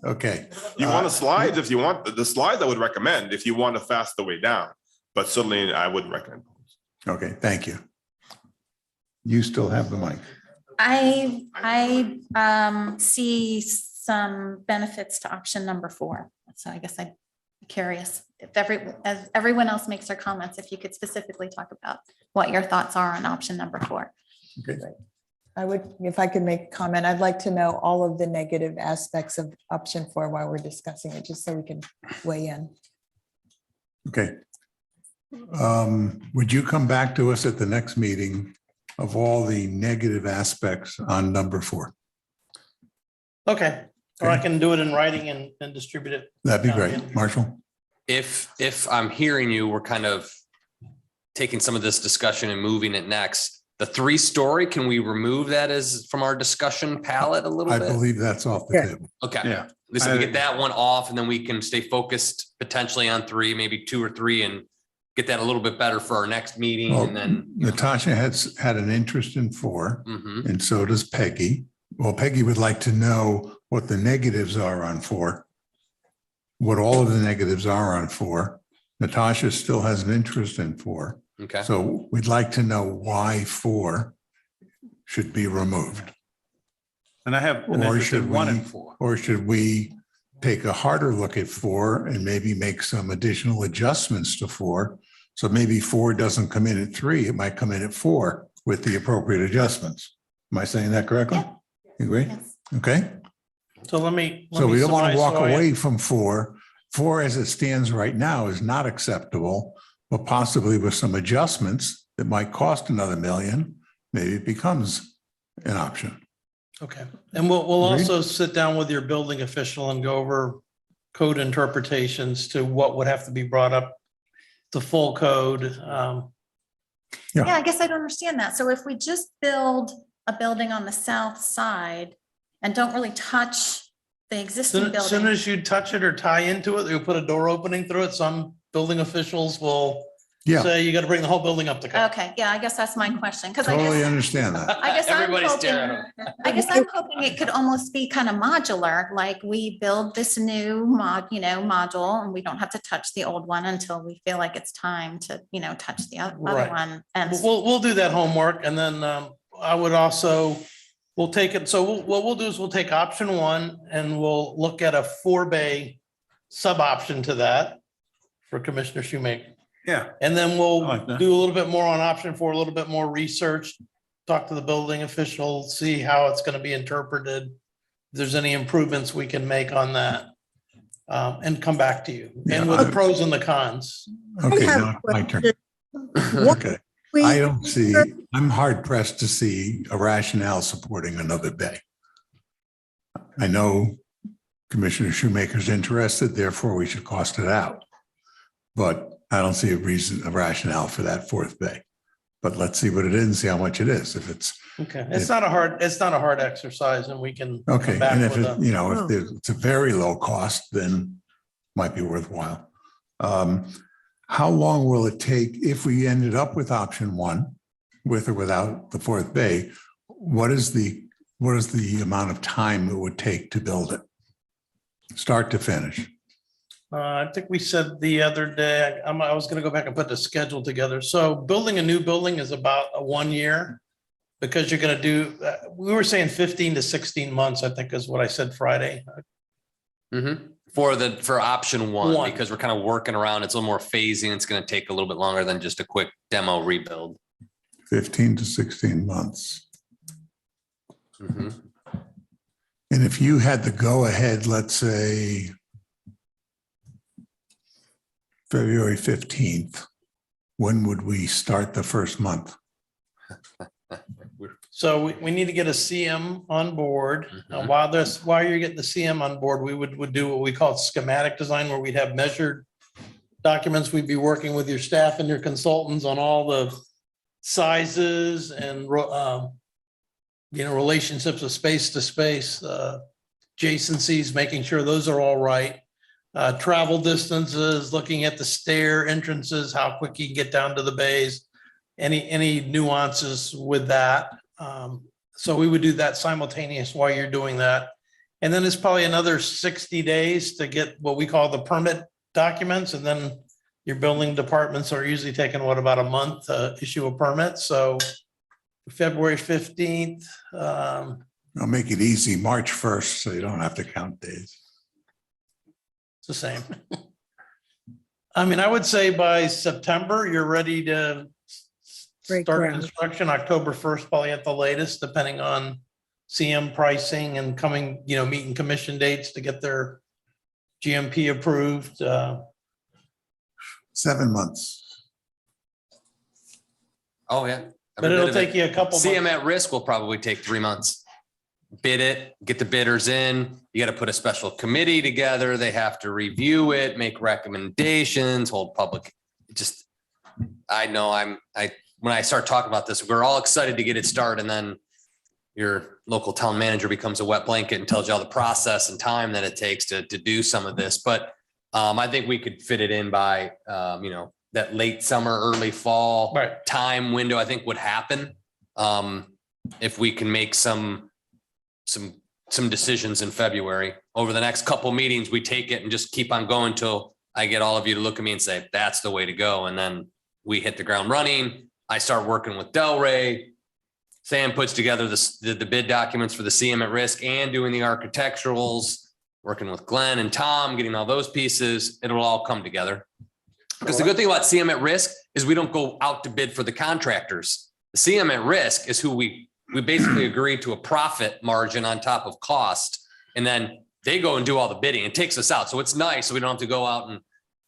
Okay. You want a slide? If you want the slides, I would recommend if you want a faster way down, but certainly I wouldn't recommend. Okay, thank you. You still have the mic. I see some benefits to option number 4. So I guess I'm curious if as everyone else makes their comments, if you could specifically talk about what your thoughts are on option number 4. Okay. I would, if I could make a comment, I'd like to know all of the negative aspects of option 4 while we're discussing it, just so we can weigh in. Okay. Would you come back to us at the next meeting of all the negative aspects on number 4? Okay, or I can do it in writing and distribute it. That'd be great. Marshall? If I'm hearing you, we're kind of taking some of this discussion and moving it next. The 3-story, can we remove that as from our discussion palette a little I bit? believe that's off the table. Okay. Yeah. At least we get that one off and then we can stay focused potentially on 3, maybe 2 or 3 and get that a little bit better for our next meeting Well, and then. Natasha has had an interest in 4, Mhm. and so does Peggy. Well, Peggy would like to know what the negatives are on 4, what all of the negatives are on 4. Natasha still has an interest in 4. Okay. So we'd like to know why 4 should be removed. And I have an Or interest in should 1 we, and 4. or should we take a harder look at 4 and maybe make some additional adjustments to 4? So maybe 4 doesn't come in at 3, it might come in at 4 with the appropriate adjustments. Am I saying that correctly? You agree? Yes. Okay, So let me. so we don't want to summarize. walk So I- away from 4. 4 as it stands right now is not acceptable, but possibly with some adjustments that might cost another $1 million, maybe it becomes an option. Okay, and we'll Agreed. also sit down with your building official and go over code interpretations to what would have to be brought up to full code. Yeah. Yeah, I guess I don't understand that. So if we just build a building on the south side and don't really touch the existing Soon building. as you touch it or tie into it, you'll put a door opening through it. Some building officials will Yeah, say you got to bring the whole building up to code. Okay, yeah, I guess that's my question, because I totally guess, understand that. I guess I'm Everybody's staring hoping, at I guess I'm hoping it could almost be kind of modular, like we build this new module, and we don't have to touch the old one until we feel like it's time to, touch the other Right. one. And We'll do that homework and then I would also, we'll take it. So what we'll do is we'll take option 1 and we'll look at a 4-bay sub option to that for Commissioner Shoemaker. Yeah. And then I we'll like that. do a little bit more on option 4, a little bit more research, talk to the building official, see how it's going to be interpreted. If there's any improvements we can make on that. And come back to you and with the pros and the cons. Okay, have now a my turn. question. What Okay, we- I don't see, I'm hard pressed to see a rationale supporting another bay. I know Commissioner Shoemaker's interested, therefore we should cost it out. But I don't see a rationale for that 4th bay. But let's see what it is and see how much it is. If it's, Okay, it's not a hard exercise and we can. come okay, back and if with it, a- if it's a very low cost, then might be worthwhile. How long will it take if we ended up with option one, with or without the fourth bay? What is the amount of time it would take to build it? Start to finish? I think we said the other day, I was gonna go back and put the schedule together. So building a new building is about a 1 year. Because you're gonna do, we were saying 15 to 16 months, I think is what I said Friday. For option one, One. because we're kind of working around, it's a little more phasing. It's going to take a little bit longer than just a quick demo rebuild. 15 to 16 months. Mhm. And if you had the go-ahead, let's say February 15th, when would we start the first month? So we need to get a CM on board. Mhm. While you're getting the CM on board, we would do what we call schematic design, where we'd have measured documents. We'd be working with your staff and your consultants on all the sizes and relationships of space to space, adjacencies, making sure those are all right. Travel distances, looking at the stair entrances, how quick you can get down to the bays, any nuances with that. So we would do that simultaneous while you're doing that. And then it's probably another 60 days to get what we call the permit documents. And then your building departments are usually taking about a month to issue a permit. So February 15th. I'll make it easy, March 1st, so you don't have to count days. It's the same. I mean, I would say by September, you're ready to Break start ground. construction. October 1st, probably at the latest, depending on CM pricing and coming, meeting commission dates to get their GMP approved. 7 months. Oh, yeah. But it'll take you a couple CM months. at risk will probably take 3 months. Bid it, get the bidders in. You got to put a special committee together. They have to review it, make recommendations, hold public. I know when I start talking about this, we're all excited to get it started, and then your local town manager becomes a wet blanket and tells you all the process and time that it takes to do some of this. But I think we could fit it in by, that late summer, early fall Right. time window, I think would happen. If we can make some decisions in February. Over the next couple meetings, we take it and just keep on going till I get all of you to look at me and say, that's the way to go. And then we hit the ground running. I start working with Delray. Sam puts together the bid documents for the CM at risk and doing the architecturals, working with Glenn and Tom, getting all those pieces. It'll all come together. Because the good thing about CM at risk is we don't go out to bid for the contractors. The CM at risk is who we basically agree to a profit margin on top of cost. And then they go and do all the bidding. It takes us out. So it's nice. So we don't have to go out and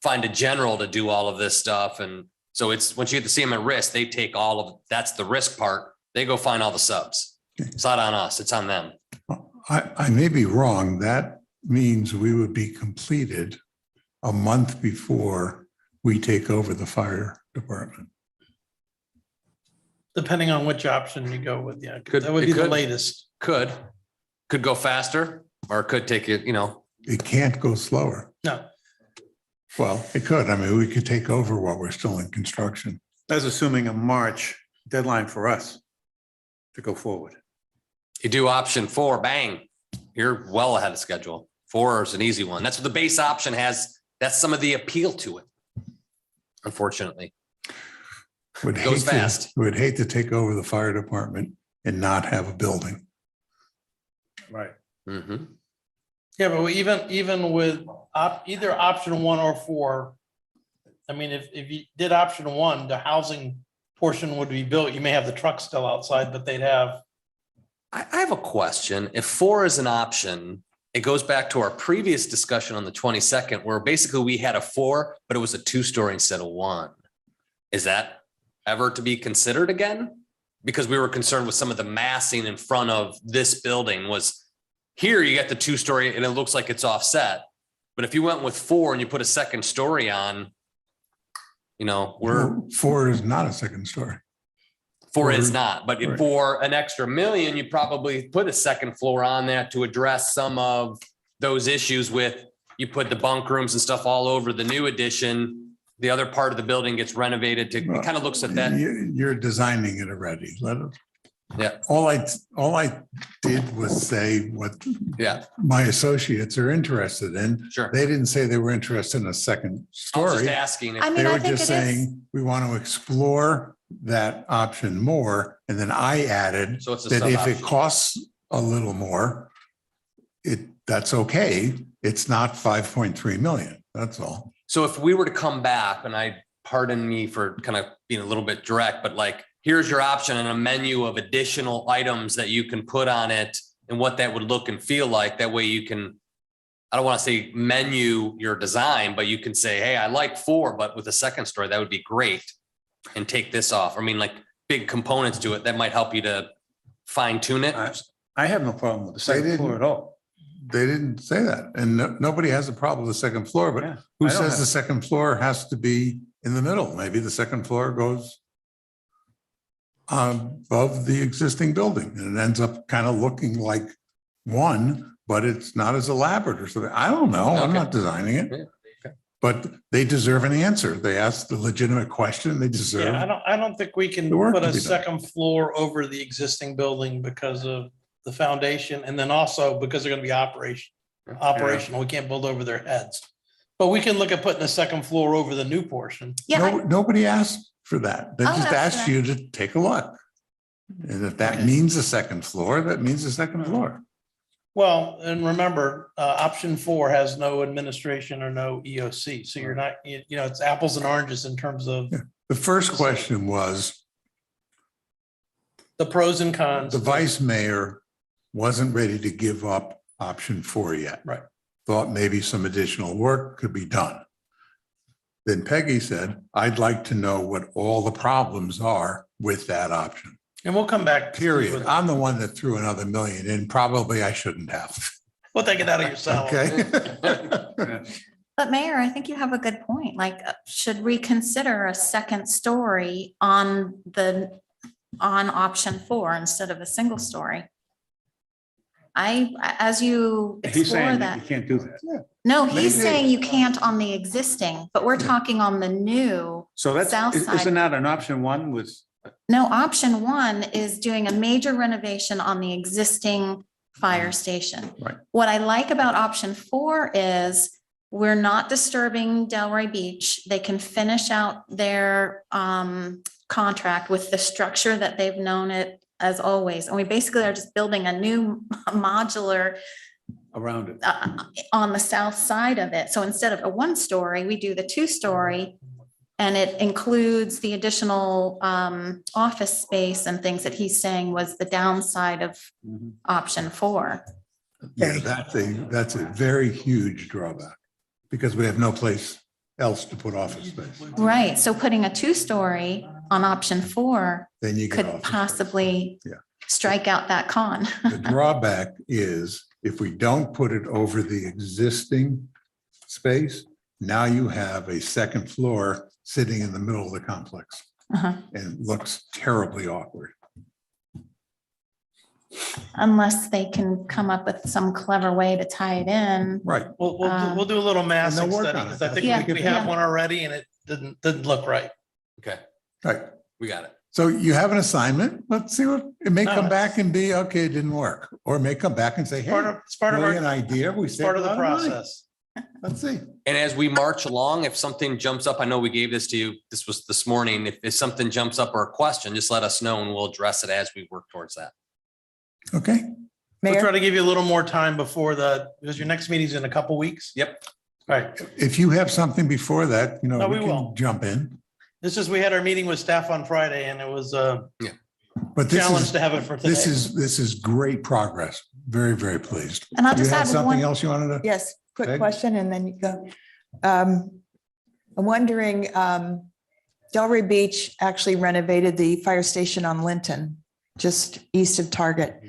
find a general to do all of this stuff. And so it's once you get the CM at risk, they take all of, that's the risk part. They go find all the subs. It's not on us, it's on them. I may be wrong. That means we would be completed a month before we take over the fire department. Depending on which option you go with, yeah. Could- That would it be the could. latest. Could go faster or it could take it, It can't go slower. No, Well, it could. I mean, we could take over while we're still in construction. That's assuming a March deadline for us to go forward. you do option 4, bang, you're well ahead of schedule. 4 is an easy one. That's what the base option has. That's some of the appeal to it. Unfortunately, Would Goes hate to- fast. Would hate to take over the fire department and not have a building. Right. Mhm. yeah, but even with either option 1 or 4, I mean, if you did option 1, the housing portion would be built. You may have the truck still outside, but they'd have, I have a question. If 4 is an option, it goes back to our previous discussion on the 22nd, where basically we had a 4, but it was a 2-story instead of 1. Is that ever to be considered again? Because we were concerned with some of the massing in front of this building was here you get the 2-story and it looks like it's offset. But if you went with 4 and you put a second story on, we're 4 is not a second story. 4 is not, but Right. for an extra $1 million, you probably put a second floor on that to address some of those issues with, you put the bunk rooms and stuff all over the new addition. the other part of the building gets renovated to, it kind of looks at that. You're designing it already. Let it. Yeah. All I did was say what Yeah, my associates are interested in. sure. They didn't say they were interested in a second I was just story. asking. if- I mean, They I were think just it is. saying, we want to explore that option more. And then I added So it's a that if it sub-option. costs a little more, that's okay. It's not 5.3 million. That's all. So if we were to come back, and pardon me for kind of being a little bit direct, but like, here's your option and a menu of additional items that you can put on it and what that would look and feel like. That way you can, I don't want to say menu your design, but you can say, hey, I like 4, but with a second story, that would be great. And take this off. I mean, like big components to it that might help you to fine tune it. I have no problem with the They second floor didn't- at all. They didn't say that. And nobody has a problem with the second floor, but Yeah, who I don't says have- the second floor has to be in the middle? Maybe the second floor goes above the existing building and it ends up kind of looking like one, but it's not as elaborate or something. I don't know. I'm Okay. not designing it. Yeah, okay. But they deserve an answer. They asked the legitimate question. They deserve. Yeah, I don't think we can The work put to a be done. second floor over the existing building because of the foundation and then also because they're gonna be operational. We can't build over their heads. But we can look at putting a second floor over the new portion. Yeah, No, nobody asked for that. They I'll just ask asked for you to take a look. And if that means a second floor, that means a second floor. Well, and remember, option 4 has no administration or no EOC. So you're not, it's apples and oranges in terms of The first question was, the pros and cons. the vice mayor wasn't ready to give up option 4 yet. Right. Thought maybe some additional work could be done. Then Peggy said, I'd like to know what all the problems are with that option, And we'll come back. period. I'm the one that threw another million in. Probably I shouldn't have. We'll take it out of your salary. Okay. but Mayor, I think you have a good point. Like, should we consider a second story on option 4 instead of a single story? As you He's explore saying that you that, can't do that. no, he's Maybe. saying you can't on the existing, but we're talking on the new. So that's, South side. isn't that an option 1 with, No, option 1 is doing a major renovation on the existing fire station. Right. What I like about option 4 is we're not disturbing Delray Beach. They can finish out their contract with the structure that they've known it as always. And we basically are just building a new modular around it? on the south side of it. So instead of a 1-story, we do the 2-story. And it includes the additional office space and things that he's saying was the downside of Mhm. option 4. Yeah, that's a very huge drawback because we have no place else to put office space. Right, so putting a 2-story on option 4 Then you get could office space. possibly Yeah. strike out that con. The drawback is if we don't put it over the existing space, now you have a second floor sitting in the middle of the complex Uh-huh. and looks terribly awkward. Unless they can come up with some clever way to tie it in. Right. We'll do a little massing And they'll work study on it. because I think Yeah, we have yeah. one already and it didn't look right. Okay, Right. we got it. So you have an assignment. Let's see what, it may No, come back and be, okay, it didn't work. Or it may come back and say, It's part hey, of, it's part of brilliant our, idea. We it's saved part a of the lot money. process. Let's see. And as we march along, if something jumps up, I know we gave this to you, this was this morning. If something jumps up or a question, just let us know and we'll address it as we work towards that. Okay. We'll try Mayor, to give you a little more time before because your next meeting's in a couple weeks. Yep. Right. If you have something before that, No, we we can will. jump in. This is, we had our meeting with staff on Friday and it was a But this challenge is, to have it for today. this is great progress. Very, very pleased. And I'll You just had add something one, else you wanted to? yes, quick Peg? question and then you go. I'm wondering, Delray Beach actually renovated the fire station on Linton, just east of Target.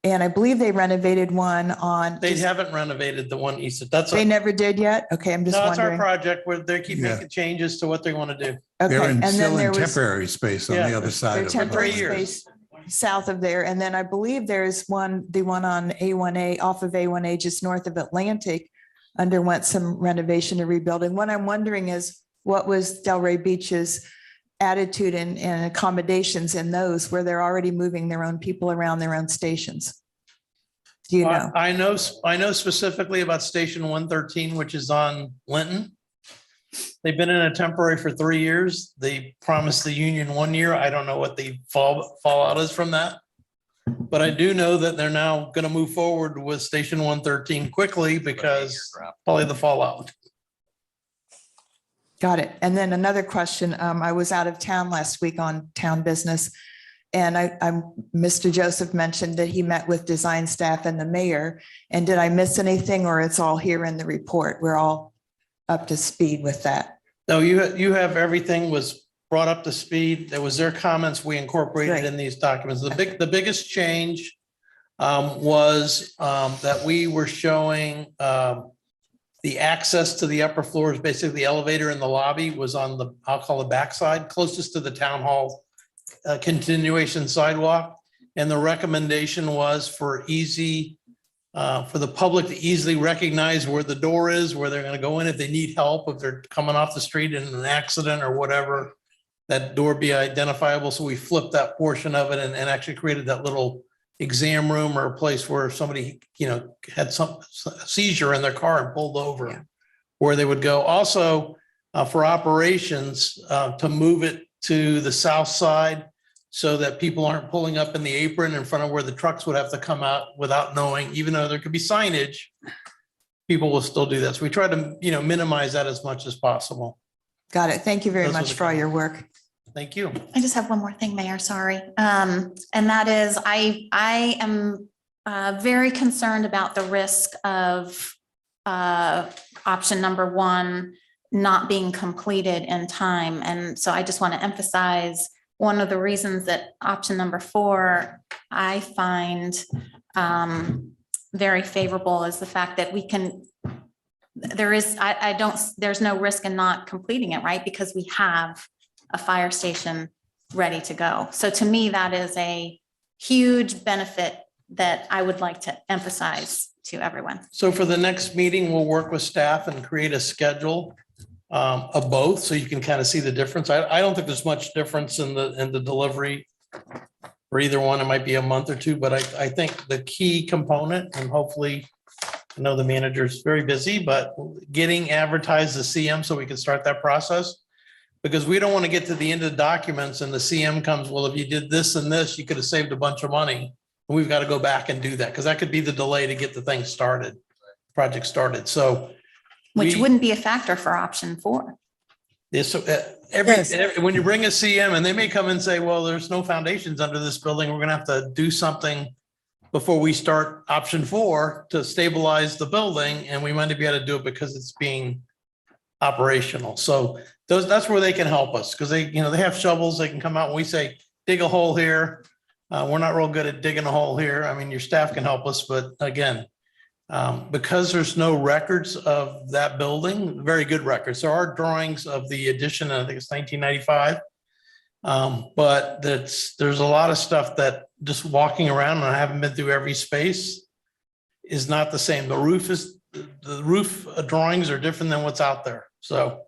And I believe they renovated one on. They haven't renovated the one east. They never did yet? Okay, I'm just No, it's our wondering. project where they keep Yeah. making changes to what they want to do. Okay, They're and then still there in was temporary space on the Yeah. other side their of it. temporary 3 years. space south of there. And then I believe there's the one on A1A, off of A1A, just north of Atlantic, underwent some renovation and rebuilding. What I'm wondering is, what was Delray Beach's attitude and accommodations in those where they're already moving their own people around their own stations? Do you know? I know specifically about Station 113, which is on Linton. They've been in a temporary for 3 years. They promised the union 1 year. I don't know what the fallout is from that. But I do know that they're now going to move forward with Station 113 quickly because probably the fallout. Got it. And then another question. I was out of town last week on town business. And Mr. Joseph mentioned that he met with design staff and the mayor. And did I miss anything, or it's all here in the report? We're all up to speed with that. No, you have everything was brought up to speed. There was their comments we incorporated Great. in these documents. The biggest change was that we were showing the access to the upper floors, basically the elevator in the lobby was on the, I'll call the backside, closest to the town hall continuation sidewalk. And the recommendation was for the public to easily recognize where the door is, where they're going to go in if they need help, if they're coming off the street in an accident or whatever, that door be identifiable. So we flipped that portion of it and actually created that little exam room or a place where somebody, had some seizure in their car and pulled over, where they would go. Also, for operations, to move it to the south side so that people aren't pulling up in the apron in front of where the trucks would have to come out without knowing, even though there could be signage, people will still do that. So we try to, minimize that as much as possible. Got it. Thank you very Those are much the for all your work. Thank you. I just have one more thing, Mayor, sorry. And that is, I am very concerned about the risk of option number 1 not being completed in time. And so I just want to emphasize one of the reasons that option number 4 I find very favorable is the fact that there's no risk in not completing it, right? Because we have a fire station ready to go. So to me, that is a huge benefit that I would like to emphasize to everyone. So for the next meeting, we'll work with staff and create a schedule of both, so you can kind of see the difference. I don't think there's much difference in the delivery for either one. It might be a month or two, but I think the key component, and hopefully, I know the manager's very busy, but getting advertised the CM so we can start that process. Because we don't want to get to the end of the documents and the CM comes, well, if you did this and this, you could have saved a bunch of money. And we've got to go back and do that, because that could be the delay to get the thing started, project started. So Which wouldn't be a factor for option 4. yeah, so when you bring a CM and they may come and say, well, there's no foundations under this building, we're going to have to do something before we start option 4 to stabilize the building, and we might be able to do it because it's being operational. So that's where they can help us, because they have shovels. They can come out and we say, dig a hole here. We're not real good at digging a hole here. I mean, your staff can help us, but again, because there's no records of that building, very good records. There are drawings of the addition, I think it's 1995. But there's a lot of stuff that just walking around, and I haven't been through every space, is not the same. The roof drawings are different than what's out there. So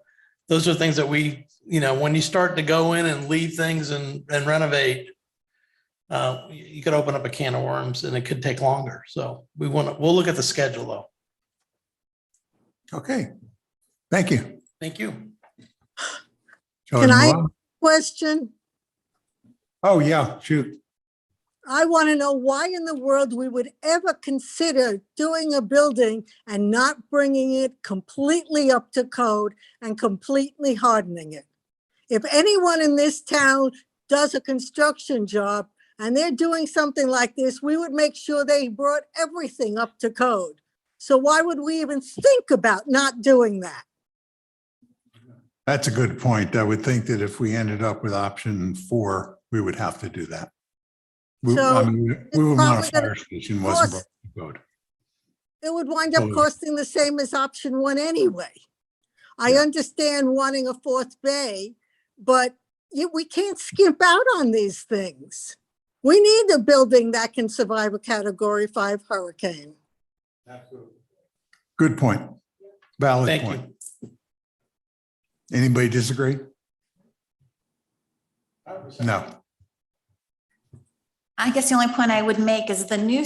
those are things that we, when you start to go in and leave things and renovate, you could open up a can of worms and it could take longer. So we'll look at the schedule though. Okay. Thank you. Thank you. Shall Can move I on? question? Oh, yeah, shoot. I want to know why in the world we would ever consider doing a building and not bringing it completely up to code and completely hardening it. If anyone in this town does a construction job and they're doing something like this, we would make sure they brought everything up to code. So why would we even think about not doing that? That's a good point. I would think that if we ended up with option 4, we would have to do that. We So would want it's a probably fire gonna station wasn't cost- brought to code. It would wind up Totally. costing the same as option 1 anyway. I understand wanting a 4th bay, but we can't skimp out on these things. We need a building that can survive a Category 5 hurricane. Good point. Valid Thank point. you. Anybody disagree? No. I guess the only point I would make is the new,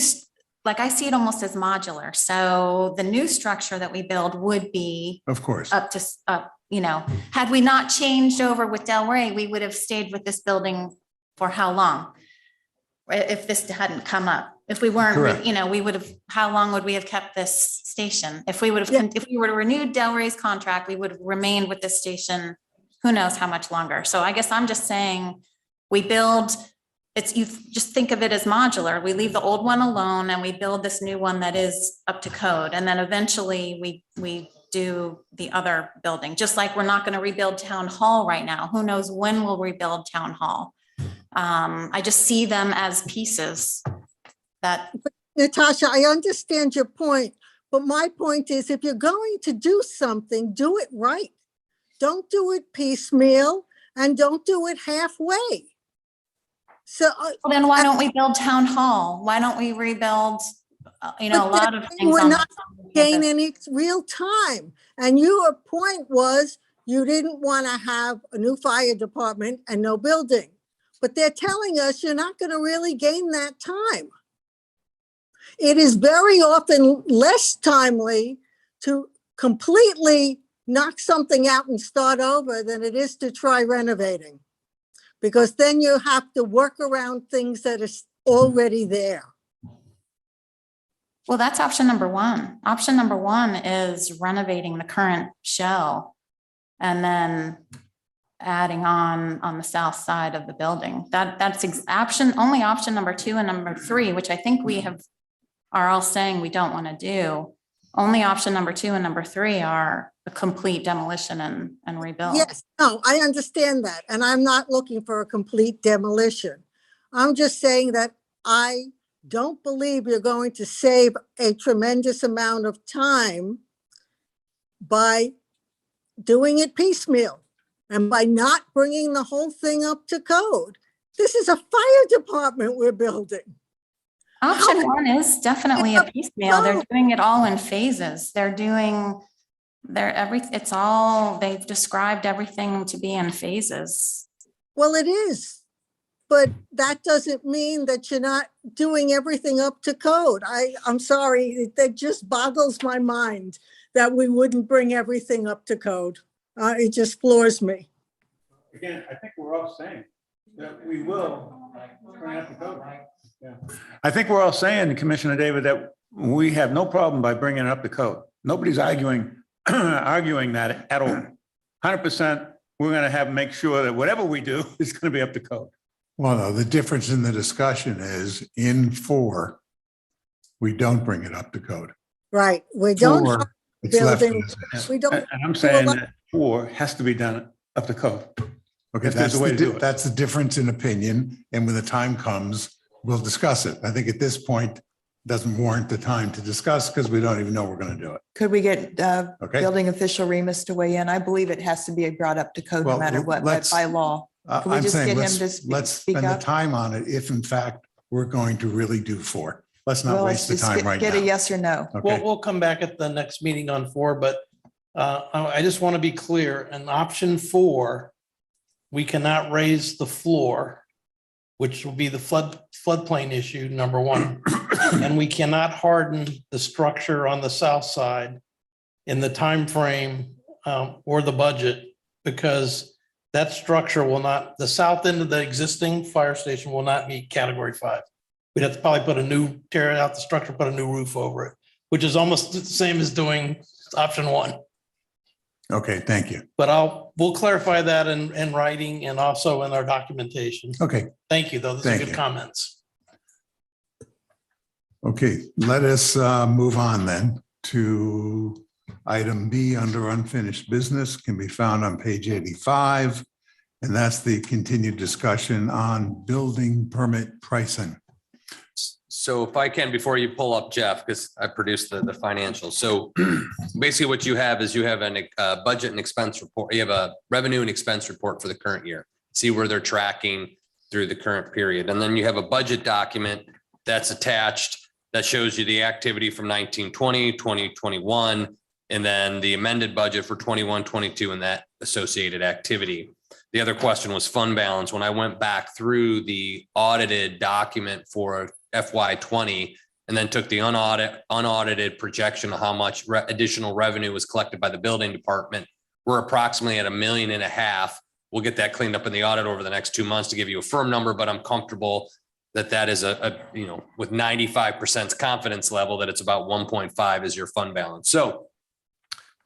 like, I see it almost as modular. So the new structure that we build would be Of course. up to, had we not changed over with Delray, we would have stayed with this building for how long? If this hadn't come up, if we weren't, Correct. we would have, how long would we have kept this station? If we would have, Yeah. if we were to renew Delray's contract, we would have remained with this station, who knows how much longer. So I guess I'm just saying, we build, you just think of it as modular. We leave the old one alone and we build this new one that is up to code. And then eventually we do the other building, just like we're not going to rebuild town hall right now. Who knows when we'll rebuild town hall? I just see them as pieces that, Natasha, I understand your point, but my point is if you're going to do something, do it right. Don't do it piecemeal and don't do it halfway. So. well, then why don't we build town hall? Why don't we rebuild, a But lot of things we're on not the gain campus? any real time. And your point was you didn't want to have a new fire department and no building. But they're telling us you're not going to really gain that time. It is very often less timely to completely knock something out and start over than it is to try renovating. Because then you have to work around things that are already there. Well, that's option number one. Option number one is renovating the current shell and then adding on the south side of the building. That's only option number two and number three, which I think are all saying we don't want to do. Only option number two and number three are a complete demolition and rebuild. Yes, no, I understand that. And I'm not looking for a complete demolition. I'm just saying that I don't believe you're going to save a tremendous amount of time by doing it piecemeal and by not bringing the whole thing up to code. This is a fire department we're building. Option one is definitely a piecemeal. They're doing it all in phases. They've described everything to be in phases. Well, it is, but that doesn't mean that you're not doing everything up to code. I'm sorry, that just boggles my mind that we wouldn't bring everything up to code. It just floors me. Again, I think we're all saying that we will bring up the code. Yeah. I think we're all saying, Commissioner David, that we have no problem by bringing it up to code. Nobody's arguing that at all. 100%, we're going to make sure that whatever we do is going to be up to code. Well, no, the difference in the discussion is in 4, we don't bring it up to code. Right, we don't. 4, it's left building- as is. We don't. And I'm saying that 4 has to be done up to code. Okay, If there's a way to do it. that's the difference in opinion. And when the time comes, we'll discuss it. I think at this point, doesn't warrant the time to discuss because we don't even know we're going to do it. Could we get Okay. building official Remus to weigh in? I believe it has to be brought up to code no Well, matter what, let's- by law. Can we I'm just saying, get him let's, to let's speak spend the up? time on it if in fact we're going to really do 4. Let's not Well, waste let's the just time right get a now. yes or no. Okay, We'll come back at the next meeting on 4, but I just want to be clear, in option 4, we cannot raise the floor, which will be the floodplain issue, number 1. And we cannot harden the structure on the south side in the time frame or the budget, because that structure will not, the south end of the existing fire station will not meet category 5. We'd have to probably tear out the structure, put a new roof over it, which is almost the same as doing option 1. okay, thank you. But we'll clarify that in writing and also in our documentation. Okay, Thank you, though. Those are Thank good you. comments. okay, let us move on then to item B under unfinished business, can be found on page 85. And that's the continued discussion on building permit pricing. So if I can, before you pull up Jeff, because I produced the financials. So basically what you have is you have a budget and expense report. You have a revenue and expense report for the current year. See where they're tracking through the current period. And then you have a budget document that's attached that shows you the activity from 1920, 2021, and then the amended budget for 21, 22, and that associated activity. The other question was fund balance. When I went back through the audited document for FY 20 and then took the unaudited projection of how much additional revenue was collected by the building department, we're approximately at $1.5 million. We'll get that cleaned up in the audit over the next 2 months to give you a firm number, but I'm comfortable that that is with 95% confidence level that it's about 1.5 is your fund balance. So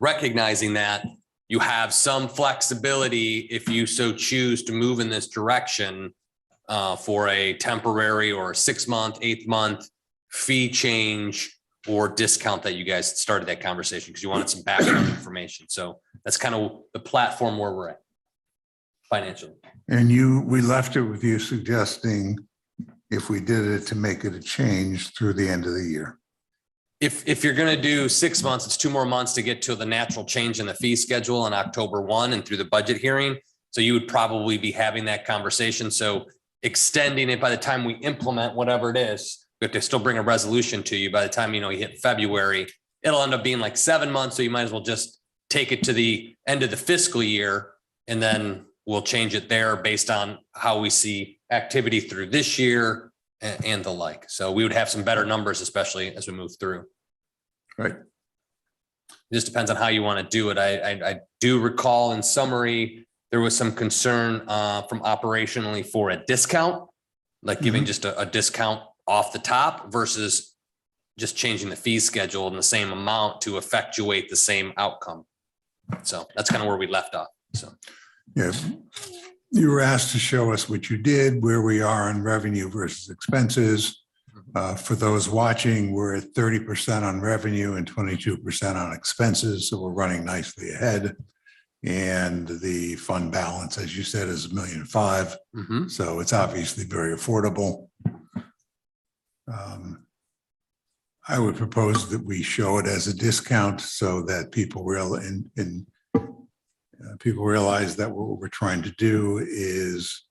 recognizing that you have some flexibility if you so choose to move in this direction for a temporary or 6 month, 8 month fee change or discount that you guys started that conversation because you wanted some background information. So that's kind of the platform where we're at financially. And we left it with you suggesting if we did it to make it a change through the end of the year. If you're going to do 6 months, it's 2 more months to get to the natural change in the fee schedule on October 1 and through the budget hearing. So you would probably be having that conversation. So extending it by the time we implement whatever it is, we have to still bring a resolution to you by the time, you hit February, it'll end up being like 7 months. So you might as well just take it to the end of the fiscal year and then we'll change it there based on how we see activity through this year and the like. So we would have some better numbers, especially as we move through. Right. It just depends on how you want to do it. I do recall in summary, there was some concern from operationally for a discount, like giving just a discount off the top versus just changing the fee schedule in the same amount to effectuate the same outcome. So that's kind of where we left off. So. Yeah. You were asked to show us what you did, where we are on revenue versus expenses. For those watching, we're at 30% on revenue and 22% on expenses. So we're running nicely ahead. And the fund balance, as you said, is $1.5 million. So it's obviously very affordable. I would propose that we show it as a discount so that people people realize that what we're trying to do is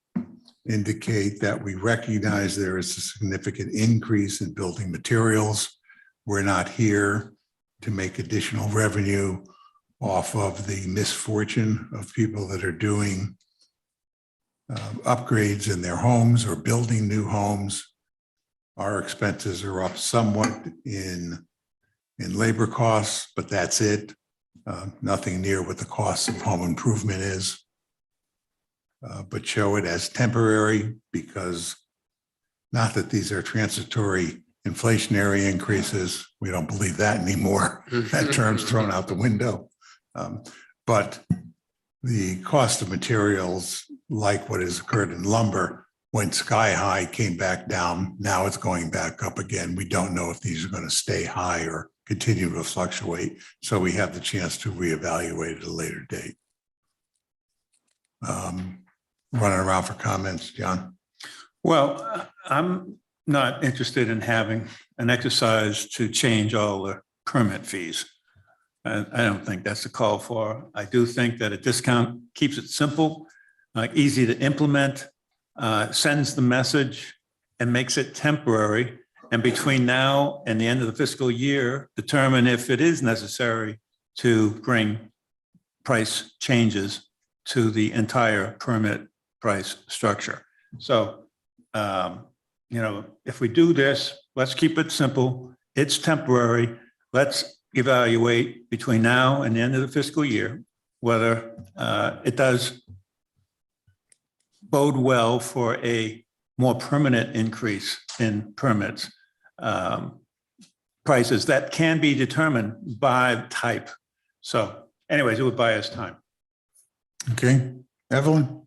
indicate that we recognize there is a significant increase in building materials. We're not here to make additional revenue off of the misfortune of people that are doing upgrades in their homes or building new homes. Our expenses are up somewhat in labor costs, but that's it. Nothing near what the cost of home improvement is. But show it as temporary because not that these are transitory inflationary increases. We don't believe that anymore. That term's thrown out the window. But the cost of materials, like what has occurred in lumber, went sky high, came back down. Now it's going back up again. We don't know if these are going to stay high or continue to fluctuate. So we have the chance to reevaluate at a later date. Running around for comments, John. Well, I'm not interested in having an exercise to change all the permit fees. I don't think that's the call for. I do think that a discount keeps it simple, easy to implement, sends the message and makes it temporary. And between now and the end of the fiscal year, determine if it is necessary to bring price changes to the entire permit price structure. So, if we do this, let's keep it simple. It's temporary. Let's evaluate between now and the end of the fiscal year whether it does bode well for a more permanent increase in permits. Prices that can be determined by type. So anyways, it would buy us time. Okay, Evelyn?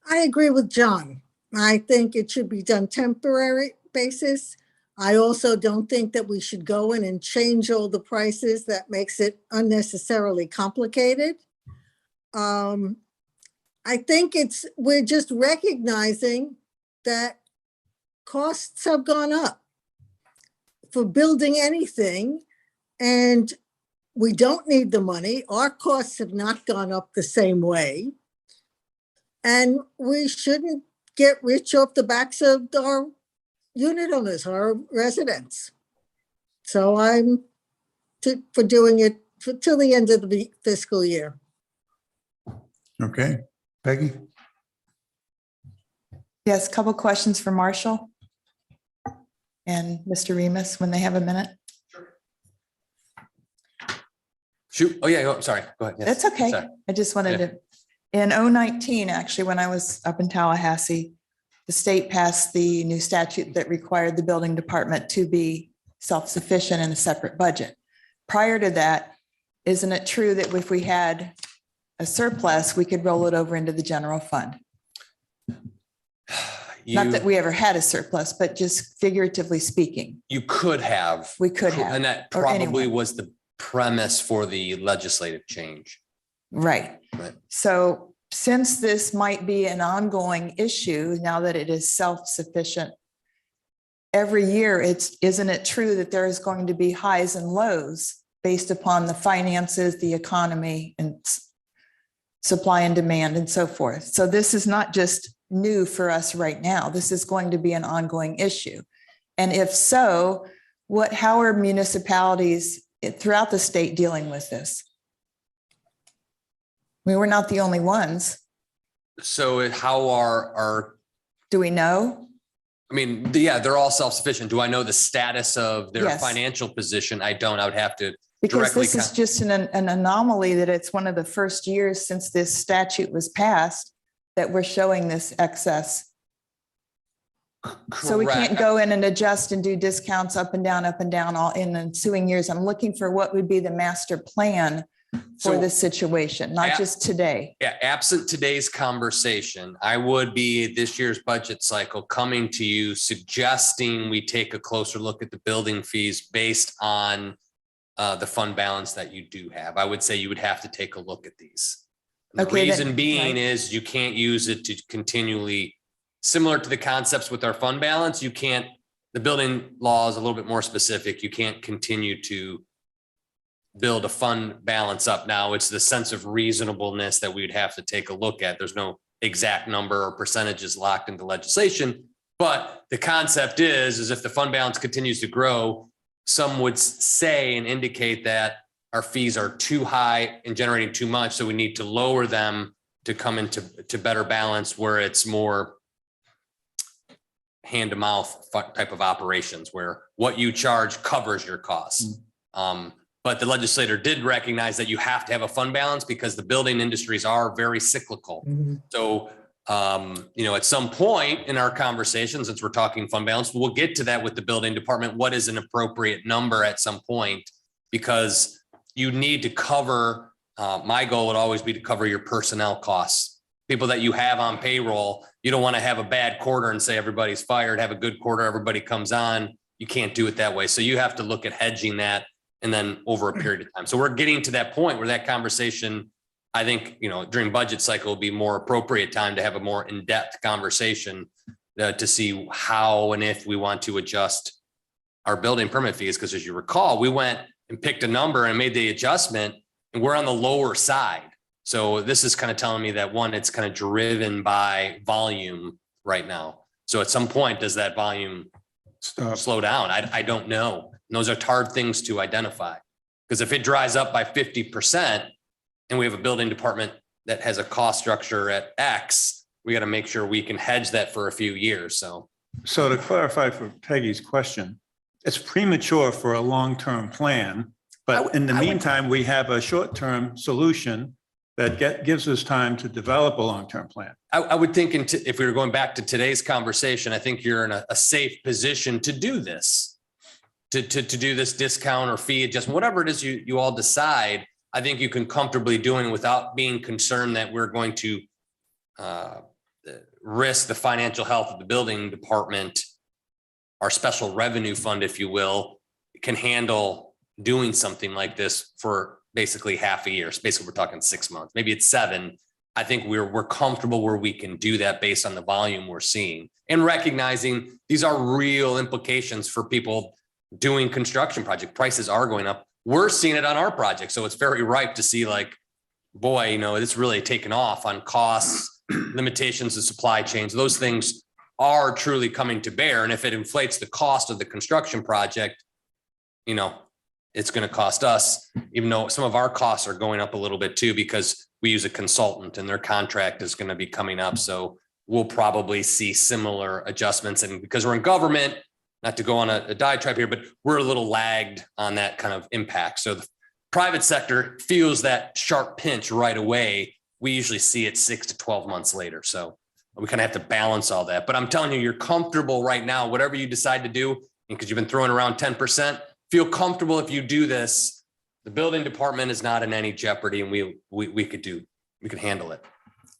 I agree with John. I think it should be done temporary basis. I also don't think that we should go in and change all the prices. That makes it unnecessarily complicated. I think we're just recognizing that costs have gone up for building anything, and we don't need the money. Our costs have not gone up the same way. And we shouldn't get rich off the backs of our unit owners, our residents. So I'm for doing it till the end of the fiscal year. Okay, Peggy? Yes, couple questions for Marshall and Mr. Remus when they have a minute. Shoot. Oh, yeah. Go. Sorry. Go ahead. Yes. That's okay. Sorry. I just wanted to, in 2019, actually, when I was up in Tallahassee, the state passed the new statute that required the building department to be self-sufficient in a separate budget. Prior to that, isn't it true that if we had a surplus, we could roll it over into the general fund? Not that we ever had a surplus, but just figuratively speaking, You could have. we could have. And that or probably anyone. was the premise for the legislative change. Right. Right. So since this might be an ongoing issue, now that it is self-sufficient, every year, isn't it true that there is going to be highs and lows based upon the finances, the economy, and supply and demand and so forth? So this is not just new for us right now. This is going to be an ongoing issue. And if so, how are municipalities throughout the state dealing with this? I mean, we're not the only ones. So how are, Do we know? I mean, yeah, they're all self-sufficient. Do I know the status of their Yes. financial position? I don't. I would have to. Because directly this is just an anomaly that it's one of the first years since this statute was passed that we're showing this excess. So we can't Correct. go in and adjust and do discounts up and down all in ensuing years. I'm looking for what would be the master plan for So- this situation, not Yeah. just today. Yeah, absent today's conversation, I would be this year's budget cycle coming to you suggesting we take a closer look at the building fees based on the fund balance that you do have. I would say you would have to take a look at these. The Okay, then, reason being right. is you can't use it to continually, similar to the concepts with our fund balance, you can't, the building law is a little bit more specific. You can't continue to build a fund balance up. Now, it's the sense of reasonableness that we would have to take a look at. There's no exact number or percentages locked into legislation. But the concept is if the fund balance continues to grow, some would say and indicate that our fees are too high and generating too much. So we need to lower them to come into better balance where it's more hand to mouth type of operations where what you charge covers your costs. But the legislator did recognize that you have to have a fund balance because the building industries are very cyclical. So, at some point in our conversation, since we're talking fund balance, we'll get to that with the building department. What is an appropriate number at some point? Because you need to cover, my goal would always be to cover your personnel costs. People that you have on payroll, you don't want to have a bad quarter and say everybody's fired, have a good quarter, everybody comes on. You can't do it that way. So you have to look at hedging that and then over a period of time. So we're getting to that point where that conversation, I think, during budget cycle will be more appropriate time to have a more in-depth conversation to see how and if we want to adjust our building permit fees. Because as you recall, we went and picked a number and made the adjustment and we're on the lower side. So this is kind of telling me that one, it's kind of driven by volume right now. So at some point, does that volume slow down? I don't know. And those are hard things to identify. Because if it dries up by 50% and we have a building department that has a cost structure at X, we got to make sure we can hedge that for a few years. So So to clarify for Peggy's question, it's premature for a long-term plan, but in the meantime, we have a short-term solution that gives us time to develop a long-term plan. I would think if we were going back to today's conversation, I think you're in a safe position to do this, to do this discount or fee adjustment, whatever it is you all decide. I think you can comfortably doing without being concerned that we're going to risk the financial health of the building department. Our special revenue fund, if you will, can handle doing something like this for basically half a year. So basically, we're talking 6 months, maybe it's 7. I think we're comfortable where we can do that based on the volume we're seeing and recognizing these are real implications for people doing construction project. Prices are going up. We're seeing it on our project. So it's very ripe to see like, boy, it's really taken off on costs, limitations of supply chains. Those things are truly coming to bear. And if it inflates the cost of the construction project, it's going to cost us, even though some of our costs are going up a little bit too, because we use a consultant and their contract is going to be coming up. So we'll probably see similar adjustments. And because we're in government, not to go on a diatribe here, but we're a little lagged on that kind of impact. So the private sector feels that sharp pinch right away. We usually see it 6 to 12 months later. So we kind of have to balance all that. But I'm telling you, you're comfortable right now, whatever you decide to do, because you've been throwing around 10%, feel comfortable if you do this. The building department is not in any jeopardy, and we could handle it.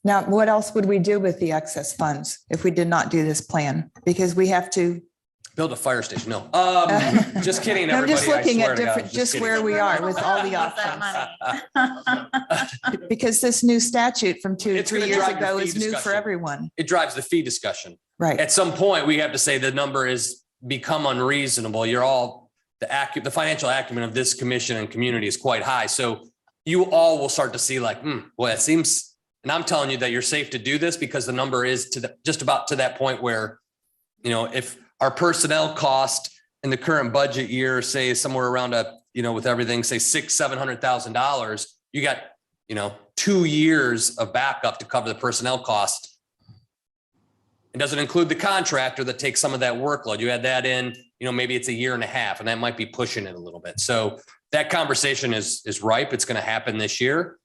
Now, what else would we do with the excess funds if we did not do this plan? Because we have to. Build a fire station. No, just kidding. I'm just everybody. I looking swear at to God, different, just kidding. where we are with all the Use that options. money. Because this new statute from 2 to It's 3 gonna years drive the ago fee is new for discussion. everyone. It drives the fee discussion. Right. At some point, we have to say the number is become unreasonable. You're all, the financial acumen of this commission and community is quite high. So you all will start to see like, well, it seems, and I'm telling you that you're safe to do this because the number is just about to that point where, if our personnel cost in the current budget year, say somewhere around with everything, say $600,000-$700,000, you got, 2 years of backup to cover the personnel cost. It doesn't include the contractor that takes some of that workload. You add that in, maybe it's 1.5 years, and that might be pushing it a little bit. So that conversation is ripe. It's going to happen this year,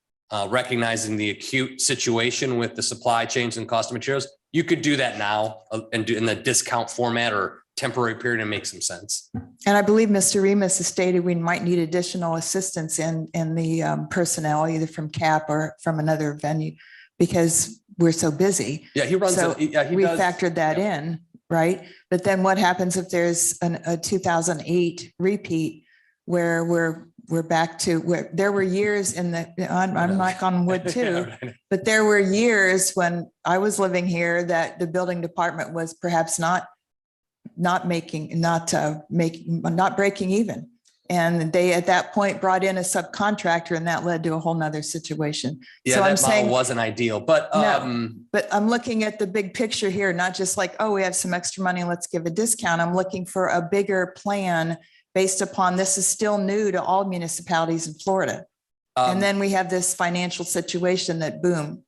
recognizing the acute situation with the supply chains and cost of materials. You could do that now and do in the discount format or temporary period and make some sense. And I believe Mr. Remus has stated we might need additional assistance in the personnel, either from CAP or from another venue, because we're so busy. Yeah, he runs. So he we does. factored that in, right? But then what happens if there's a 2008 repeat where we're back to where there were years in the, I'm knock on wood too, but there were years when I was living here that the building department was perhaps not breaking even. And they, at that point, brought in a subcontractor, and that led to a whole nother situation. Yeah, So I'm that model saying, wasn't ideal, but No. but I'm looking at the big picture here, not just like, oh, we have some extra money, let's give a discount. I'm looking for a bigger plan based upon, this is still new to all municipalities in Florida. And then we have this financial situation that boom.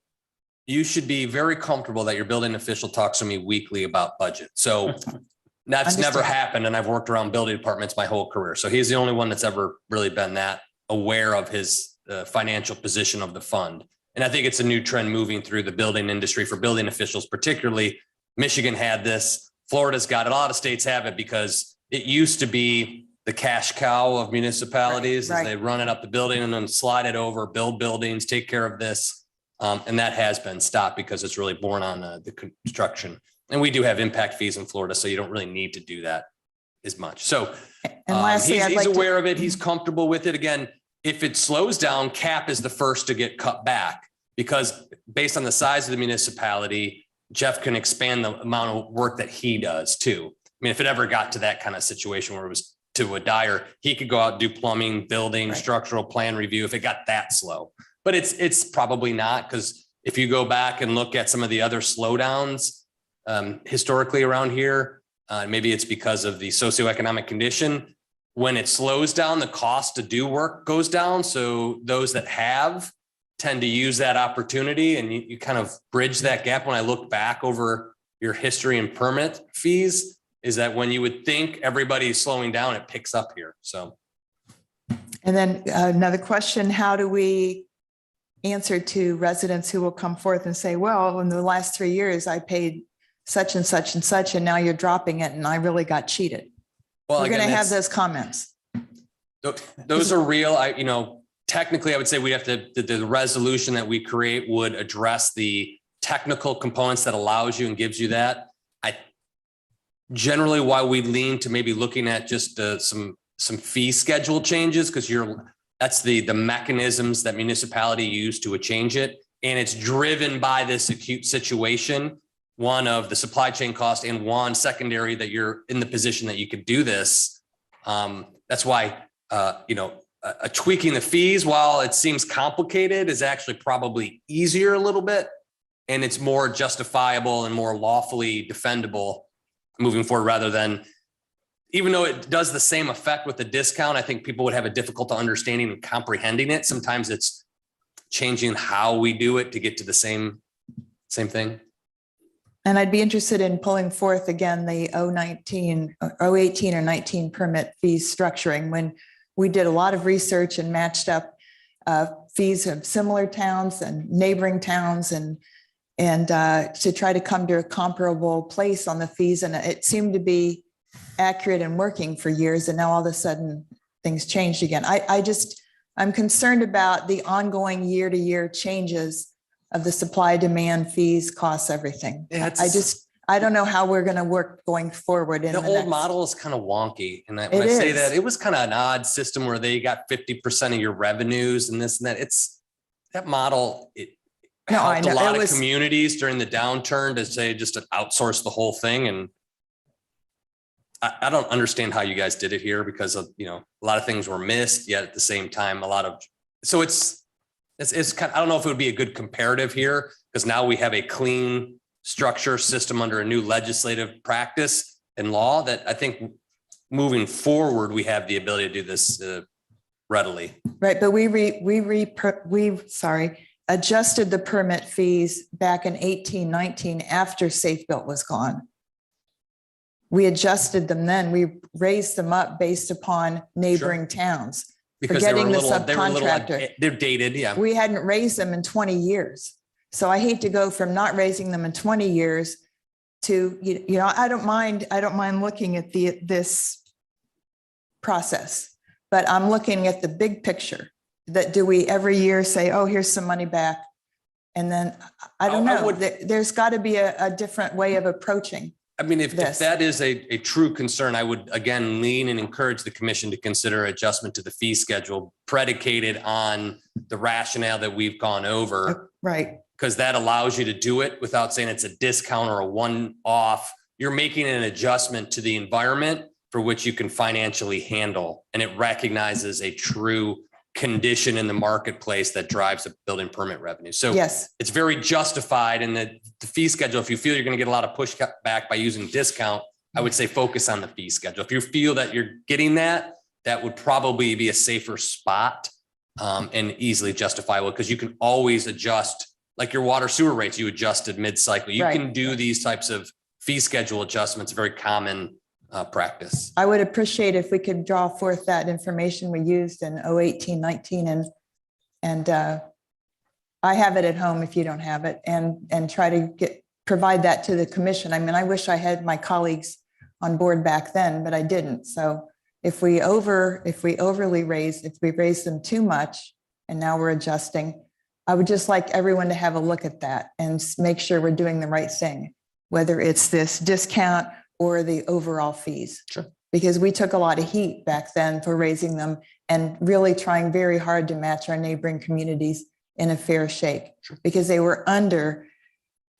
you should be very comfortable that your building official talks to me weekly about budget. So that's never Understood. happened. And I've worked around building departments my whole career. So he's the only one that's ever really been that aware of his financial position of the fund. And I think it's a new trend moving through the building industry for building officials, particularly. Michigan had this, Florida's got it, a lot of states have it because it used to be the cash cow of municipalities. Right, As they run it up the building and then slide it over, build buildings, take care of this. And that has been stopped because it's really born on the construction. And we do have impact fees in Florida, so you don't really need to do that as much. So And lastly, I'd he's like to. aware of it. He's comfortable with it. Again, if it slows down, CAP is the first to get cut back because based on the size of the municipality, Jeff can expand the amount of work that he does too. I mean, if it ever got to that kind of situation where it was to a dire, he could go out and do plumbing, building, Right. structural plan review if it got that slow. But it's probably not, because if you go back and look at some of the other slowdowns historically around here, maybe it's because of the socioeconomic condition. When it slows down, the cost to do work goes down. So those that have tend to use that opportunity, and you kind of bridge that gap. When I look back over your history and permit fees, is that when you would think everybody's slowing down, it picks up here. So. And then another question, how do we answer to residents who will come forth and say, well, in the last 3 years, I paid such and such and such, and now you're dropping it, and I really got cheated. Well, We're going to again, have that's- those comments. Those are real. Technically, I would say we have to, the resolution that we create would address the technical components that allows you and gives you that. Generally, why we lean to maybe looking at just some fee schedule changes, because that's the mechanisms that municipality use to change it. And it's driven by this acute situation, one of the supply chain cost, and one secondary that you're in the position that you could do this. That's why, tweaking the fees, while it seems complicated, is actually probably easier a little bit. And it's more justifiable and more lawfully defendable moving forward, rather than, even though it does the same effect with the discount, I think people would have a difficult understanding and comprehending it. Sometimes it's changing how we do it to get to the same thing. And I'd be interested in pulling forth again the 019, or 018 or 19 permit fees structuring, when we did a lot of research and matched up fees of similar towns and neighboring towns and to try to come to a comparable place on the fees. And it seemed to be accurate and working for years. And now all of a sudden things changed again. I'm concerned about the ongoing year-to-year changes of the supply, demand, fees, costs, everything. Yeah, I don't know how we're going to work going forward. The old model is kind of wonky. And when I It say is. that, it was kind of an odd system where they got 50% of your revenues and this and that. That model, it No, I helped a know. lot It of was- communities during the downturn to say just to outsource the whole thing. And I don't understand how you guys did it here because of, a lot of things were missed, yet at the same time, so it's kind of, I don't know if it would be a good comparative here because now we have a clean structure system under a new legislative practice and law that I think moving forward, we have the ability to do this readily. Right, but we adjusted the permit fees back in 1819 after Safe Built was gone. We adjusted them then. We raised them up based upon neighboring towns. Because they were Forgetting the subcontractor. They're dated, yeah. We hadn't raised them in 20 years. So I hate to go from not raising them in 20 years to, I don't mind looking at this process, but I'm looking at the big picture. That do we every year say, oh, here's some money back? And then, I don't know, there's got to be a different way of approaching. I mean, if this. that is a true concern, I would again lean and encourage the commission to consider adjustment to the fee schedule predicated on the rationale that we've gone over. Right. Because that allows you to do it without saying it's a discount or a one-off. You're making an adjustment to the environment for which you can financially handle. And it recognizes a true condition in the marketplace that drives the building permit revenue. So yes, it's very justified in the fee schedule. If you feel you're going to get a lot of pushback by using discount, I would say focus on the fee schedule. If you feel that you're getting that would probably be a safer spot and easily justifiable because you can always adjust like your water sewer rates you adjusted mid-cycle. You Right. can do these types of fee schedule adjustments, very common practice. I would appreciate if we could draw forth that information we used in 018, 19 and I have it at home if you don't have it and try to provide that to the commission. I mean, I wish I had my colleagues on board back then, but I didn't. So if we overly raised, if we raised them too much and now we're adjusting, I would just like everyone to have a look at that and make sure we're doing the right thing, whether it's this discount or the overall fees. Sure. Because we took a lot of heat back then for raising them and really trying very hard to match our neighboring communities in a fair shake. Sure. Because we were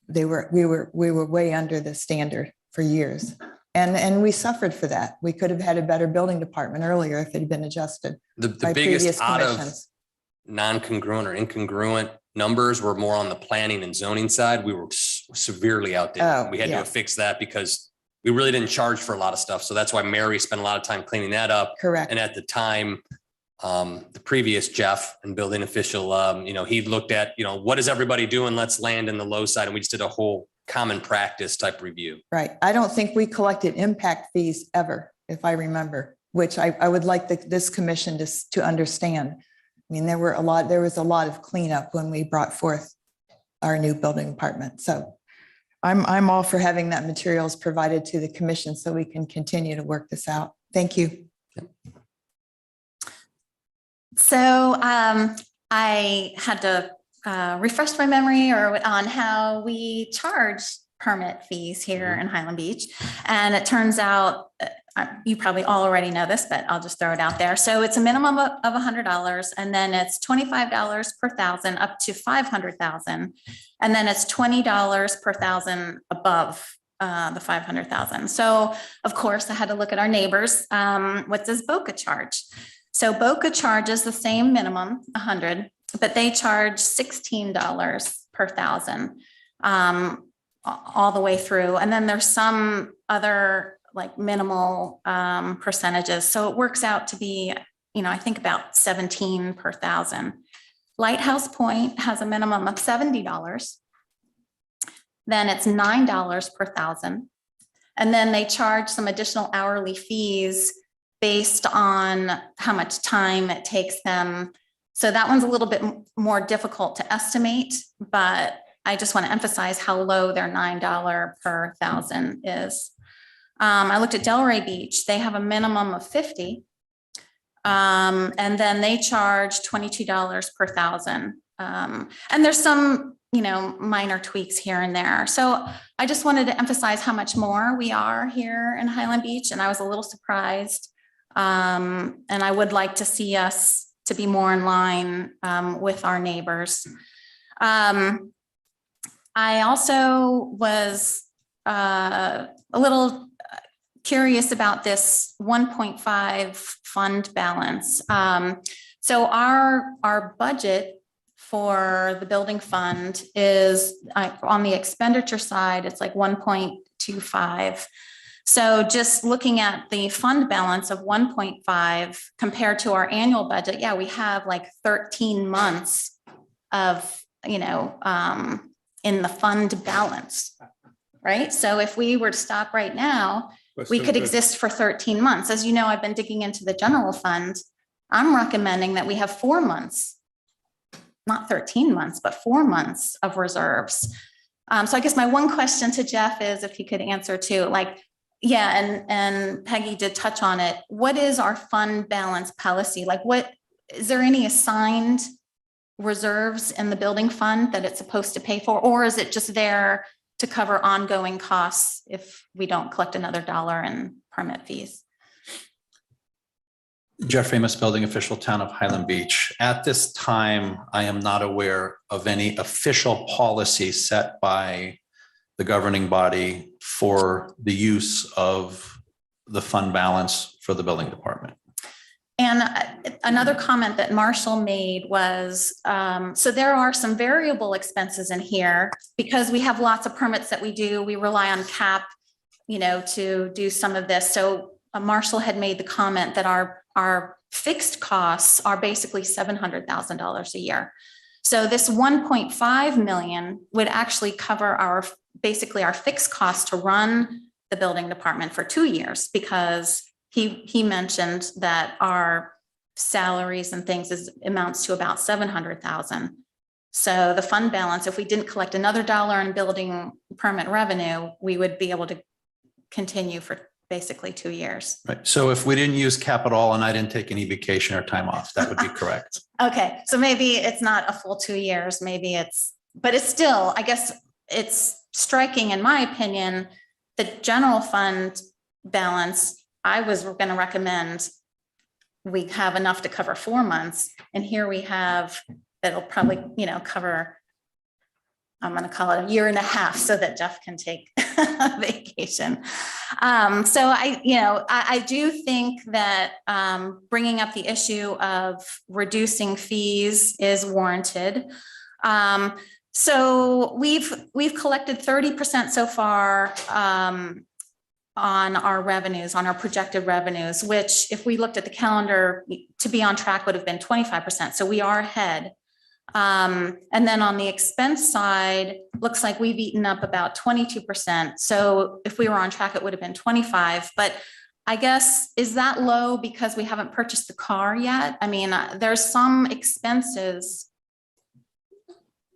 way under the standard for years. And we suffered for that. We could have had a better building department earlier if it had been adjusted. The by biggest previous out of commissions. non-congruent or incongruent numbers were more on the planning and zoning side. We were severely outdated. Oh, We had yeah. to fix that because we really didn't charge for a lot of stuff. So that's why Mary spent a lot of time cleaning that up. Correct. And at the time, the previous Jeff and building official, he looked at, what is everybody doing? Let's land in the low side. And we just did a whole common practice type review. Right. I don't think we collected impact fees ever, if I remember, which I would like this commission to understand. I mean, there was a lot of cleanup when we brought forth our new building department. So I'm all for having that materials provided to the commission so we can continue to work this out. Thank you. So I had to refresh my memory on how we charge permit fees here in Highland Beach. And it turns out, you probably all already know this, but I'll just throw it out there. So it's a minimum of $100, and then it's $25 per thousand up to 500,000. And then it's $20 per thousand above the 500,000. So of course I had to look at our neighbors. What does Boca charge? So Boca charges the same minimum, 100, but they charge $16 per thousand all the way through. And then there's some other like minimal percentages. So it works out to be, I think about 17 per thousand. Lighthouse Point has a minimum of $70. Then it's $9 per thousand. And then they charge some additional hourly fees based on how much time it takes them. So that one's a little bit more difficult to estimate, but I just want to emphasize how low their $9 per thousand is. I looked at Delray Beach. They have a minimum of 50. And then they charge $22 per thousand. And there's some, minor tweaks here and there. So I just wanted to emphasize how much more we are here in Highland Beach. And I was a little surprised. And I would like to see us to be more in line with our neighbors. I also was a little curious about this 1.5 fund balance. So our budget for the building fund is on the expenditure side, it's like 1.25. So just looking at the fund balance of 1.5 compared to our annual budget, yeah, we have like 13 months of, in the fund balance, right? So if we were to stop right now, we could exist for 13 months. As you know, I've been digging into the general fund. I'm recommending that we have 4 months, not 13 months, but 4 months of reserves. So I guess my one question to Jeff is if he could answer too, and Peggy did touch on it. What is our fund balance policy? Is there any assigned reserves in the building fund that it's supposed to pay for, or is it just there to cover ongoing costs if we don't collect another dollar in permit fees? Jeff Amos, building official, Town of Highland Beach. At this time, I am not aware of any official policy set by the governing body for the use of the fund balance for the building department. And another comment that Marshall made was, so there are some variable expenses in here because we have lots of permits that we do. We rely on CAP, to do some of this. So Marshall had made the comment that our fixed costs are basically $700,000 a year. So this 1.5 million would actually cover basically our fixed costs to run the building department for 2 years, because he mentioned that our salaries and things amounts to about 700,000. So the fund balance, if we didn't collect another dollar in building permit revenue, we would be able to continue for basically 2 years. Right. So if we didn't use capital and I didn't take any vacation or time off, that would be correct. Okay. So maybe it's not a full 2 years, but it's still, I guess it's striking in my opinion, the general fund balance, I was going to recommend we have enough to cover 4 months. And here we have, that'll probably, cover, I'm going to call it 1.5 years so that Jeff can take a vacation. So I do think that bringing up the issue of reducing fees is warranted. So we've collected 30% so far on our revenues, on our projected revenues, which if we looked at the calendar to be on track would have been 25%. So we are ahead. And then on the expense side, looks like we've eaten up about 22%. So if we were on track, it would have been 25. But I guess, is that low because we haven't purchased the car yet? I mean, there's some expenses.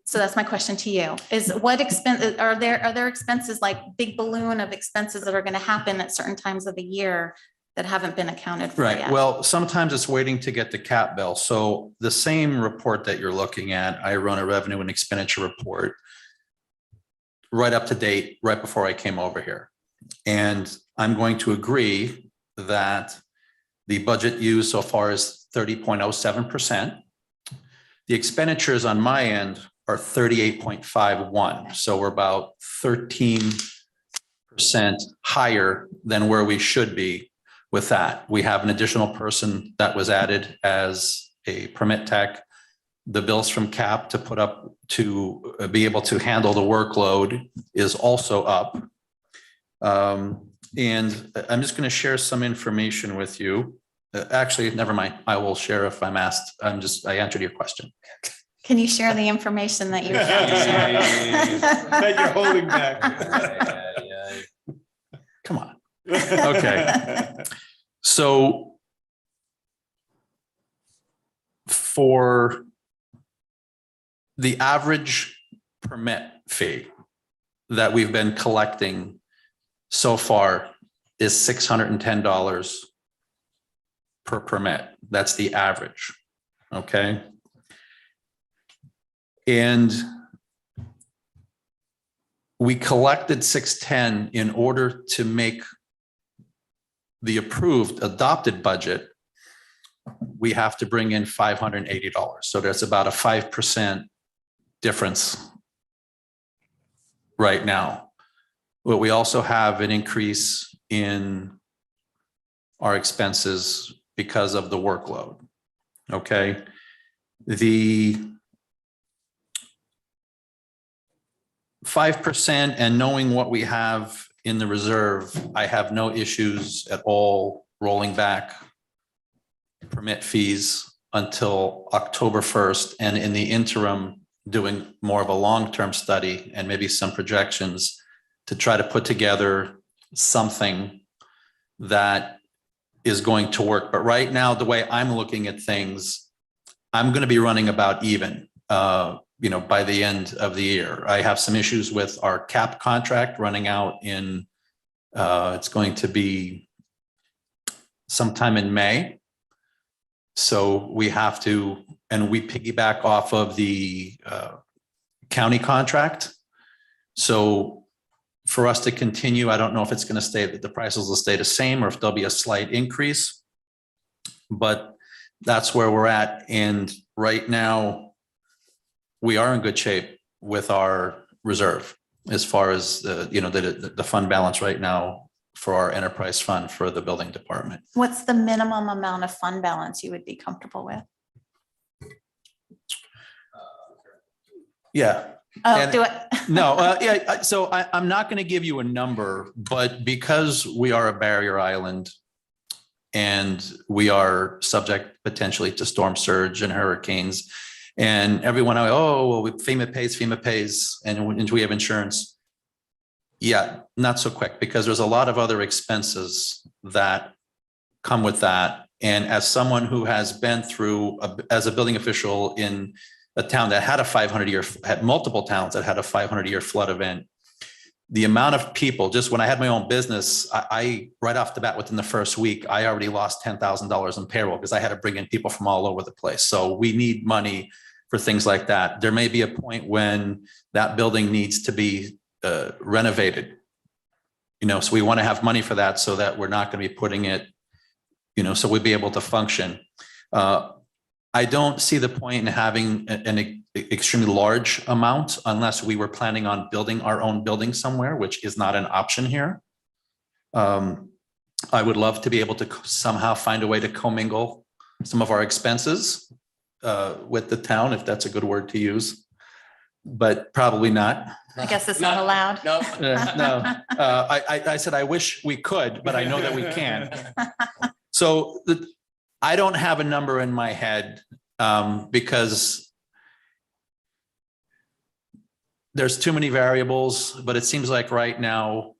So that's my question to you, is what expense are there expenses like big balloon of expenses that are going to happen at certain times of the year that haven't been accounted for Right. yet? Well, sometimes it's waiting to get the CAP bill. So the same report that you're looking at, I run a revenue and expenditure report right up to date, right before I came over here. And I'm going to agree that the budget used so far is 30.07%. The expenditures on my end are 38.51. So we're about 13% higher than where we should be with that. We have an additional person that was added as a permit tech. The bills from CAP to put up to be able to handle the workload is also up. And I'm just going to share some information with you. Actually, never mind. I will share if I'm asked. I answered your question. Can you share the information that you have to share? That you're holding back. Come on. Okay. So for the average permit fee that we've been collecting so far is $610 per permit. That's the average. Okay. And we collected 610 in order to make the approved adopted budget. We have to bring in $580. So there's about a 5% difference right now. But we also have an increase in our expenses because of the workload. Okay. The 5% and knowing what we have in the reserve, I have no issues at all rolling back permit fees until October 1st. And in the interim, doing more of a long-term study and maybe some projections to try to put together something that is going to work. But right now, the way I'm looking at things, I'm going to be running about even, by the end of the year. I have some issues with our CAP contract running out in, it's going to be sometime in May. So we have to, and we piggyback off of the county contract. So for us to continue, I don't know if it's going to stay, that the prices will stay the same or if there'll be a slight increase, but that's where we're at. And right now, we are in good shape with our reserve as far as the fund balance right now for our enterprise fund for the building department. What's the minimum amount of fund balance you would be comfortable with? Yeah. Oh, And- do it. No, so I'm not going to give you a number, but because we are a barrier island and we are subject potentially to storm surge and hurricanes, and everyone, FEMA pays, and we have insurance. Yeah, not so quick, because there's a lot of other expenses that come with that. And as someone who has been through, as a building official in a town that had had multiple towns that had a 500-year flood event, the amount of people, just when I had my own business, I right off the bat, within the first week, I already lost $10,000 in payroll because I had to bring in people from all over the place. So we need money for things like that. There may be a point when that building needs to be renovated. So we want to have money for that so that we're not going to be putting it, so we'd be able to function. I don't see the point in having an extremely large amount unless we were planning on building our own building somewhere, which is not an option here. I would love to be able to somehow find a way to commingle some of our expenses with the town, if that's a good word to use, but probably not. I guess it's not allowed. No. No, I said, I wish we could, but I know that we can. So I don't have a number in my head because there's too many variables, but it seems like right now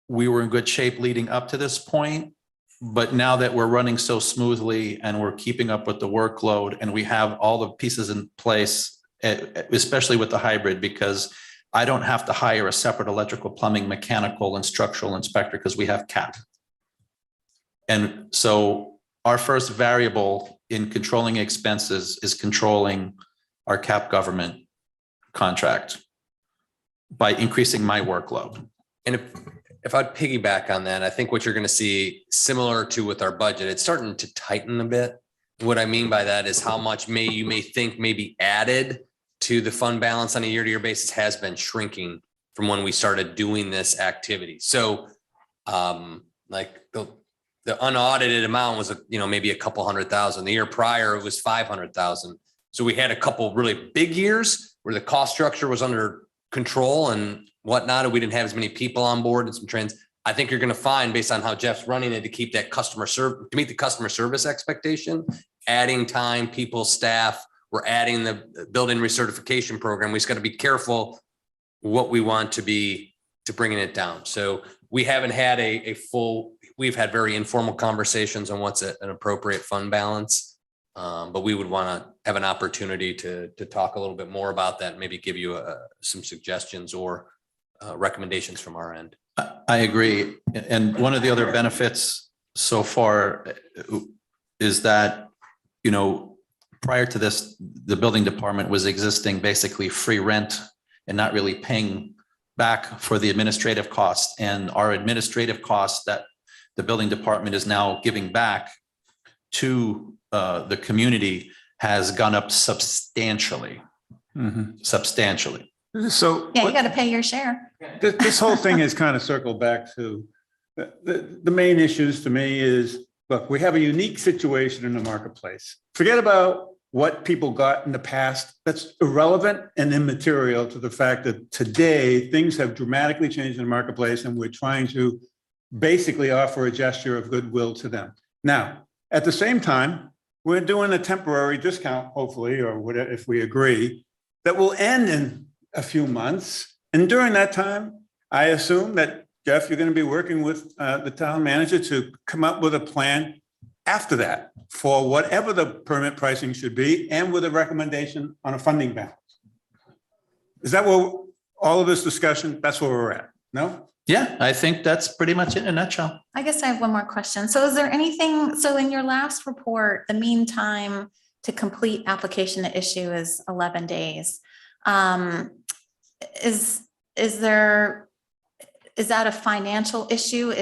we were in good shape leading up to this point. But now that we're running so smoothly and we're keeping up with the workload and we have all the pieces in place, especially with the hybrid, because I don't have to hire a separate electrical, plumbing, mechanical, and structural inspector because we have CAP. And so our first variable in controlling expenses is controlling our CAP government contract by increasing my workload. And if I'd piggyback on that, I think what you're going to see similar to with our budget, it's starting to tighten a bit. What I mean by that is how much you may think may be added to the fund balance on a year-to-year basis has been shrinking from when we started doing this activity. So like the unaudited amount was, maybe a couple $100,000. The year prior, it was 500,000. So we had a couple really big years where the cost structure was under control and whatnot, and we didn't have as many people on board and some trends. I think you're gonna find, based on how Jeff's running it, to keep that to meet the customer service expectation, adding time, people, staff, we're adding the building recertification program. We just gotta be careful what we want to bringing it down. So we haven't had we've had very informal conversations on what's an appropriate fund balance. But we would want to have an opportunity to talk a little bit more about that, maybe give you some suggestions or recommendations from our end. I agree. And one of the other benefits so far is that, you know, prior to this, the building department was existing basically free rent and not really paying back for the administrative costs. And our administrative costs that the building department is now giving back to the community has gone up substantially, substantially. So Yeah, you got to pay your share. this whole thing is kind of circled back to the main issues to me is, look, we have a unique situation in the marketplace. Forget about what people got in the past. That's irrelevant and immaterial to the fact that today things have dramatically changed in the marketplace and we're trying to basically offer a gesture of goodwill to them. Now, at the same time, we're doing a temporary discount, hopefully, or whatever, if we agree, that will end in a few months. And during that time, I assume that, Jeff, you're going to be working with the town manager to come up with a plan after that for whatever the permit pricing should be and with a recommendation on a funding balance. Is that what all of this discussion, that's where we're at? No? Yeah, I think that's pretty much it in a nutshell. I guess I have one more question. So is there anything, so in your last report, the mean time to complete application to issue is 11 days. Is that a financial issue?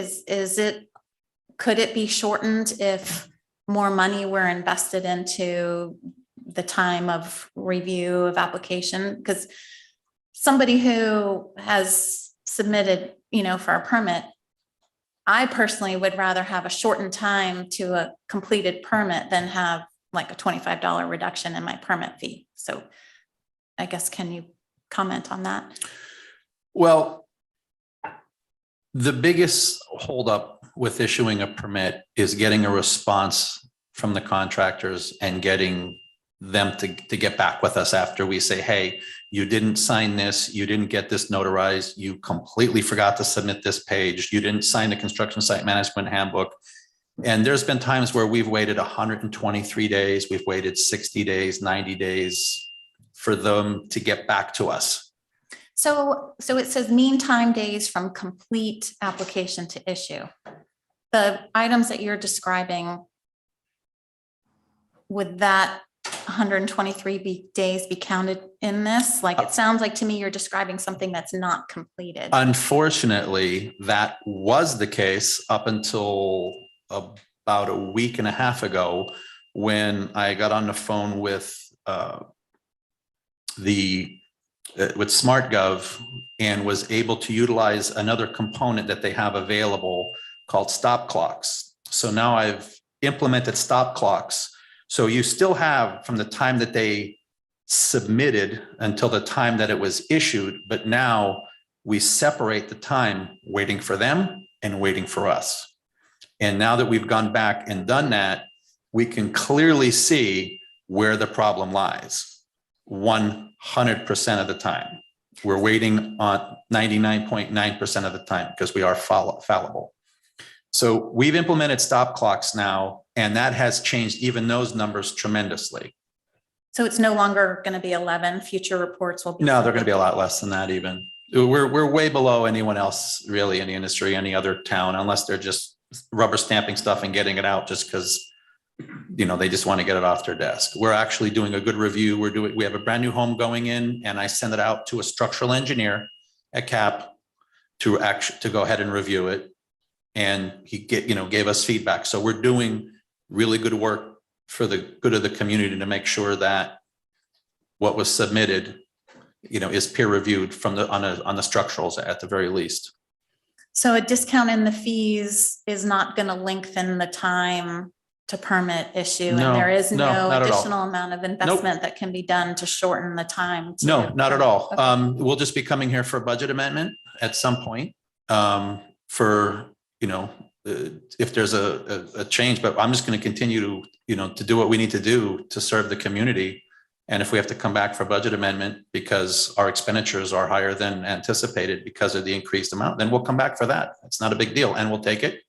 Could it be shortened if more money were invested into the time of review of application? Because somebody who has submitted, for a permit, I personally would rather have a shortened time to a completed permit than have like a $25 reduction in my permit fee. So I guess, can you comment on that? Well, the biggest holdup with issuing a permit is getting a response from the contractors and getting them to get back with us after we say, hey, you didn't sign this, you didn't get this notarized, you completely forgot to submit this page, you didn't sign the construction site management handbook. And there's been times where we've waited 123 days, we've waited 60 days, 90 days for them to get back to us. So it says mean time days from complete application to issue. The items that you're describing, would that 123 days be counted in this? Like, it sounds like to me you're describing something that's not completed. Unfortunately, that was the case up until about a week and a half ago when I got on the phone with SmartGov and was able to utilize another component that they have available called stop clocks. So now I've implemented stop clocks. So you still have from the time that they submitted until the time that it was issued, but now we separate the time waiting for them and waiting for us. And now that we've gone back and done that, we can clearly see where the problem lies. 100% of the time. We're waiting on 99.9% of the time because we are fallible. So we've implemented stop clocks now, and that has changed even those numbers tremendously. So it's no longer going to be 11. Future reports will be. No, they're going to be a lot less than that even. We're way below anyone else really in the industry, any other town, unless they're just rubber stamping stuff and getting it out just because, they just want to get it off their desk. We're actually doing a good review. We have a brand new home going in, and I send it out to a structural engineer at CAP to go ahead and review it. And he gave us feedback. So we're doing really good work for the good of the community to make sure that what was submitted, is peer reviewed on the structurals at the very least. So a discount in the fees is not going to lengthen the time to permit issue, No, and there is no, no not at all. additional amount of investment that can be done to shorten the time. No, not at all. Okay. We'll just be coming here for a budget amendment at some point for, if there's a change, but I'm just going to continue to, to do what we need to do to serve the community. And if we have to come back for a budget amendment because our expenditures are higher than anticipated because of the increased amount, then we'll come back for that. It's not a big deal. And we'll take it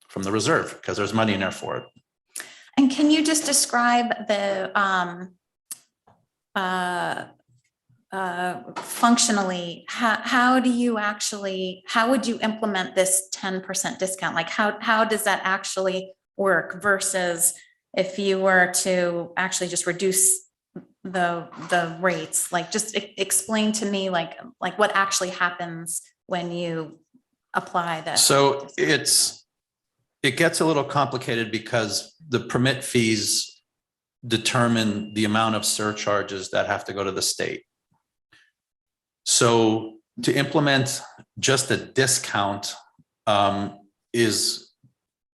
from the reserve because there's money in there for it. And can you just describe the functionally, how do you actually, how would you implement this 10% discount? Like how does that actually work versus if you were to actually just reduce the rates? Like just explain to me like what actually happens when you apply this. So it gets a little complicated because the permit fees determine the amount of surcharges that have to go to the state. So to implement just a discount is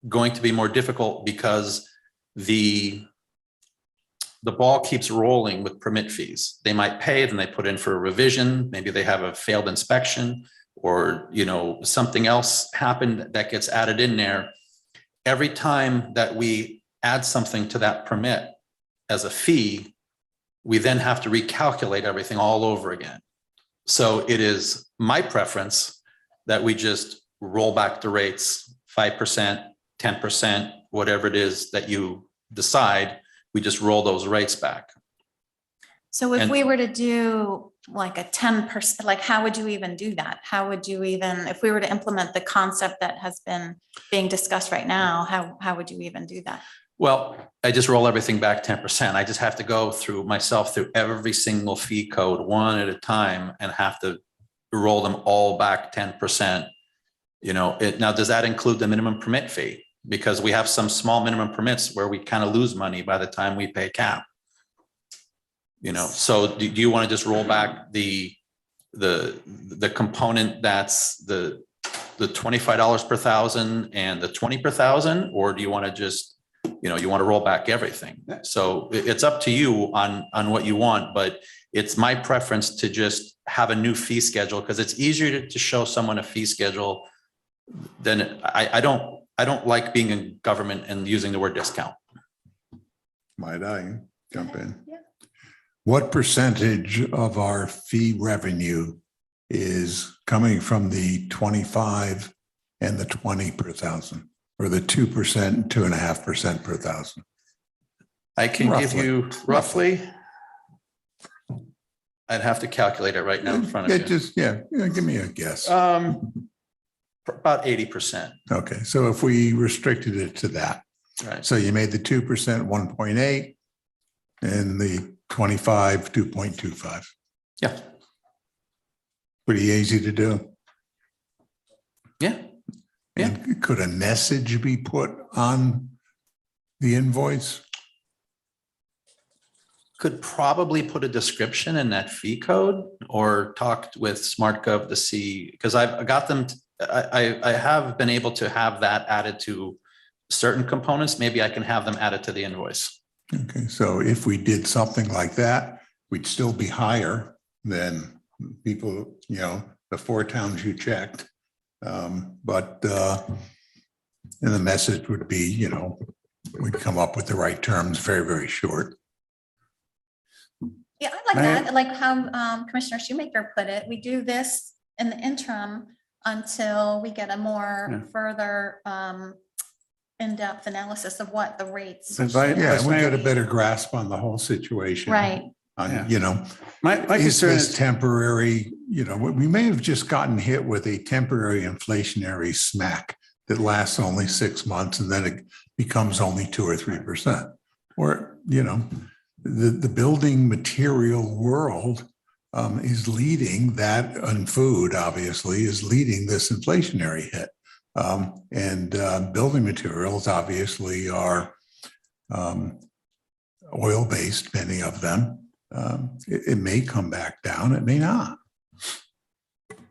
going to be more difficult because the ball keeps rolling with permit fees. They might pay, then they put in for a revision. Maybe they have a failed inspection or, something else happened that gets added in there. Every time that we add something to that permit as a fee, we then have to recalculate everything all over again. So it is my preference that we just roll back the rates 5%, 10%, whatever it is that you decide, we just roll those rates back. So if And- we were to do like a 10%, like how would you even do that? How would you even, if we were to implement the concept that has been being discussed right now, how would you even do that? Well, I just roll everything back 10%. I just have to go through every single fee code one at a time and have to roll them all back 10%. Now, does that include the minimum permit fee? Because we have some small minimum permits where we kind of lose money by the time we pay cap. So do you want to just roll back the component that's the $25 per thousand and the 20 per thousand, or do you want to just, you want to roll back everything? So it's up to you on what you want, but it's my preference to just have a new fee schedule because it's easier to show someone a fee schedule than I don't like being in government and using the word discount. Might I jump in? Yeah. What percentage of our fee revenue is coming from the 25 and the 20 per thousand, or the 2% and 2.5% per thousand? I can give Roughly. you roughly. I'd have to calculate it right now in front of you. Give me a guess. About 80%. Okay, so if we restricted it to that, Right. so you made the 2% 1.8 and the 25 2.25. Yeah. Pretty easy to do. Yeah. Yeah. And could a message be put on the invoice? Could probably put a description in that fee code or talked with SmartGov to see, because I've got them, I have been able to have that added to certain components. Maybe I can have them added to the invoice. Okay, so if we did something like that, we'd still be higher than people, the 4 towns you checked. But and the message would be, we'd come up with the right terms very, very short. Yeah, I like that. Like how Commissioner Shoemaker put it, we do this in the interim until we get a more further in-depth analysis of what the rates. Yeah, we get a better grasp on the whole situation. Right. My Is concern this is, temporary? We may have just gotten hit with a temporary inflationary smack that lasts only 6 months and then it becomes only 2 or 3%. Or, the building material world is leading that, and food obviously is leading this inflationary hit. And building materials obviously are oil-based, many of them. It may come back down, it may not.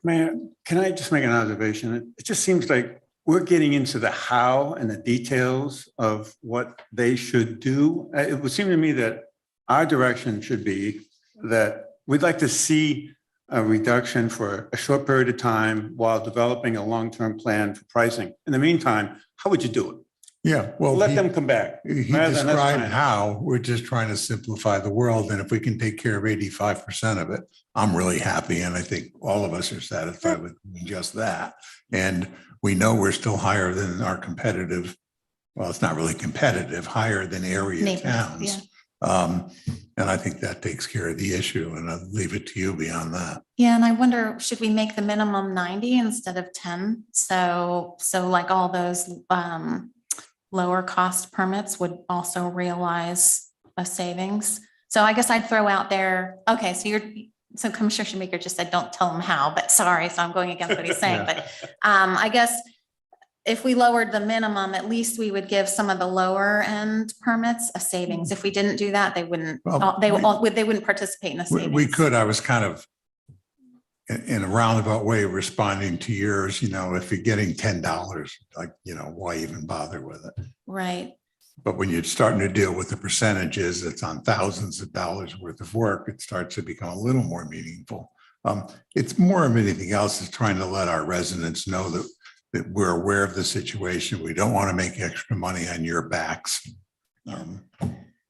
Mayor, can I just make an observation? It just seems like we're getting into the how and the details of what they should do. It would seem to me that our direction should be that we'd like to see a reduction for a short period of time while developing a long-term plan for pricing. In the meantime, how would you do it? Yeah, well. Let he- them come back. He rather than us described trying. how we're just trying to simplify the world, and if we can take care of 85% of it, I'm really happy, and I think all of us are satisfied with just that. And we know we're still higher than our competitive, well, it's not really competitive, higher than area Neighbors, towns. And I think that takes care of the issue, and I'll leave it to you beyond that. Yeah, and I wonder, should we make the minimum 90 instead of 10? So like all those lower cost permits would also realize a savings. So I guess I'd throw out there, okay, so Commissioner Shoemaker just said, don't tell him how, but sorry, so I'm going against what he's saying, but I guess if we lowered the minimum, at least we would give some of the lower end permits a savings. If we didn't do that, they wouldn't, Well, they wouldn't participate in the savings. We could, I was kind of in a roundabout way responding to yours, if you're getting $10, like, why even bother with it? Right. But when you're starting to deal with the percentages, it's on thousands of dollars worth of work, it starts to become a little more meaningful. It's more of anything else is trying to let our residents know that we're aware of the situation. We don't want to make extra money on your backs. And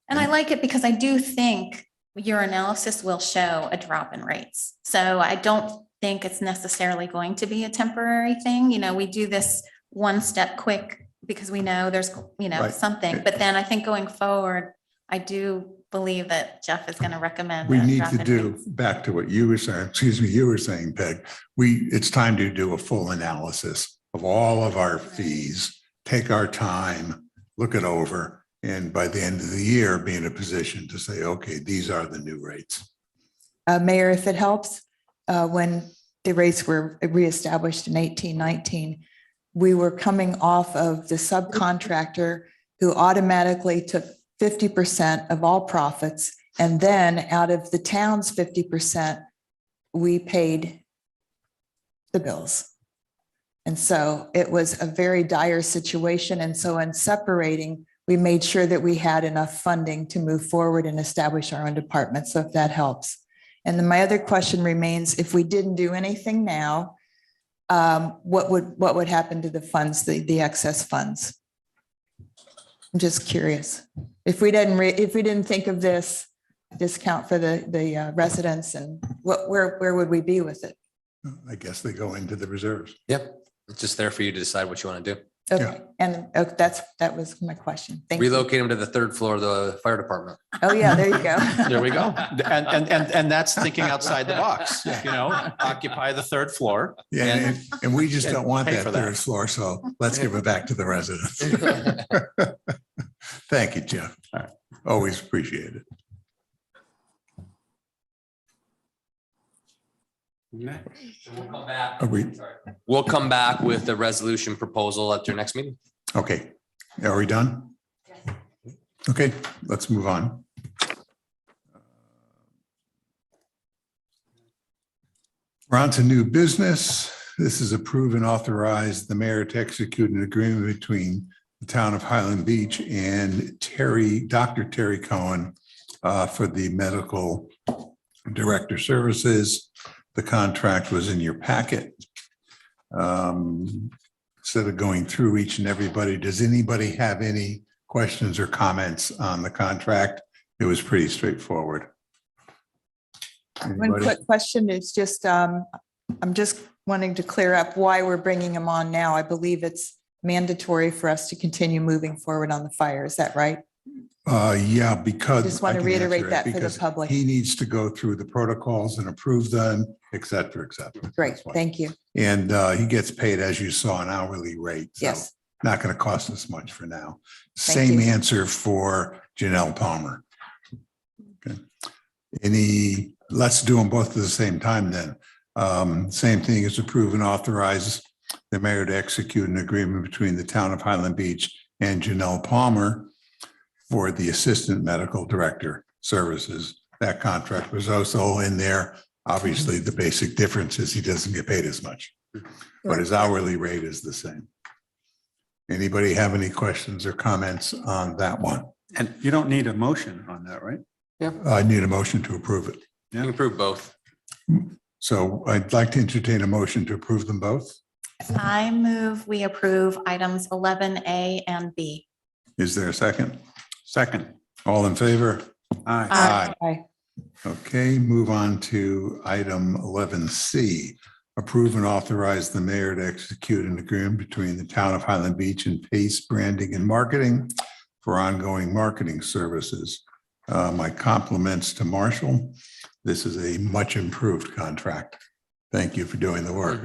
I like it because I do think your analysis will show a drop in rates. So I don't think it's necessarily going to be a temporary thing. We do this one step quick because we know there's, Right. something. But then I think going forward, I do believe that Jeff is going to recommend. We a need drop to in do, rates. back to what you were saying, Peg, it's time to do a full analysis of all of our fees, take our time, look it over, and by the end of the year, be in a position to say, okay, these are the new rates. Mayor, if it helps, when the rates were reestablished in 1819, we were coming off of the subcontractor who automatically took 50% of all profits. And then out of the town's 50%, we paid the bills. And so it was a very dire situation. And so in separating, we made sure that we had enough funding to move forward and establish our own department. So if that helps. And then my other question remains, if we didn't do anything now, what would happen to the funds, the excess funds? I'm just curious. If we didn't think of this discount for the residents, and where would we be with it? I guess they go into the reserves. Yep, it's just there for you to decide what you want to do. Okay, and that was my question. Thank you. Relocate them to the third floor of the fire department. Oh, yeah, there you go. There we go. And that's thinking outside the box, occupy the third floor. Yeah, and we just don't want pay that for that. third floor, so let's give it back to the residents. Thank you, Jeff. All right. Always appreciate it. Are we, We'll come back with the resolution proposal at your next meeting. okay, are we done? Okay, let's move on. We're on to new business. This is approve and authorize the mayor to execute an agreement between the town of Highland Beach and Dr. Terry Cohen for the medical director services. The contract was in your packet. Instead of going through each and everybody, does anybody have any questions or comments on the contract? It was pretty straightforward. One Anybody? quick question is just, I'm just wanting to clear up why we're bringing them on now. I believe it's mandatory for us to continue moving forward on the fire. Is that right? Yeah, because. Just want I to can answer reiterate it, that for the because public. He needs to go through the protocols and approve them, et cetera, et cetera. Great, That's why. thank you. And he gets paid, as you saw, an hourly rate. So Yes. not going to cost us much for now. Thank Same you. answer for Janelle Palmer. Okay. Let's do them both at the same time then. Same thing as approve and authorize the mayor to execute an agreement between the town of Highland Beach and Janelle Palmer for the assistant medical director services. That contract was also in there. Obviously, the basic difference is he doesn't get paid as much, but his hourly rate is the same. Anybody have any questions or comments on that one? And you don't need a motion on that, right? I need a motion to approve it. You can approve both. So I'd like to entertain a motion to approve them both. I move we approve items 11A and B. Is there a second? Second. All in favor? Aye. Aye. Okay, move on to item 11C. Approve and authorize the mayor to execute an agreement between the town of Highland Beach and Pace Branding and Marketing for ongoing marketing services. My compliments to Marshall. This is a much improved contract. Thank you for doing the work.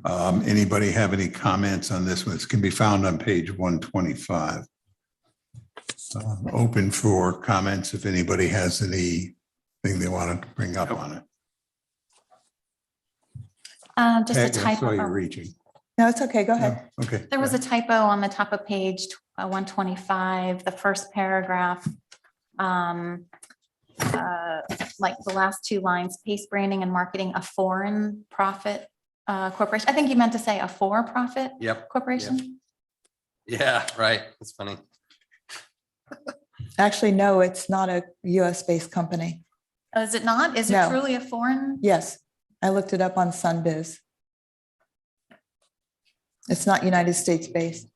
Anybody have any comments on this one? It can be found on page 125. Open for comments if anybody has anything they want to bring up on it. Just a Peg, I saw you typo. reaching. No, it's okay. Go ahead. No? Okay. There was a typo on the top of page 125, the first paragraph. Like the last two lines, Pace Branding and Marketing, a foreign profit corporation. I think you meant to say a for-profit Yep. corporation. Yeah, right. That's funny. Actually, no, it's not a US-based company. Is it not? Is it No. truly a foreign? Yes, I looked it up on Sunbiz. It's not United States based.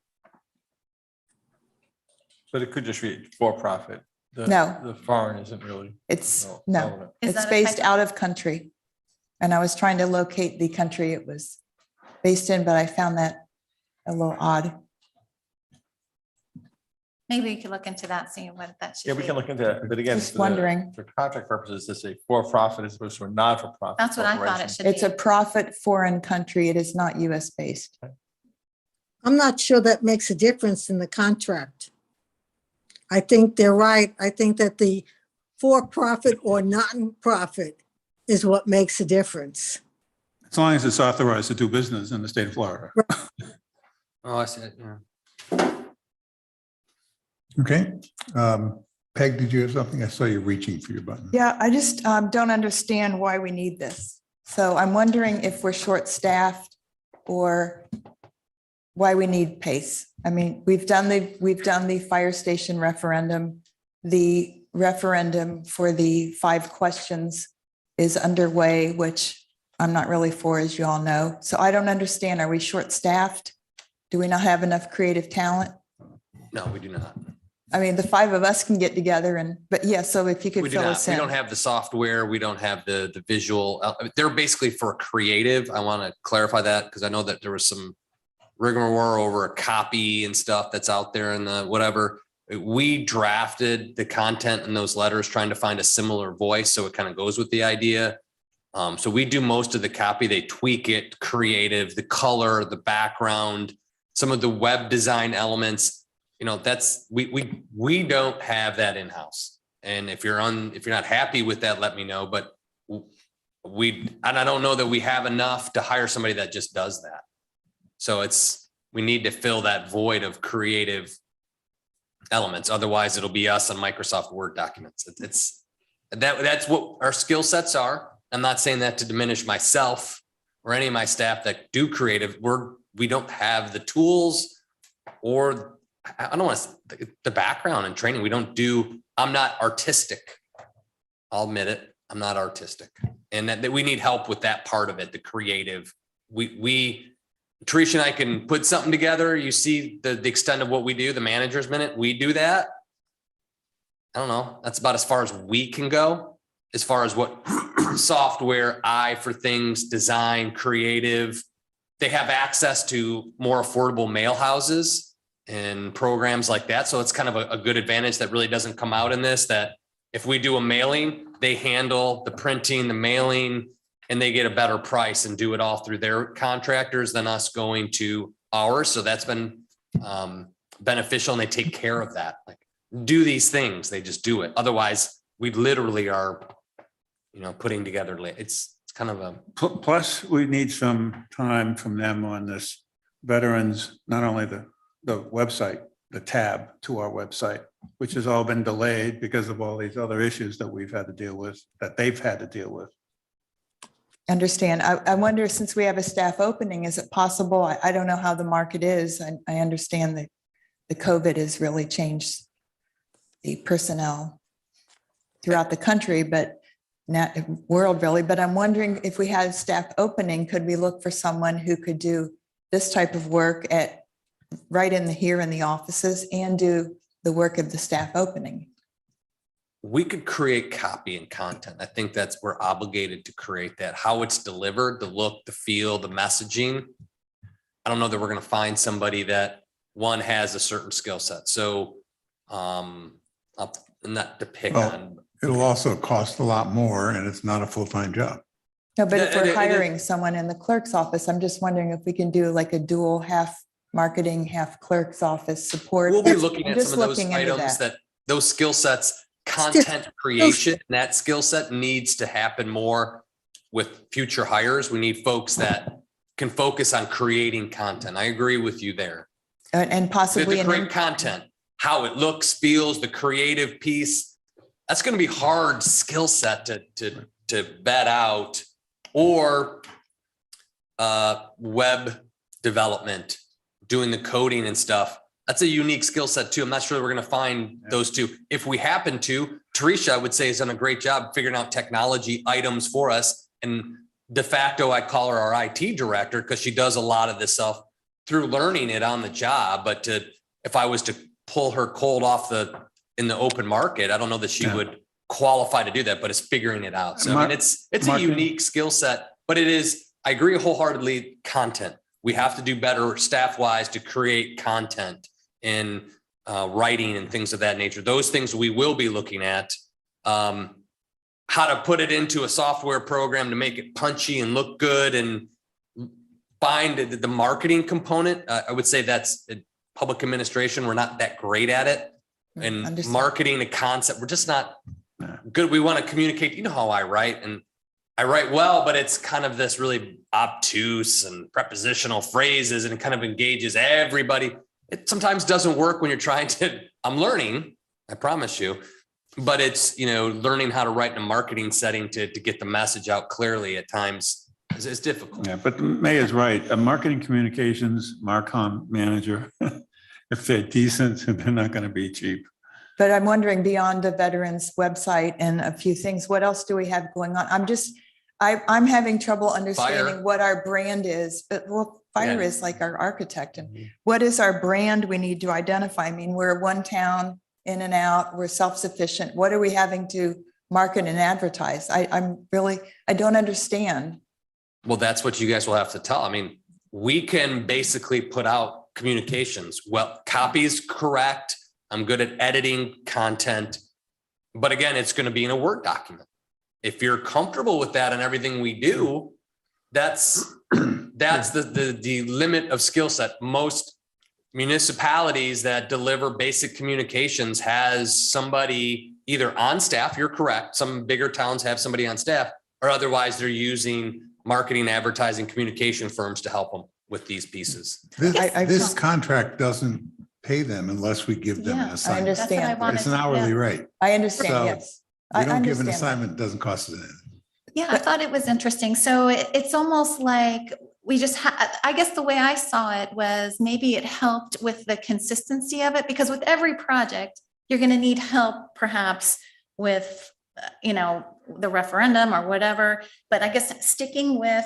But it could just be for profit. No. The foreign isn't really. It's, No, no, relevant. Is it's that a based typo? out of country. And I was trying to locate the country it was based in, but I found that a little odd. Maybe you could look into that, see what that should Yeah, be. we can look into that, but again. Just for the- wondering. For contract purposes, it's a for-profit as opposed to a not-for-profit. That's what I thought it corporation. should be. It's a profit foreign country. It is not US based. I'm not sure that makes a difference in the contract. I think they're right. I think that the for-profit or non-profit is what makes a difference. As long as it's authorized to do business in the state of Florida. Oh, I see it. Yeah. Okay. Peg, did you have something? I saw you reaching for your button. Yeah, I just don't understand why we need this. So I'm wondering if we're short-staffed or why we need PACE. I mean, we've done the fire station referendum. The referendum for the 5 questions is underway, which I'm not really for, as you all know. So I don't understand. Are we short-staffed? Do we not have enough creative talent? No, we do not. I mean, the 5 of us can get together but yeah, so if you We could do fill not. us We in. don't have the software. We don't have the visual. They're basically for creative. I want to clarify that because I know that there was some rigmarole over a copy and stuff that's out there and the whatever. We drafted the content in those letters trying to find a similar voice. So it kind of goes with the idea. So we do most of the copy. They tweak it, creative, the color, the background, some of the web design elements. You know, that's we don't have that in-house. And if you're not happy with that, let me know. But I don't know that we have enough to hire somebody that just does that. So we need to fill that void of creative elements. Otherwise, it'll be us on Microsoft Word documents. That's what our skill sets are. I'm not saying that to diminish myself or any of my staff that do creative. We don't have the tools or I don't want the background and training. I'm not artistic. I'll admit it. I'm not artistic. And that we need help with that part of it, the creative. Tricia and I can put something together. You see the extent of what we do, the manager's minute, we do that. I don't know. That's about as far as we can go, as far as what software, for things, design, creative. They have access to more affordable mail houses and programs like that. So it's kind of a good advantage that really doesn't come out in this, that if we do a mailing, they handle the printing, the mailing, and they get a better price and do it all through their contractors than us going to ours. So that's been beneficial and they take care of that. Like do these things, they just do it. Otherwise we literally are, putting together, it's kind of a. Plus, we need some time from them on this veterans, not only the website, the tab to our website, which has all been delayed because of all these other issues that we've had to deal with, that they've had to deal with. Understand. I wonder, since we have a staff opening, is it possible? I don't know how the market is. I understand that the COVID has really changed the personnel throughout the country, but world really, but I'm wondering if we had a staff opening, could we look for someone who could do this type of work right here in the offices and do the work of the staff opening? We could create copy and content. I think we're obligated to create that. How it's delivered, the look, the feel, the messaging. I don't know that we're going to find somebody that one has a certain skill set. So not to pick Well, on. It'll also cost a lot more and it's not a full-time job. No, but if Yeah, we're it- hiring someone in the clerk's office, I'm just wondering if we can do like a dual half marketing, half clerk's office support. We'll be looking I'm at just some of those looking into items that those skill sets, content creation, and that skill set needs to happen more with future hires. We need folks that can focus on creating content. I agree with you there. And possibly To an create content, how it looks, feels, the creative piece. That's going to be hard skill set to vet out, or web development, doing the coding and stuff. That's a unique skill set too. I'm not sure we're going to find those two. If we happen to, Teresa, I would say, has done a great job figuring out technology items for us. And de facto, I call her our IT director because she does a lot of this stuff through learning it on the job. But if I was to pull her cold in the open market, I don't know that she would qualify to do that, but it's figuring it out. So I mean, it's a Marketing. unique skill set, but it is, I agree wholeheartedly, content. We have to do better staff wise to create content in writing and things of that nature. Those things we will be looking at. How to put it into a software program to make it punchy and look good, and find the marketing component. I would say that's public administration. We're not that great at it. And Understand. marketing a concept, we're just not good. We want to communicate. You know how I write, and I write well, but it's kind of this really obtuse and prepositional phrases, and it kind of engages everybody. It sometimes doesn't work when you're trying to, I'm learning, I promise you, but it's, learning how to write in a marketing setting to get the message out clearly at times is difficult. Yeah, but May is right. A marketing communications, Marcom manager, if they're decent, they're not going to be cheap. But I'm wondering, beyond the veterans website and a few things, what else do we have going on? I'm having trouble understanding Fire. what our brand is, but fire Yeah. is like our architect. And what is our brand we need to identify? I mean, we're one town in and out, we're self-sufficient. What are we having to market and advertise? I don't understand. Well, that's what you guys will have to tell. I mean, we can basically put out communications. Well, copy is correct. I'm good at editing content. But again, it's going to be in a Word document. If you're comfortable with that and everything we do, that's the limit of skill set. Most municipalities that deliver basic communications has somebody either on staff, you're correct. Some bigger towns have somebody on staff, or otherwise they're using marketing, advertising, communication firms to help them with these pieces. This contract doesn't pay them unless we give them an Yeah, I assignment. That's what I understand. wanted It's an to- hourly yeah. rate. I understand, So, yes. We I don't give an understand that. assignment, it doesn't cost us anything. Yeah, I thought it was interesting. So it's almost like we just I guess the way I saw it was maybe it helped with the consistency of it, because with every project, you're going to need help perhaps with, the referendum or whatever. But I guess sticking with,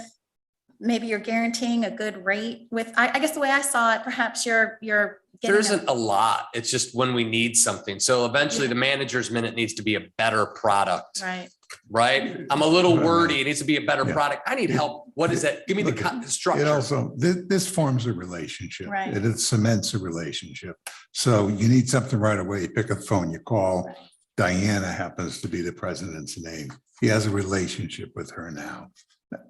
maybe you're guaranteeing a good rate with, I guess the way I saw it, perhaps you're There getting. isn't a lot. It's just when we need something. So eventually the manager's minute needs to be a better product, Right. right? I'm a little wordy. It needs to be a better Yeah. product. I need help. What is that? Give me the It structure. also, this forms a relationship. Right. It cements a relationship. So you need something right away, you pick up the phone, you call. Diana happens to be the president's name. He has a relationship with her now.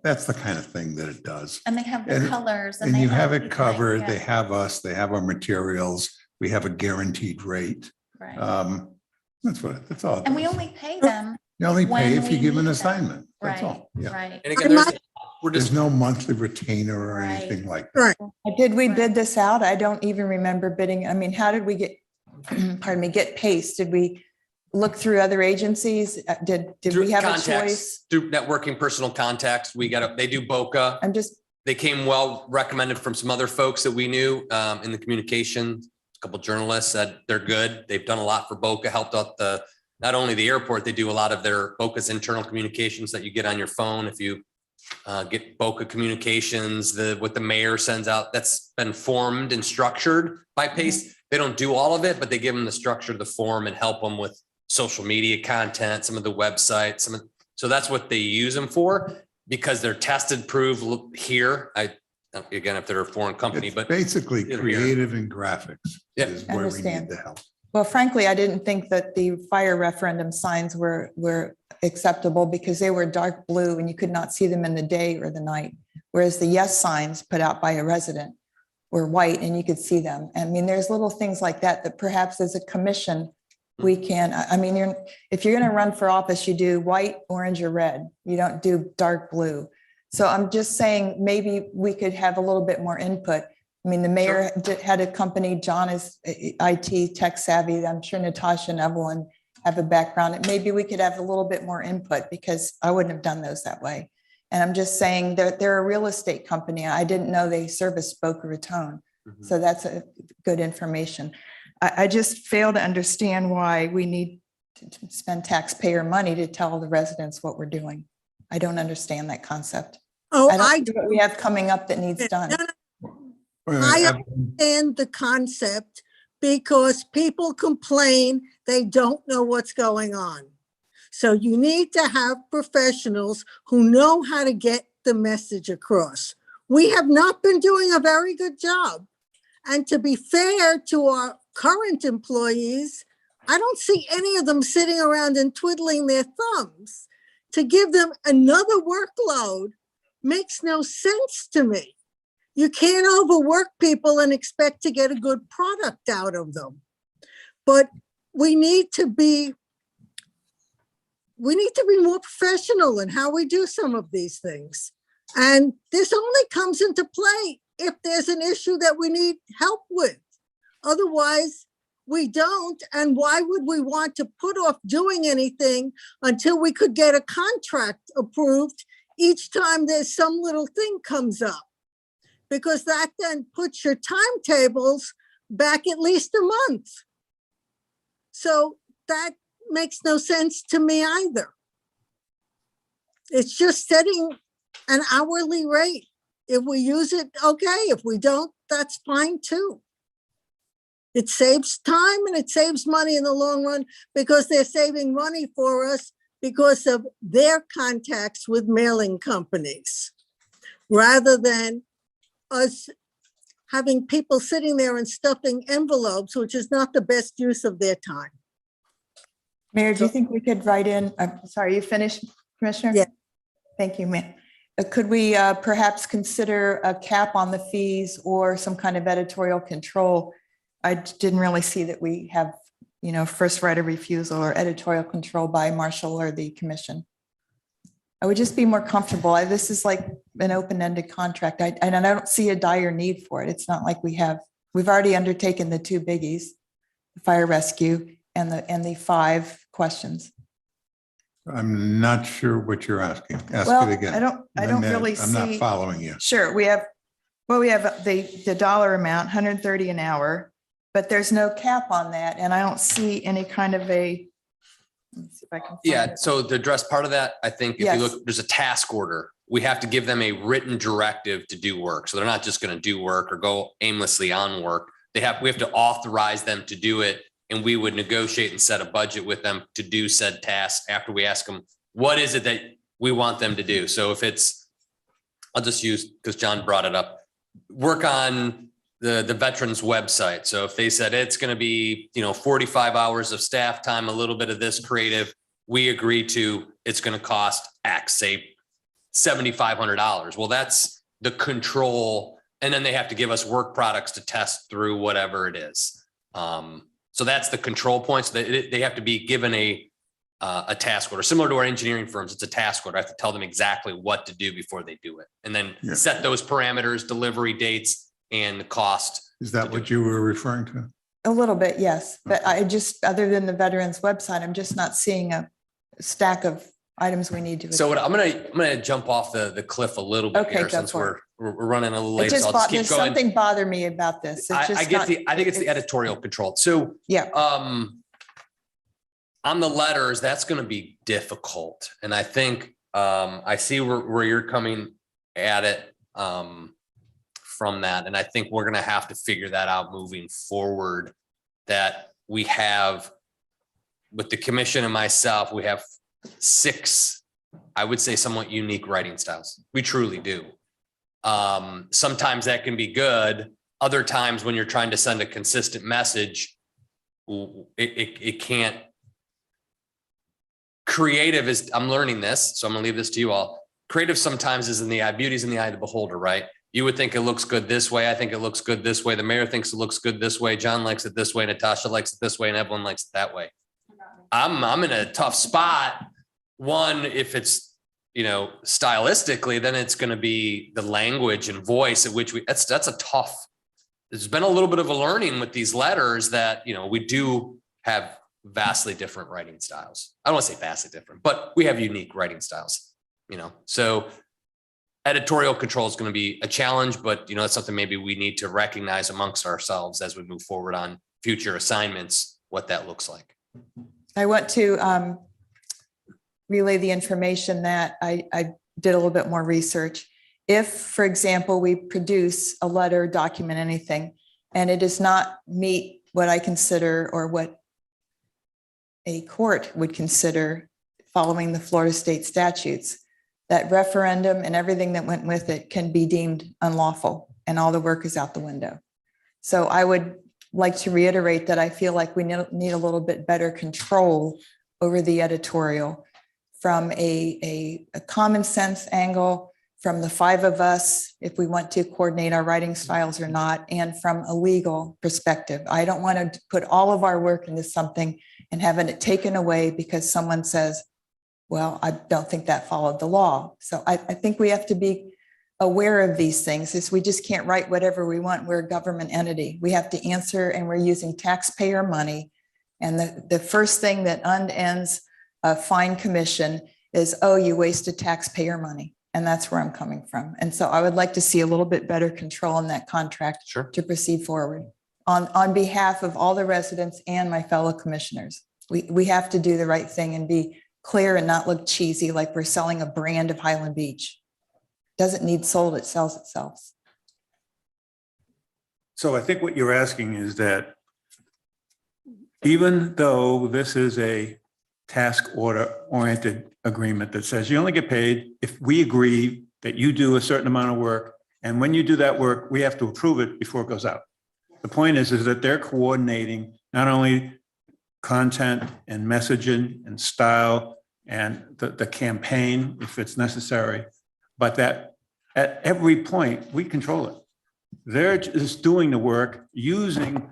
That's the kind of thing that it does. And they have the And- colors. And they you have it right, covered. yeah, They have us, they have our materials. We have a guaranteed rate. right. That's all. it And we does. only pay them. You only when pay if you we give an need them. assignment. That's Right, all. Yeah. right. And again, we're There's just, no monthly retainer or Right. anything like that. Did we Right. bid this out? I don't even remember bidding. I mean, how did we get, pardon me, get Pace? Did we look through other agencies? Did through we have a contacts, choice? through networking, personal contacts, they do Boca. I'm just, They came well recommended from some other folks that we knew in the communication. A couple journalists said they're good. They've done a lot for Boca, helped out the not only the airport, they do a lot of their Boca's internal communications that you get on your phone. If you get Boca Communications, what the mayor sends out, that's been formed and structured by PACE. They don't do all of it, but they give them the structure, the form, and help them with social media content, some of the websites, so that's what they use them for, because they're tested, proved here. Again, if they're a foreign company, It's but basically here. creative and graphics Yeah. is where we need Understand. the help. Well, frankly, I didn't think that the fire referendum signs were acceptable because they were dark blue and you could not see them in the day or the night. Whereas the yes signs put out by a resident were white and you could see them. I mean, there's little things like that that perhaps as a commission, we can, I mean, if you're going to run for office, you do white, orange, or red. You don't do dark blue. So I'm just saying, maybe we could have a little bit more input. I mean, the mayor had a company, John is IT tech savvy. I'm sure Natasha and Evelyn have a background. And maybe we could have a little bit more input because I wouldn't have done those that way. And I'm just saying they're a real estate company. I didn't know they service Boca Raton. So that's a good information. I just fail to understand why we need to spend taxpayer money to tell the residents what we're doing. I don't understand that concept. Oh, I don't I see what we have coming up that needs done. I understand the concept because people complain they don't know what's going on. So you need to have professionals who know how to get the message across. We have not been doing a very good job. And to be fair to our current employees, I don't see any of them sitting around and twiddling their thumbs. To give them another workload makes no sense to me. You can't overwork people and expect to get a good product out of them. But we need to be more professional in how we do some of these things. And this only comes into play if there's an issue that we need help with. Otherwise, we don't. And why would we want to put off doing anything until we could get a contract approved each time there's some little thing comes up? Because that then puts your timetables back at least a month. So that makes no sense to me either. It's just setting an hourly rate. If we use it, okay. If we don't, that's fine too. It saves time and it saves money in the long run because they're saving money for us because of their contacts with mailing companies, rather than us having people sitting there and stuffing envelopes, which is not the best use of their time. Mayor, do you think we could write in, I'm sorry, you finished, Commissioner? Yeah. Thank you, Mayor. Could we perhaps consider a cap on the fees or some kind of editorial control? I didn't really see that we have, first right of refusal or editorial control by Marshall or the commission. I would just be more comfortable. This is like an open-ended contract. And I don't see a dire need for it. It's not like we've already undertaken the two biggies, the fire rescue and the 5 questions. I'm not sure what you're asking. Ask Well, it again. I don't really see. I'm not following you. Sure, we have the dollar amount, 130 an hour, but there's no cap on that. And I don't see any kind of a, let me see if I can. find Yeah, it. so to address part of that, I think if Yes. you look, there's a task order. We have to give them a written directive to do work. So they're not just going to do work or go aimlessly on work. We have to authorize them to do it. And we would negotiate and set a budget with them to do said tasks after we ask them, what is it that we want them to do? So if it's, I'll just use, because John brought it up, work on the veterans website. So if they said it's going to be, 45 hours of staff time, a little bit of this creative, we agree to, it's going to cost X, say $7,500. Well, that's the control. And then they have to give us work products to test through whatever it is. So that's the control points. They have to be given a task order, similar to our engineering firms. It's a task order. I have to tell them exactly what to do before they do it, and then set those parameters, delivery dates, and the cost. Is that what you were referring to? A little bit, yes. But I just, other than the veterans website, I'm just not seeing a stack of items we need to. So I'm gonna jump off the cliff a little bit Okay, here go since for we're running a little It late. just So I'll just keep there's going. something bother me about this. It's I just get not- I think it's the editorial control. So Yeah. on the letters, that's gonna be difficult. And I think, I see where you're coming at it, from that. And I think we're gonna have to figure that out moving forward, that we have, with the commission and myself, we have 6, I would say, somewhat unique writing styles. We truly do. Sometimes that can be good. Other times when you're trying to send a consistent message, it can't. Creative is, I'm learning this, so I'm gonna leave this to you all. Creative sometimes is in the eye, beauty's in the eye of the beholder, right? You would think it looks good this way. I think it looks good this way. The mayor thinks it looks good this way. John likes it this way. Natasha likes it this way, and everyone likes it that way. I'm in a tough spot. One, if it's, stylistically, then it's going to be the language and voice at which that's a tough. There's been a little bit of a learning with these letters that, we do have vastly different writing styles. I don't want to say vastly different, but we have unique writing styles, so editorial control is going to be a challenge, but that's something maybe we need to recognize amongst ourselves as we move forward on future assignments, what that looks like. I want to relay the information that I did a little bit more research. If, for example, we produce a letter, document, anything, and it does not meet what I consider or what a court would consider following the Florida state statutes, that referendum and everything that went with it can be deemed unlawful and all the work is out the window. So I would like to reiterate that I feel like we need a little bit better control over the editorial from a common sense angle, from the 5 of us, if we want to coordinate our writing styles or not, and from a legal perspective. I don't want to put all of our work into something and having it taken away because someone says, well, I don't think that followed the law. So I think we have to be aware of these things. Is we just can't write whatever we want. We're a government entity. We have to answer, and we're using taxpayer money. And the first thing that ends a fine commission is, oh, you wasted taxpayer money. And that's where I'm coming from. And so I would like to see a little bit better control in that contract to proceed forward on behalf of all the residents and my fellow commissioners. We have to do the right thing and be clear and not look cheesy like we're selling a brand of Highland Beach. Doesn't need sold, it sells itself. So I think what you're asking is that even though this is a task order oriented agreement that says you only get paid if we agree that you do a certain amount of work, and when you do that work, we have to approve it before it goes out. The point is that they're coordinating not only content and messaging and style and the campaign, if it's necessary, but that at every point we control it. They're just doing the work using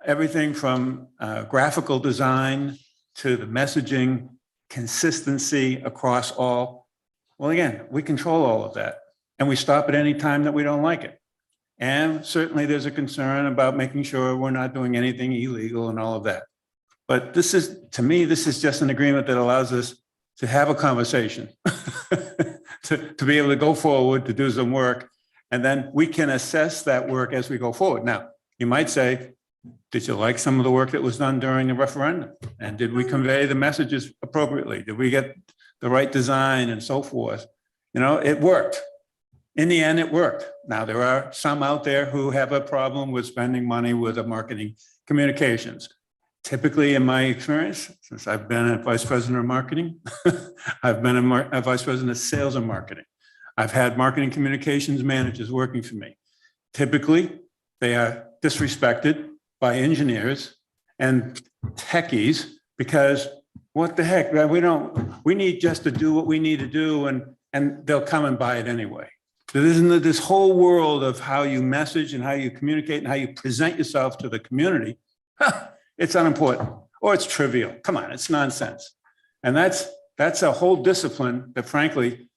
everything from graphical design to the messaging, consistency across all. Well, again, we control all of that, and we stop at any time that we don't like it. And certainly there's a concern about making sure we're not doing anything illegal and all of that. But this is, to me, this is just an agreement that allows us to have a conversation, to be able to go forward, to do some work, and then we can assess that work as we go forward. Now, you might say, did you like some of the work that was done during the referendum? And did we convey the messages appropriately? Did we get the right design and so forth? It worked. In the end, it worked. Now, there are some out there who have a problem with spending money with a marketing communications. Typically, in my experience, since I've been a vice president of marketing, I've been a vice president of sales and marketing. I've had marketing communications managers working for me. Typically, they are disrespected by engineers and techies because what the heck, we need just to do what we need to do, and they'll come and buy it anyway. There isn't this whole world of how you message and how you communicate and how you present yourself to the community. It's unimportant or it's trivial. Come on, it's nonsense. And that's a whole discipline that frankly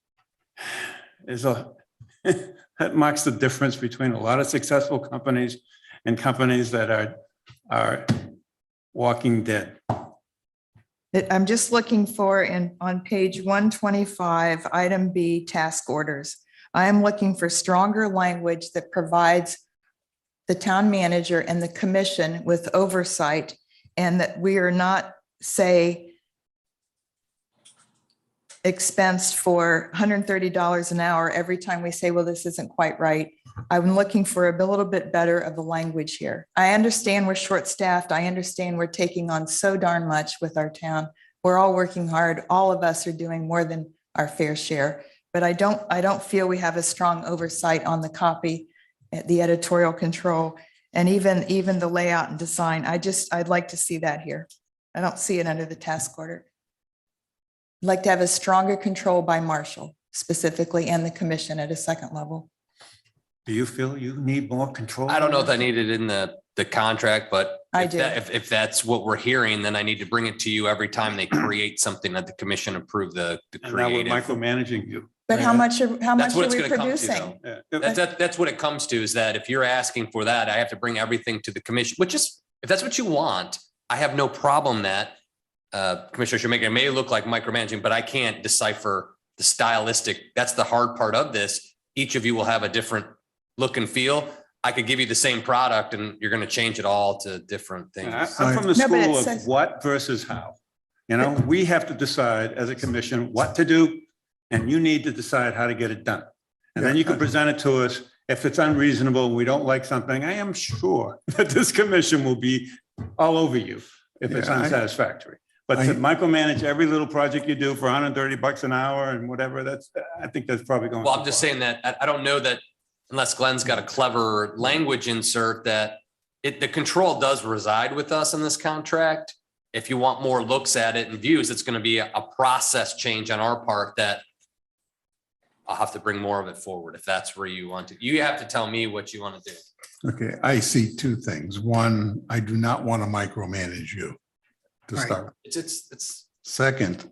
is that marks the difference between a lot of successful companies and companies that are walking dead. I'm just looking for on page 125, item B, task orders. I am looking for stronger language that provides the town manager and the commission with oversight, and that we are not, say, expensed for $130 an hour every time we say, well, this isn't quite right. I'm looking for a little bit better of the language here. I understand we're short-staffed. I understand we're taking on so darn much with our town. We're all working hard. All of us are doing more than our fair share. But I don't feel we have a strong oversight on the copy, the editorial control, and even the layout and design. I'd like to see that here. I don't see it under the task order. I'd like to have a stronger control by Marshall specifically and the commission at a second level. Do you feel you need more control? I don't know if I need it in the contract, but I if do. if that's what we're hearing, then I need to bring it to you every time they create something that the commission approved the And now we're creative. micromanaging you. But how much That's are what it's we gonna come to producing? though. Yeah. That's what it comes to, is that if you're asking for that, I have to bring everything to the commission, which is, if that's what you want, I have no problem that Commissioner Shoemaker, it may look like micromanaging, but I can't decipher the stylistic. That's the hard part of this. Each of you will have a different look and feel. I could give you the same product and you're going to change it all to different And things. I'm from the No, but it school of says- what versus how. You know, we have to decide as a commission what to do, and you need to decide how to get it done. And then you can present it to us. If it's unreasonable, and we don't like something, I am sure that this commission will be all over you if it's Yeah, unsatisfactory. But to micromanage every little project you do for $130 an hour and whatever, I think that's probably going. Well, too I'm just far. saying that I don't know that unless Glenn's got a clever language insert that the control does reside with us in this contract. If you want more looks at it and views, it's going to be a process change on our part that I'll have to bring more of it forward if that's where you want to. You have to tell me what you want to do. Okay, I see two things. One, I do not want to micromanage you to Right. start. It's Second,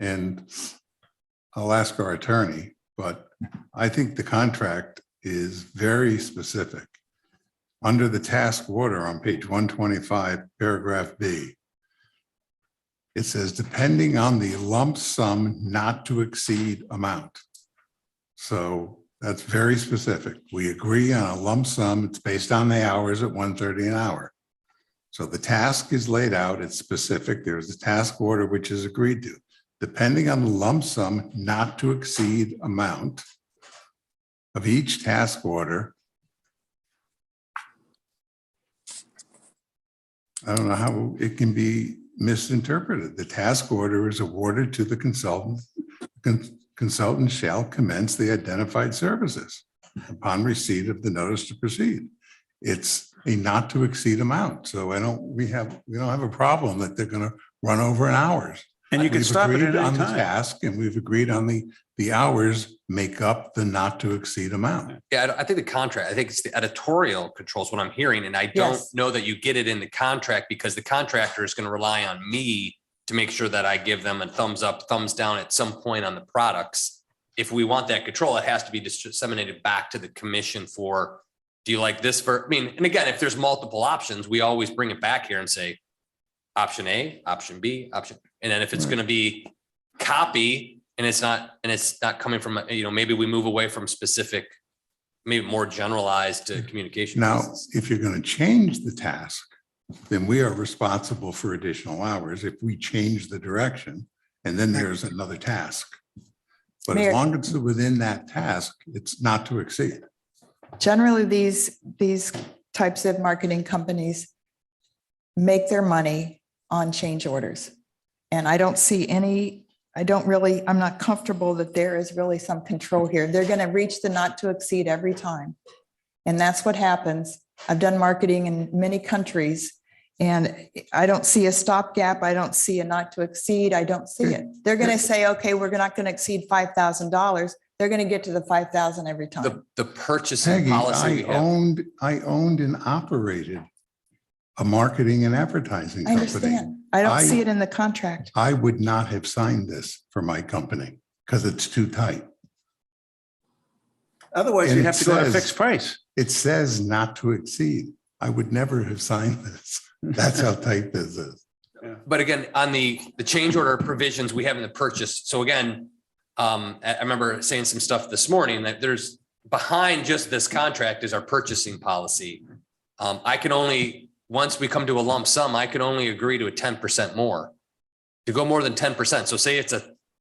and I'll ask our attorney, but I think the contract is very specific. Under the task order on page 125, paragraph B, it says, depending on the lump sum not to exceed amount. So that's very specific. We agree on a lump sum. It's based on the hours at 130 an hour. So the task is laid out, it's specific. There's a task order which is agreed to. Depending on the lump sum not to exceed amount of each task order. I don't know how it can be misinterpreted. The task order is awarded to the consultant. Consultant shall commence the identified services upon receipt of the notice to proceed. It's a not to exceed amount. So we don't have a problem that they're going to run over in hours. And you can We've stop it agreed at on any the time. task, and we've agreed on the hours make up the not to exceed amount. Yeah, I think the contract, I think it's the editorial controls what I'm hearing, and I don't Yes. know that you get it in the contract because the contractor is going to rely on me to make sure that I give them a thumbs up, thumbs down at some point on the products. If we want that control, it has to be disseminated back to the commission for, do you like this for, and again, if there's multiple options, we always bring it back here and say, option A, option B, option, and then if it's going to be copy and it's not coming from, maybe we move away from specific, maybe more generalized to communication. Now, pieces. if you're going to change the task, then we are responsible for additional hours if we change the direction, and then there's another task. But as Mayor- long as it's within that task, it's not to exceed. Generally, these types of marketing companies make their money on change orders. And I don't see I'm not comfortable that there is really some control here. They're going to reach the not to exceed every time. And that's what happens. I've done marketing in many countries and I don't see a stopgap. I don't see a not to exceed. I don't see it. They're going to say, okay, we're not going to exceed $5,000. They're going to get to the 5,000 every time. The purchasing Peggy, policy we have. I owned and operated a marketing and advertising I company. understand. I don't see it in the contract. I would not have signed this for my company because it's too tight. Otherwise, And you it have to go to says- fixed price. It says not to exceed. I would never have signed this. That's how tight this is. But again, on the change order provisions we have in the purchase. So again, I remember saying some stuff this morning that there's behind just this contract is our purchasing policy. I can only, once we come to a lump sum, I can only agree to a 10% more. To go more than 10%. So say it's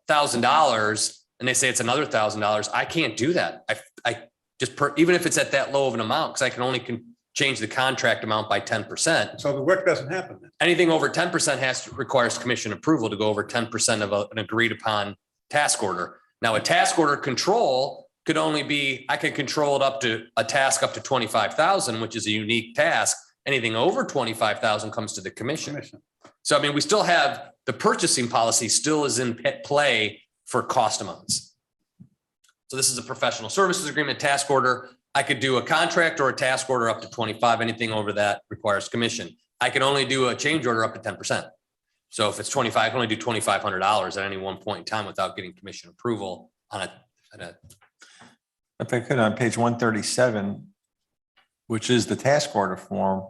$1,000 and they say it's another $1,000, I can't do that. I just, even if it's at that low of an amount, because I can only change the contract amount by 10%. So the work doesn't happen then. Anything over 10% requires commission approval to go over 10% of an agreed upon task order. Now, a task order control could only be, I could control it up to a task up to 25,000, which is a unique task. Anything over 25,000 comes to the commission. So, I mean, we still have, the purchasing policy still is in play for cost amounts. So this is a professional services agreement task order. I could do a contract or a task order up to 25. Anything over that requires commission. I can only do a change order up to 10%. So if it's 25, I can only do $2,500 at any one point in time without getting commission approval on a. If I could, on page 137, which is the task order form,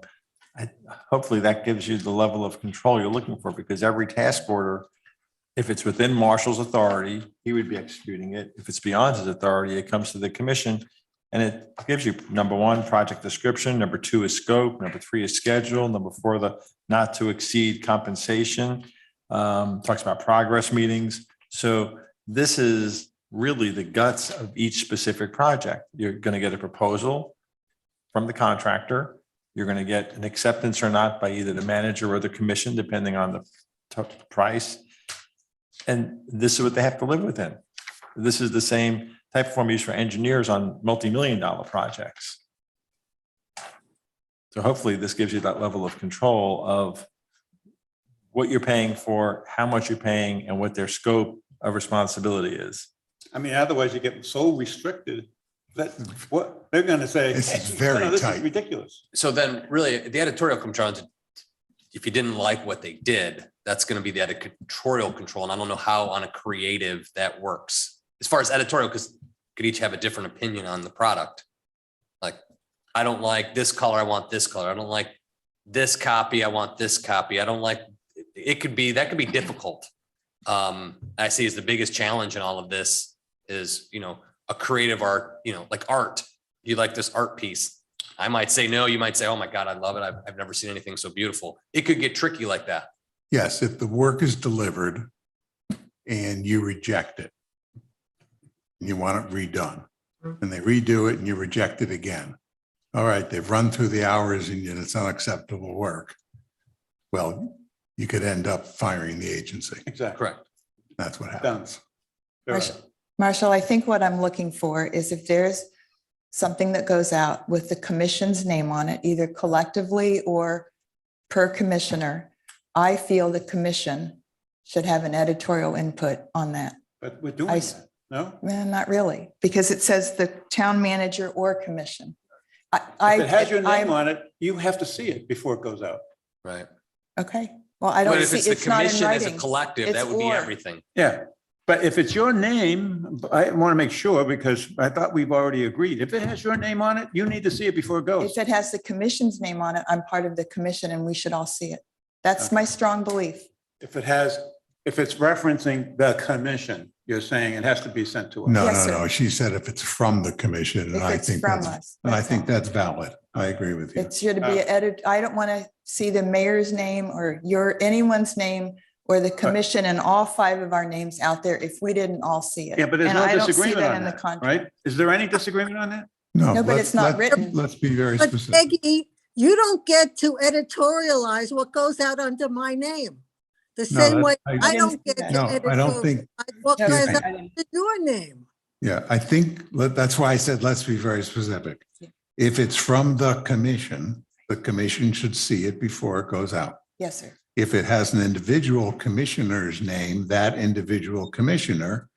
hopefully that gives you the level of control you're looking for, because every task order, if it's within Marshall's authority, he would be executing it. If it's beyond his authority, it comes to the commission. And it gives you, number one, project description, number two is scope, number three is schedule, number four, the not to exceed compensation, talks about progress meetings. So this is really the guts of each specific project. You're going to get a proposal from the contractor. You're going to get an acceptance or not by either the manager or the commission, depending on the price. And this is what they have to live within. This is the same type of form used for engineers on multi-million-dollar projects. So hopefully this gives you that level of control of what you're paying for, how much you're paying, and what their scope of responsibility is. I mean, otherwise you get so restricted that what they're going to say. This is "Hey, very no, this is tight." ridiculous. So then really the editorial control, if you didn't like what they did, that's going to be the editorial control. And I don't know how on a creative that works as far as editorial, because could each have a different opinion on the product. Like, I don't like this color. I want this color. I don't like this copy. I want this copy. I don't like, it could be, that could be difficult. I see as the biggest challenge in all of this is, a creative art, like art. You like this art piece. I might say no, you might say, oh my God, I love it. I've never seen anything so beautiful. It could get tricky like that. Yes, if the work is delivered and you reject it, and you want it redone, and they redo it and you reject it again. All right, they've run through the hours and yet it's unacceptable work. Well, you could end up firing the agency. Exactly. Correct. That's what happens. Marshall, I think what I'm looking for is if there's something that goes out with the commission's name on it, either collectively or per commissioner, I feel the commission should have an editorial input on that. But we're doing that, no? Not really, because it says the town manager or commission. If it has your name on it, you have to see it before it goes out. Right. Okay, well, I But don't if see, it's the it's not in commission as a writing. collective, It's that would be or. everything. Yeah, but if it's your name, I want to make sure, because I thought we've already agreed. If it has your name on it, you need to see it before it goes. If it has the commission's name on it, I'm part of the commission and we should all see it. That's my strong belief. If it's referencing the commission, you're saying it has to be sent to us. No, Yes, no, sir. no. She said if it's from the commission, and If I it's think from that's, us. and I that's think all. that's valid. I agree with you. It should be edited. I don't want to see the mayor's name or anyone's name or the commission and all five of our names out there if we didn't all see it. Yeah, but there's And no I don't see disagreement that on in the that, contract. right? Is there any disagreement on that? No, but it's not written. Let's be very But specific. Peggy, you don't get to editorialize what goes out under my name. The No, same way I I didn't don't see get that. to No, I don't think- editorialize what No, goes I out didn't. under your name. Yeah, I think that's why I said, let's be very specific. Yeah. If it's from the commission should see it before it goes out. Yes, sir. If it has an individual commissioner's name, that individual commissioner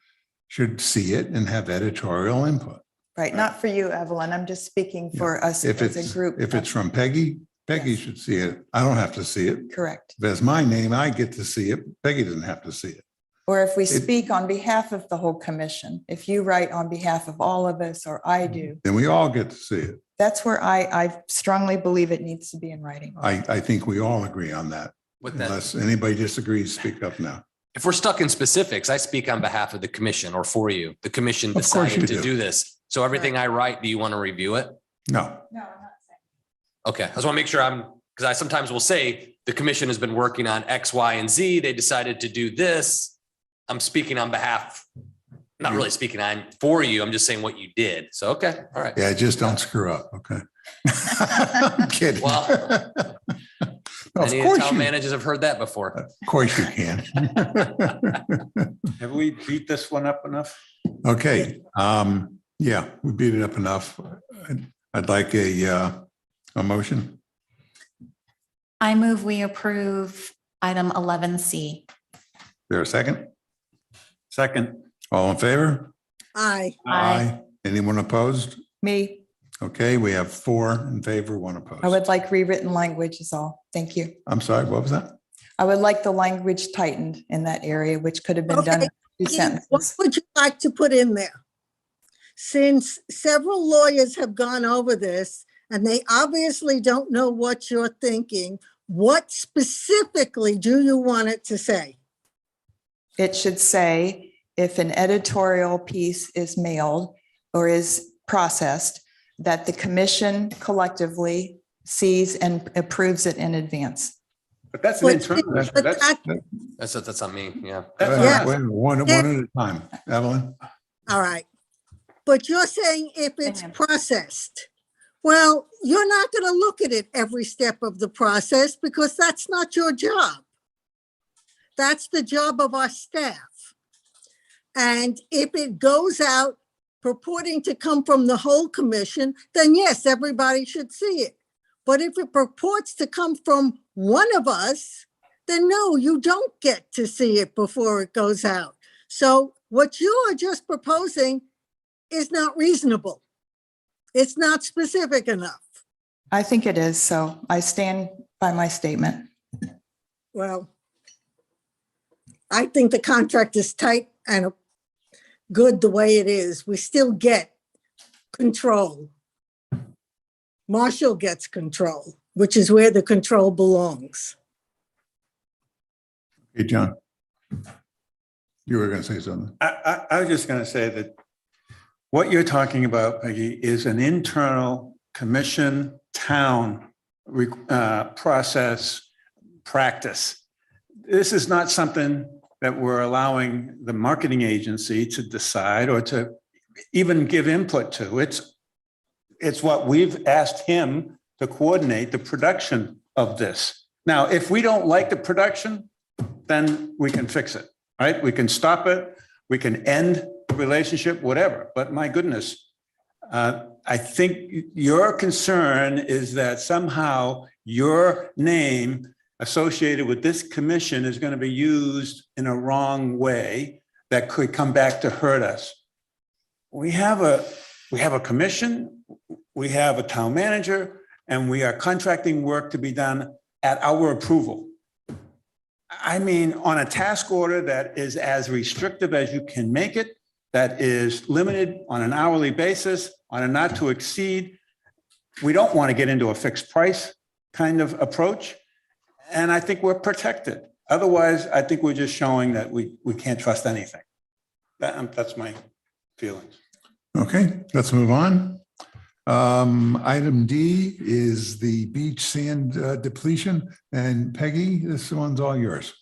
should see it and have editorial input. Right. Not for you, Evelyn. I'm just speaking for us If as it's, a group. if it's from Peggy, Peggy Yes. should see it. I don't have to see it. Correct. If it's my name, I get to see it. Peggy doesn't have to see it. Or if we speak on behalf of the whole commission, if you write on behalf of all of us, or I do, Then we all get to see it. that's where I strongly believe it needs to be in writing. I think we all agree on that. With that, Unless anybody disagrees, speak up now. if we're stuck in specifics, I speak on behalf of the commission or for you. The commission Of course you decided to do. do this. So everything I write, do you want to review it? No, Okay, I just want to make sure because I sometimes will say the commission has been working on X, Y, and Z. They decided to do this. I'm speaking on behalf, not really speaking on for you. I'm just saying what you did. So, okay, all right. Yeah, just don't screw up, okay? I'm kidding. Well, Of Many course town you, managers have heard that before. of course you can. Have we beat this one up enough? Okay, yeah, we beat it up enough. I'd like a motion. I move we approve item 11C. There a second? Second. All in favor? Aye. Aye. Anyone opposed? Me, Okay, we have 4 in favor, 1 opposed. I would like rewritten language is all. Thank you. I'm sorry, what was that? I would like the language tightened in that area, which could have been done in 2 What sentences. would you like to put in there? Since several lawyers have gone over this and they obviously don't know what you're thinking, what specifically do you want it to say? It should say, if an editorial piece is mailed or is processed, that the commission collectively sees and approves it in advance. But that's an But- internal issue. but That's, That's on me. Yeah. Yeah. One at a time. Evelyn? All right. But you're saying if it's Hang on. processed, well, you're not going to look at it every step of the process because that's not your job. That's the job of our staff. And if it goes out purporting to come from the whole commission, then yes, everybody should see it. But if it purports to come from one of us, then no, you don't get to see it before it goes out. So what you are just proposing is not reasonable. It's not specific enough. I think it is, so I stand by my statement. Well, I think the contract is tight and good the way it is. We still get control. Marshall gets control, which is where the control belongs. Hey, John. You were going to say something. I was just going to say that what you're talking about, Peggy, is an internal commission town process practice. This is not something that we're allowing the marketing agency to decide or to even give input to. It's what we've asked him to coordinate the production of this. Now, if we don't like the production, then we can fix it, right? We can stop it. We can end the relationship, whatever. But my goodness, I think your concern is that somehow your name associated with this commission is going to be used in a wrong way that could come back to hurt us. We have a commission, we have a town manager, and we are contracting work to be done at our approval. I mean, on a task order that is as restrictive as you can make it, that is limited on an hourly basis, on a not to exceed. We don't want to get into a fixed price kind of approach. And I think we're protected. Otherwise, I think we're just showing that we can't trust anything. That's my feelings. Okay, let's move on. Item D is the beach sand depletion. And Peggy, this one's all yours.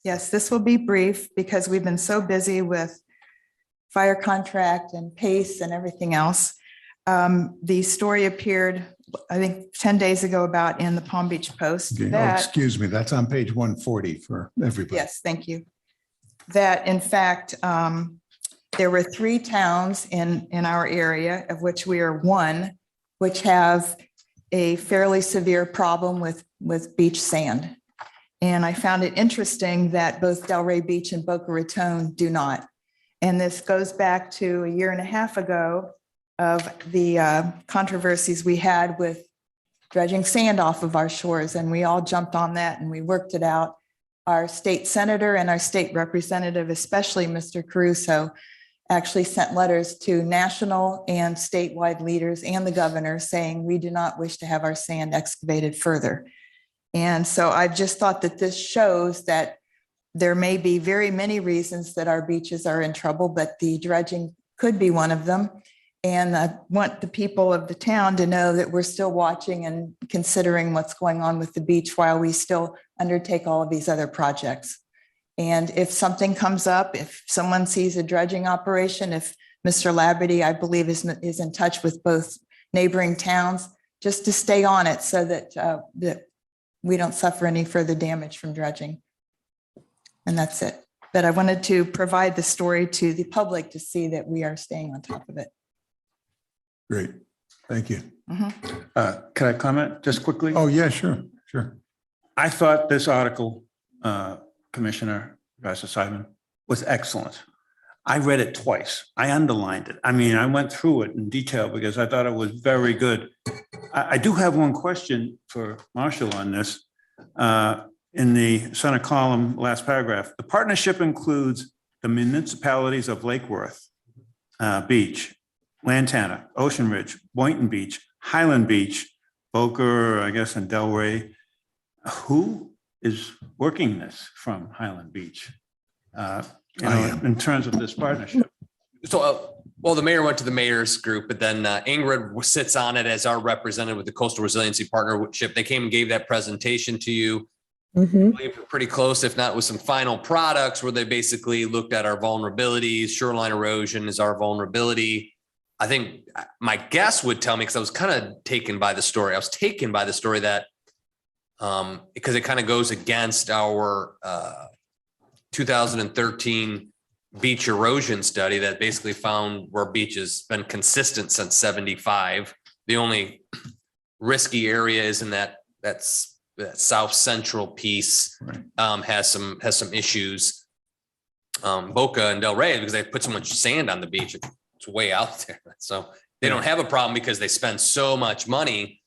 Yes, this will be brief because we've been so busy with fire contract and PACE and everything else. The story appeared, I think, 10 days ago about in the Palm Beach Post. Okay, oh, that- excuse me, that's on page 140 for everybody. Yes, thank you. That in fact, there were 3 towns in our area, of which we are one, which have a fairly severe problem with beach sand. And I found it interesting that both Delray Beach and Boca Raton do not. And this goes back to a year and a half ago of the controversies we had with dredging sand off of our shores. And we all jumped on that and we worked it out. Our state senator and our state representative, especially Mr. Caruso, actually sent letters to national and statewide leaders and the governor saying we do not wish to have our sand excavated further. And so I just thought that this shows that there may be very many reasons that our beaches are in trouble, but the dredging could be one of them. And I want the people of the town to know that we're still watching and considering what's going on with the beach while we still undertake all of these other projects. And if something comes up, if someone sees a dredging operation, if Mr. Laverty, I believe, is in touch with both neighboring towns, just to stay on it so that we don't suffer any further damage from dredging. And that's it. But I wanted to provide the story to the public to see that we are staying on top of it. Great. Thank you. Can I comment just quickly? Oh, yeah, sure, sure. I thought this article, Commissioner Pastor Simon, was excellent. I read it twice. I underlined it. I mean, I went through it in detail because I thought it was very good. I do have one question for Marshall on this. In the center column, last paragraph, the partnership includes the municipalities of Lake Worth Beach, Lantana, Ocean Ridge, Boynton Beach, Highland Beach, Boca, I guess, and Delray. Who is working this from Highland Beach? In terms of this partnership. So, well, the mayor went to the mayor's group, but then Ingrid sits on it as our representative with the Coastal Resiliency Partnership. They came and gave that presentation to you. I believe we're pretty close, if not with some final products where they basically looked at our vulnerabilities. Shoreline erosion is our vulnerability. I think my guess would tell me, because I was kind of taken by the story. I was taken by the story that because it kind of goes against our 2013 beach erosion study that basically found where beach has been consistent since 75. The only risky area is in that south central piece, has some issues. Boca and Delray, because they put so much sand on the beach, it's way out there. So they don't have a problem because they spend so much money.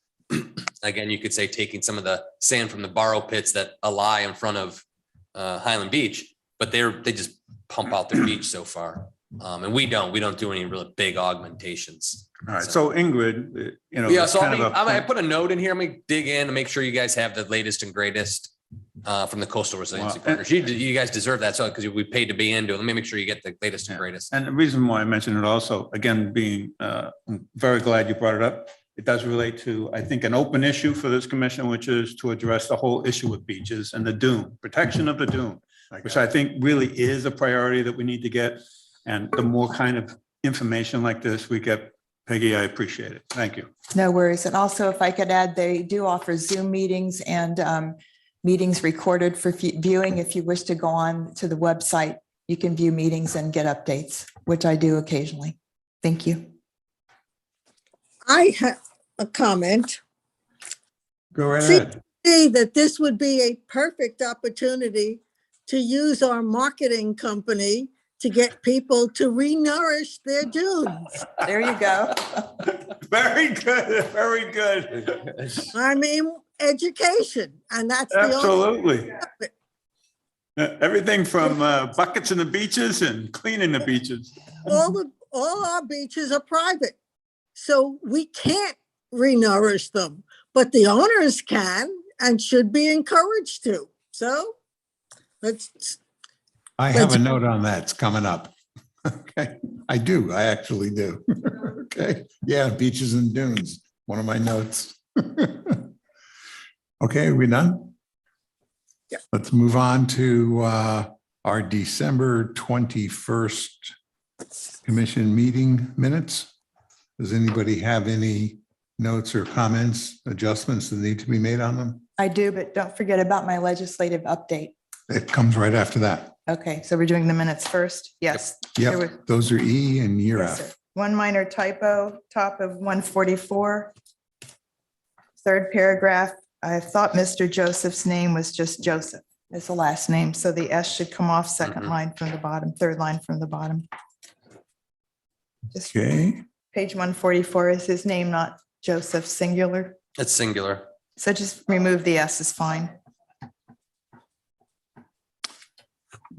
Again, you could say taking some of the sand from the borrow pits that lie in front of Highland Beach, but they just pump out their beach so far. And we don't do any really big augmentations. All right, so Ingrid, Yeah, so kind of I put a note in here. I'm gonna dig in and make sure you guys have the latest and greatest from the Coastal Resiliency Partners. You guys deserve that, so because we paid to be into it. Let me make sure you get the latest and greatest. And the reason why I mentioned it also, again, being I'm very glad you brought it up. It does relate to, I think, an open issue for this commission, which is to address the whole issue with beaches and the dune, protection of the dune, which I think really is a priority that we need to get. And the more kind of information like this we get, Peggy, I appreciate it. Thank you. No worries. And also, if I could add, they do offer Zoom meetings and meetings recorded for viewing. If you wish to go on to the website, you can view meetings and get updates, which I do occasionally. Thank you. I have a comment. Go right See- ahead. See that this would be a perfect opportunity to use our marketing company to get people to renourish their dunes. There you go. Very good, very good. I mean, education, and that's the only. Absolutely. Everything from buckets in the beaches and cleaning the beaches. All our beaches are private, so we can't renourish them, but the owners can and should be encouraged to. So I have a note on that. It's coming up. Okay, I do. I actually do. Okay, yeah, beaches and dunes, one of my notes. Okay, are we done? Yeah. Let's move on to our December 21st commission meeting minutes. Does anybody have any notes or comments, adjustments that need to be made on them? I do, but don't forget about my legislative update. It comes right after that. Okay, so we're doing the minutes first. Yes. There were- Yep, those are E and you're Yes, F. sir. One minor typo, top of 144. Third paragraph, I thought Mr. Joseph's name was just Joseph as the last name, so the S should come off second line from the bottom, third line from the bottom. Just Okay, page 144 is his name, not Joseph singular. It's singular. So just remove the S is fine.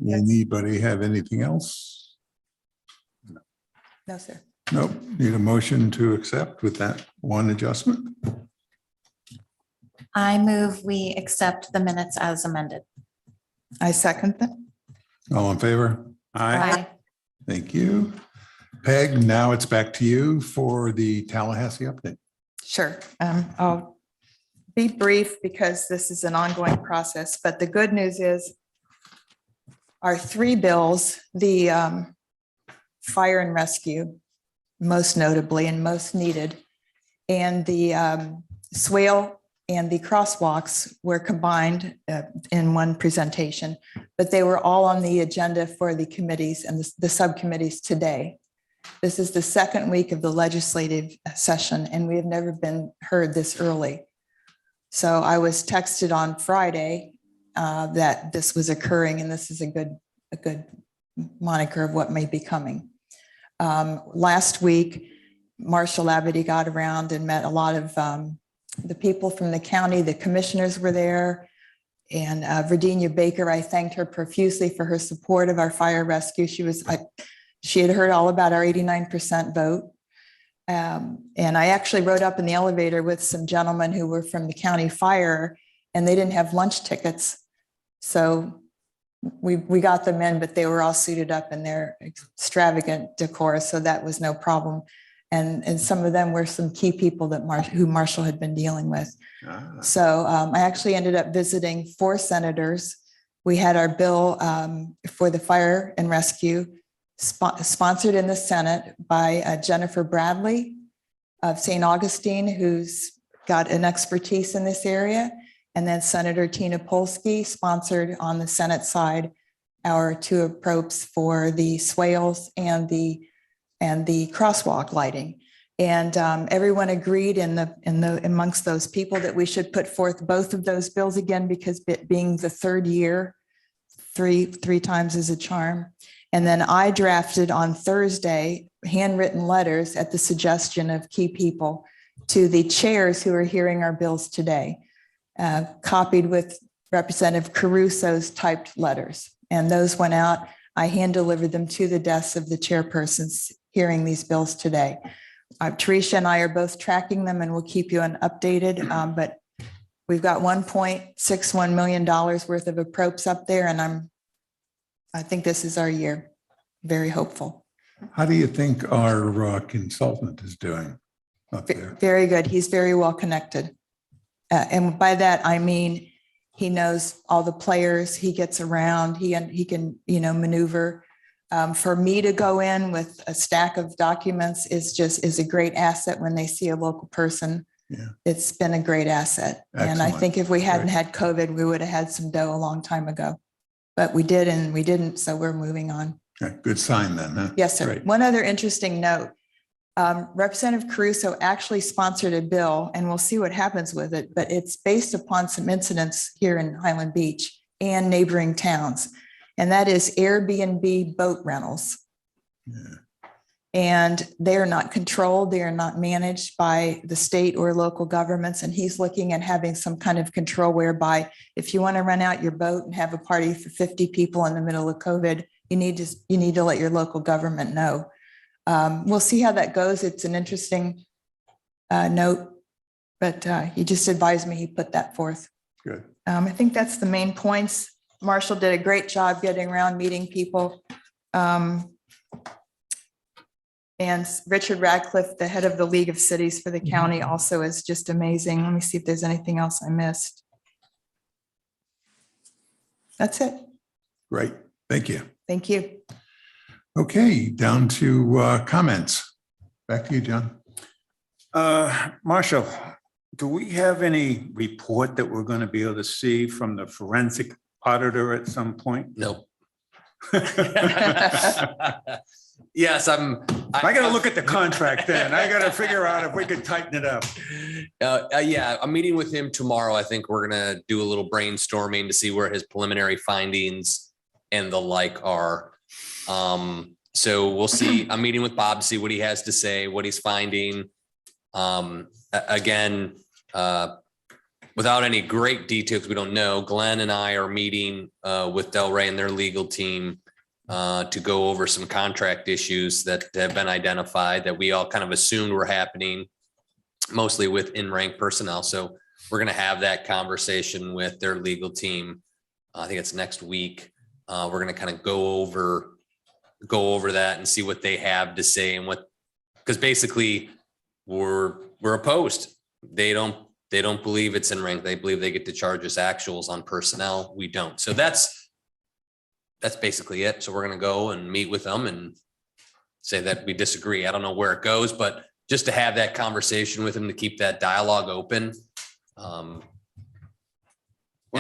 anybody have anything else? No, sir. Nope, need a motion to accept with that one adjustment? I move we accept the minutes as amended. I second them. All in favor? Aye. Thank you. Peg, now it's back to you for the Tallahassee update. Sure. I'll be brief because this is an ongoing process, but the good news is are three bills, the fire and rescue, most notably and most needed, and the swale and the crosswalks were combined in one presentation, but they were all on the agenda for the committees and the subcommittees today. This is the second week of the legislative session, and we have never been heard this early. So I was texted on Friday that this was occurring, and this is a good moniker of what may be coming. Last week, Marshall Labadie got around and met a lot of the people from the county. The commissioners were there, and Virginia Baker, I thanked her profusely for her support of our fire rescue. She had heard all about our 89% vote. And I actually rode up in the elevator with some gentlemen who were from the county fire, and they didn't have lunch tickets. So we got them in, but they were all suited up in their extravagant decor, so that was no problem. And some of them were some key people that who Marshall had been dealing with. So I actually ended up visiting 4 senators. We had our bill for the fire and rescue sponsored in the Senate by Jennifer Bradley of St. Augustine, who's got an expertise in this area. And then Senator Tina Polsky sponsored on the Senate side our 2 approps for the swales and the crosswalk lighting. And everyone agreed amongst those people that we should put forth both of those bills again, because it being the 3rd year, three times is a charm. And then I drafted on Thursday handwritten letters at the suggestion of key people to the chairs who are hearing our bills today, copied with Representative Caruso's typed letters. And those went out. I hand delivered them to the desks of the chairpersons hearing these bills today. Teresa and I are both tracking them, and we'll keep you updated. But we've got $1.61 million worth of approps up there, and I think this is our year. Very hopeful. How do you think our consultant is doing up there? Very good. He's very well connected. And by that, I mean, he knows all the players, he gets around, he can, maneuver. For me to go in with a stack of documents is a great asset when they see a local person. Yeah. It's been a great asset. And I Excellent. think if we hadn't had COVID, we would have had some dough a long time ago. But we did, and we didn't, so we're moving on. Okay, good sign then, huh? Yes, sir. Great. One other interesting note. Representative Caruso actually sponsored a bill, and we'll see what happens with it, but it's based upon some incidents here in Highland Beach and neighboring towns. And that is Airbnb boat rentals. Yeah. And they are not controlled. They are not managed by the state or local governments. And he's looking at having some kind of control whereby if you want to rent out your boat and have a party for 50 people in the middle of COVID, you need to let your local government know. We'll see how that goes. It's an interesting note, but he just advised me he put that forth. Good. I think that's the main points. Marshall did a great job getting around, meeting people. And Richard Radcliffe, the head of the League of Cities for the county, also is just amazing. Let me see if there's anything else I missed. That's it. Great. Thank you. Thank you. Okay, down to comments. Back to you, John. Marshall, do we have any report that we're going to be able to see from the forensic auditor at some point? Nope. Yes, I got to look at the contract then. I got to figure out if we could tighten it up. Yeah, I'm meeting with him tomorrow. I think we're going to do a little brainstorming to see where his preliminary findings and the like are. So we'll see. I'm meeting with Bob to see what he has to say, what he's finding. Again, without any great details, we don't know. Glenn and I are meeting with Delray and their legal team to go over some contract issues that have been identified that we all kind of assumed were happening, mostly with in-rank personnel. So we're going to have that conversation with their legal team. I think it's next week. We're going to kind of go over that and see what they have to say and because basically we're opposed. They don't believe it's in rank. They believe they get to charge us actuals on personnel. We don't. So that's that's basically it. So we're gonna go and meet with them and say that we disagree. I don't know where it goes, but just to have that conversation with him, to keep that dialogue open. And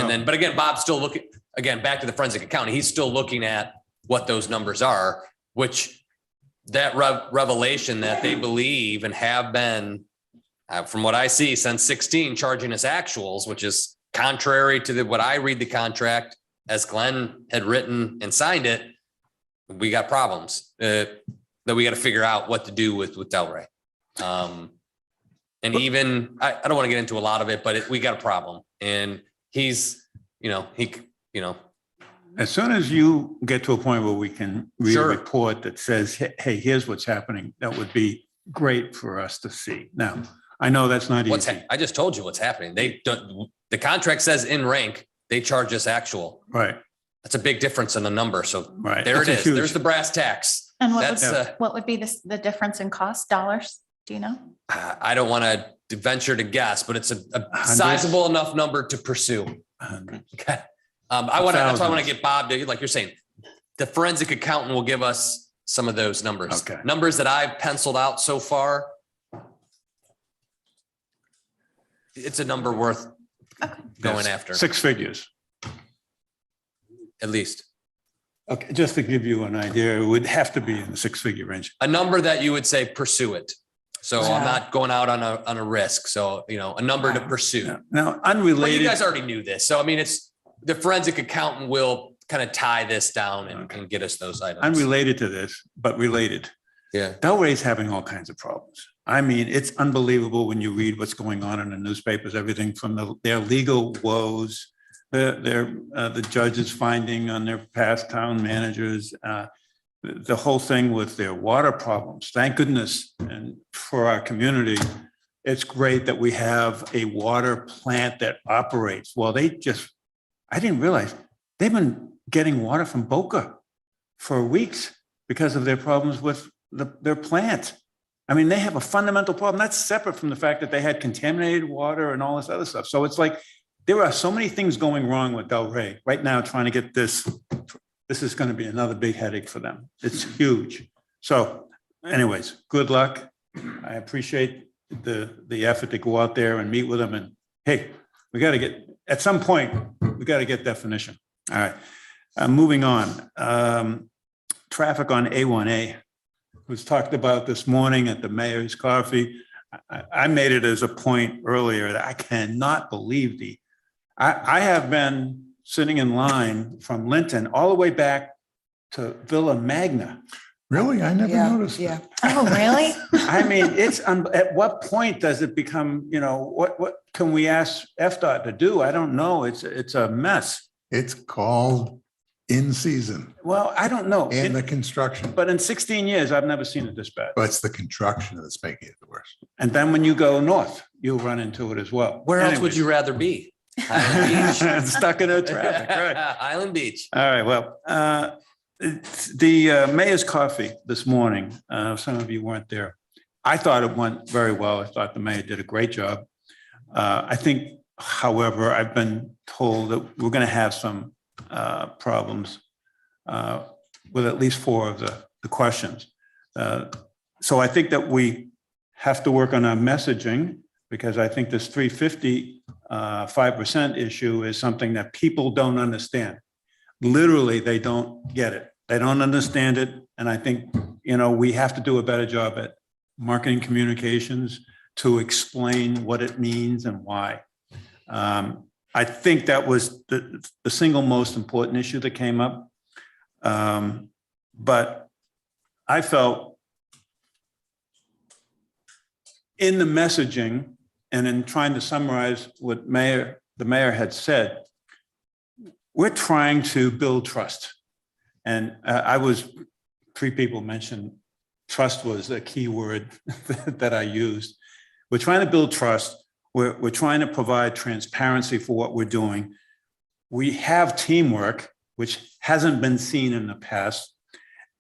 then, but again, Bob's still looking, again, back to the forensic accounting, he's still looking at what those numbers are, which that revelation that they believe and have been, from what I see, since 16, charging us actuals, which is contrary to what I read the contract as Glenn had written and signed it. We got problems that we got to figure out what to do with Delray. And even, I don't want to get into a lot of it, but we got a problem, and he's, As soon as you get to a point where we can read a Sure. report that says, hey, here's what's happening, that would be great for us to see. Now, I know that's not easy. I just told you what's happening. The contract says in rank, they charge us actual. Right, That's a big difference in the number. So right. there it That's a is. huge- There's the brass tacks. And That's, what would be the difference in cost dollars? Do you know? I don't want to venture to guess, but it's a sizable enough number to pursue. Okay. That's why I want to get Bob to, like you're saying, the forensic accountant will give us some of those numbers. Okay. Numbers that I've penciled out so far. It's a number worth going Yes, after, 6 figures. at least. Okay, just to give you an idea, it would have to be in the 6-figure range. A number that you would say pursue it. So I'm Yeah. not going out on a risk. So, a number to pursue. Now, But you unrelated, guys already knew this. So I mean, it's the forensic accountant will kind of tie this down and get us those items. unrelated to this, but related. Yeah. Delray's having all kinds of problems. I mean, it's unbelievable when you read what's going on in the newspapers, everything from their legal woes, the judges finding on their past town managers, the whole thing with their water problems. Thank goodness, and for our community, it's great that we have a water plant that operates. Well, I didn't realize they've been getting water from Boca for weeks because of their problems with their plant. I mean, they have a fundamental problem. That's separate from the fact that they had contaminated water and all this other stuff. So it's like, there are so many things going wrong with Delray right now, trying to get this. This is going to be another big headache for them. It's huge. So anyways, good luck. I appreciate the effort to go out there and meet with them. And hey, at some point, we got to get definition. All right. Moving on. Traffic on A1A was talked about this morning at the mayor's coffee. I made it as a point earlier that I cannot believe I have been sitting in line from Linton all the way back to Villa Magna. Really? I never Yeah, noticed yeah. that. Oh, really? I mean, at what point does it become, what can we ask FDOT to do? I don't know. It's a mess. It's called in season Well, I don't know. and the construction, But in 16 years, I've never seen it this bad. but it's the construction that's making it the worst. And then when you go north, you'll run into it as well. Where else would Anyways. you rather be? Island Beach. Stuck in the traffic, right. Island Beach. All right, well, the mayor's coffee this morning, some of you weren't there. I thought it went very well. I thought the mayor did a great job. I think, however, I've been told that we're going to have some problems with at least 4 of the questions. So I think that we have to work on our messaging, because I think this 350 5% issue is something that people don't understand. Literally, they don't get it. They don't understand it. And I think, we have to do a better job at marketing communications to explain what it means and why. I think that was the single most important issue that came up. But I felt in the messaging and in trying to summarize what the mayor had said, we're trying to build trust. And 3 people mentioned trust was a key word that I used. We're trying to build trust. We're trying to provide transparency for what we're doing. We have teamwork, which hasn't been seen in the past.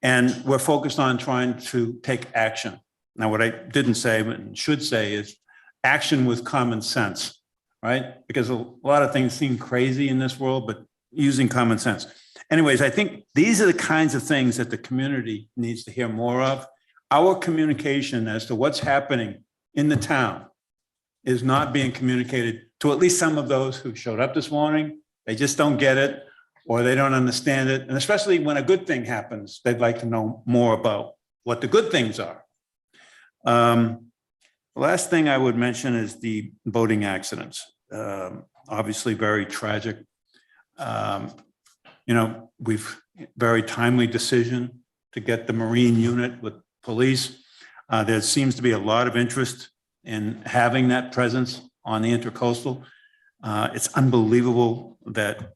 And we're focused on trying to take action. Now, what I didn't say but should say is action with common sense, right? Because a lot of things seem crazy in this world, but using common sense. anyways, I think these are the kinds of things that the community needs to hear more of. Our communication as to what's happening in the town is not being communicated to at least some of those who showed up this morning. They just don't get it, or they don't understand it. And especially when a good thing happens, they'd like to know more about what the good things are. Last thing I would mention is the boating accidents. Obviously very tragic. We've very timely decision to get the Marine unit with police. There seems to be a lot of interest in having that presence on the intercoastal. It's unbelievable that,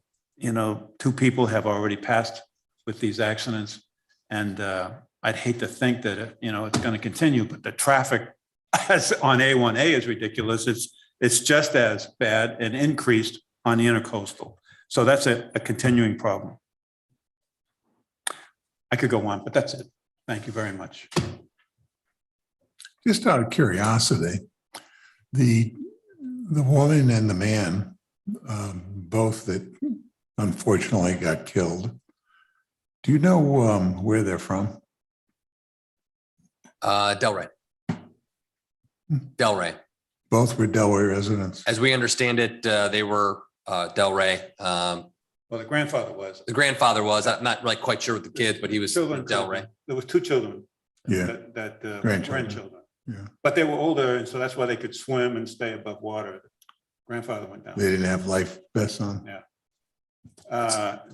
two people have already passed with these accidents. And I'd hate to think that, it's going to continue, but the traffic on A1A is ridiculous. It's just as bad and increased on the intercoastal. So that's a continuing problem. I could go on, but that's it. Thank you very much. Just out of curiosity, the woman and the man, both that unfortunately got killed, do you know where they're from? Delray. Delray. Both were Delaware residents. As we understand it, they were Delray. Well, the grandfather was. The grandfather was. I'm not really quite sure with the kids, but he was from Delray. There was 2 children. Yeah. That Grandchildren. Yeah. But they were older, and so that's why they could swim and stay above water. Grandfather went down. They didn't have life vests on. Yeah.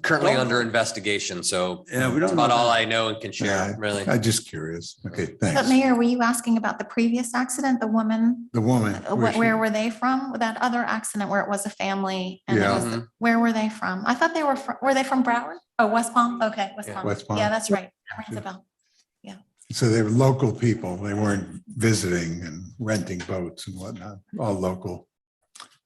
Currently under investigation, so Yeah, we don't that's about know. all I know and can share, Yeah, really. I'm just curious. Okay, But thanks. Mayor, were you asking about the previous accident, the woman? The woman. Where were they from? That other accident where it was a family? And it Yeah. was where were they from? I thought they were they from Broward? Oh, West Palm? Okay, West Yeah. Palm. West Palm. Yeah, that's right. That rings a bell. So they were local people. They weren't visiting and renting boats and whatnot, all local.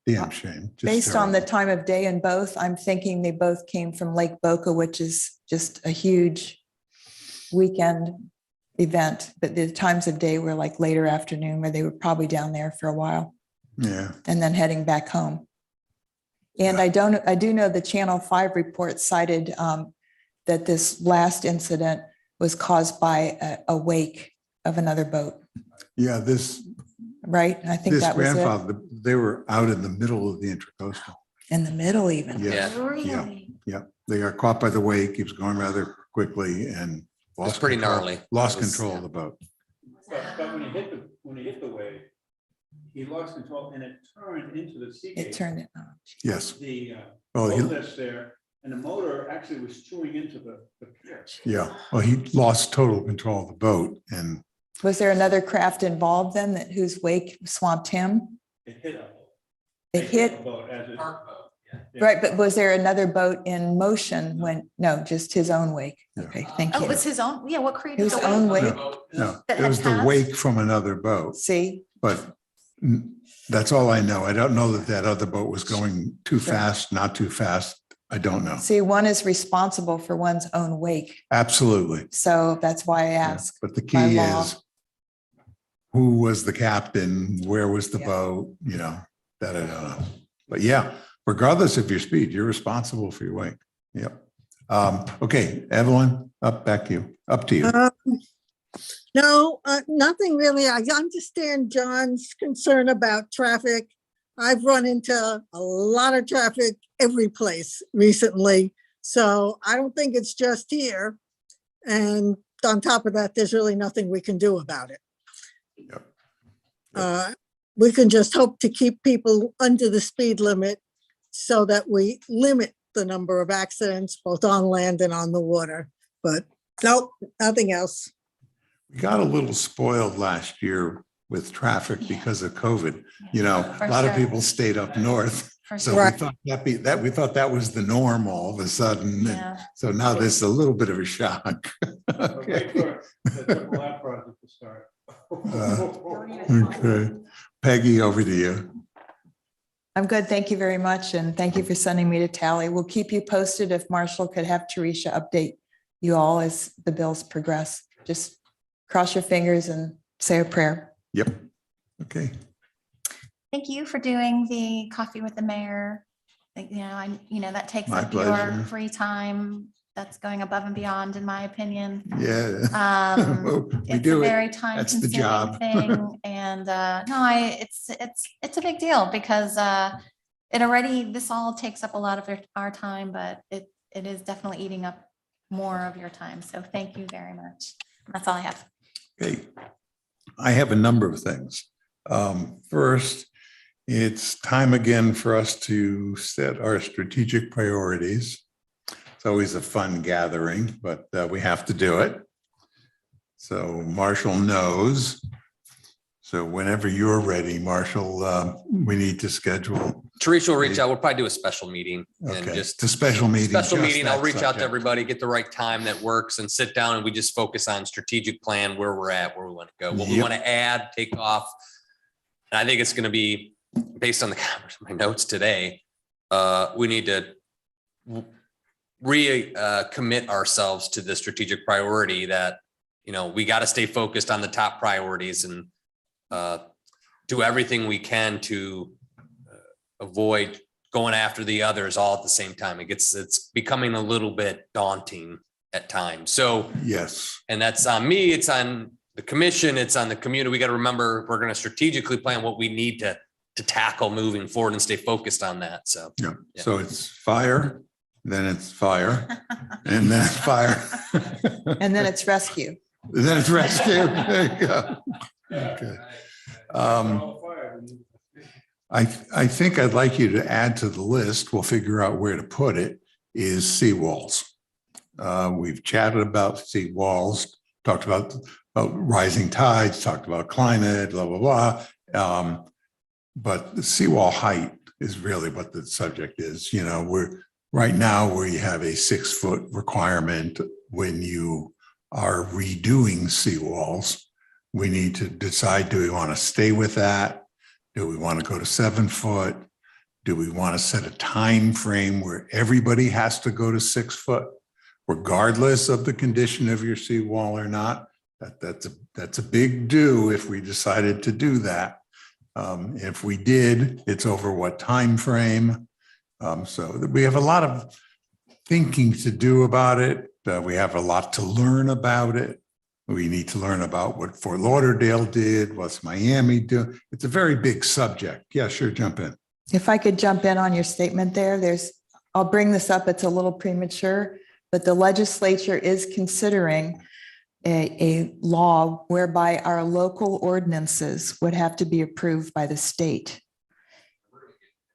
Damn shame. Just Based on the terrible. time of day in both, I'm thinking they both came from Lake Boca, which is just a huge weekend event. But the times of day were like later afternoon, where they were probably down there for a while Yeah, and then heading back home. And I do know the Channel 5 report cited that this last incident was caused by a wake of another boat, yeah, this right? I think that was it. grandfather, they were out in the middle of the intercoastal. In the middle even. Yeah, Really? yeah. They got caught by the wake. He was going rather quickly and lost pretty control- gnarly. Lost It was- control of the boat. But when he hit the wave, he lost control and it turned into the sea. It turned it. Yes. The Oh, boat he, that's there, and the motor actually was chewing into the pier. yeah. Well, he lost total control of the boat and Was there another craft involved then that whose wake swamped him? It hit a boat. It hit, a boat as it- Yeah. right, but was there another boat in motion when, no, just his own wake? Yeah. Okay, thank Oh, it you. was his own? Yeah, what created His the own wave? wake, no, That it had was the passed? wake from another boat, see? but that's all I know. I don't know that that other boat was going too fast, not too fast. I don't know. See, one is responsible for one's own wake. Absolutely. So that's why I Yeah. asked. But the by key law. is who was the captain? Where was the Yeah. boat? That I don't know. But yeah, regardless of your speed, you're responsible for your wake. Yep. Okay, Evelyn, back to you, up to you. No, nothing really. I understand John's concern about traffic. I've run into a lot of traffic every place recently, so I don't think it's just here. And on top of that, there's really nothing we can do about it. Yep. We can just hope to keep people under the speed limit so that we limit the number of accidents both on land and on the water. But nope, nothing else. We got a little spoiled last year with traffic because of COVID. For A lot of sure. people stayed up north. For So sure. we thought we thought that was the norm all of a sudden. and Yeah. So now there's a little bit of a shock. Wait for the Triple I project to start. Okay. Peggy, over to you. I'm good. Thank you very much. And thank you for sending me to Tally. We'll keep you posted if Marshall could have Teresa update you all as the bills progress. Just cross your fingers and say a prayer. Yep. Okay. Thank you for doing the coffee with the mayor. That takes My up your pleasure. free time. that's going above and beyond, in my opinion. Yeah. We It's a do it. very time That's the consuming job. thing. And no, it's a big deal because this all takes up a lot of our time, but it is definitely eating up more of your time. So thank you very much. That's all I have. Okay. I have a number of things. First, it's time again for us to set our strategic priorities. It's always a fun gathering, but we have to do it. So Marshall knows. So whenever you're ready, Marshall, we need to schedule. Teresa will reach out. We'll probably do a special meeting and Okay, just it's a special meeting. special just meeting. I'll that reach out to subject. everybody, get the right time that works and sit down and we just focus on strategic plan, where we're at, where we want to go, what we Yep. want to add, take off. And I think it's going to be based on my notes today. We need to commit ourselves to the strategic priority that, we got to stay focused on the top priorities and do everything we can to avoid going after the others all at the same time. It's becoming a little bit daunting at times. So, Yes. and that's on me, it's on the commission, it's on the community. We got to remember, we're going to strategically plan what we need to tackle moving forward and stay focused on that. So, Yeah. So it's fire, then it's fire, and then it's fire. And then it's rescue. Then it's rescue. There you go. Okay. I think I'd like you to add to the list, we'll figure out where to put it, is seawalls. We've chatted about seawalls, talked about rising tides, talked about climate, blah, blah, blah. But the seawall height is really what the subject is. Right now we have a 6-foot requirement when you are redoing seawalls. We need to decide, do we want to stay with that? Do we want to go to 7 foot? Do we want to set a time frame where everybody has to go to 6 foot, regardless of the condition of your seawall or not? That's a big do if we decided to do that. If we did, it's over what time frame? So we have a lot of thinking to do about it. We have a lot to learn about it. We need to learn about what Fort Lauderdale did, what's Miami doing. It's a very big subject. Yeah, sure, jump in. If I could jump in on your statement there, I'll bring this up, it's a little premature, but the legislature is considering a law whereby our local ordinances would have to be approved by the state.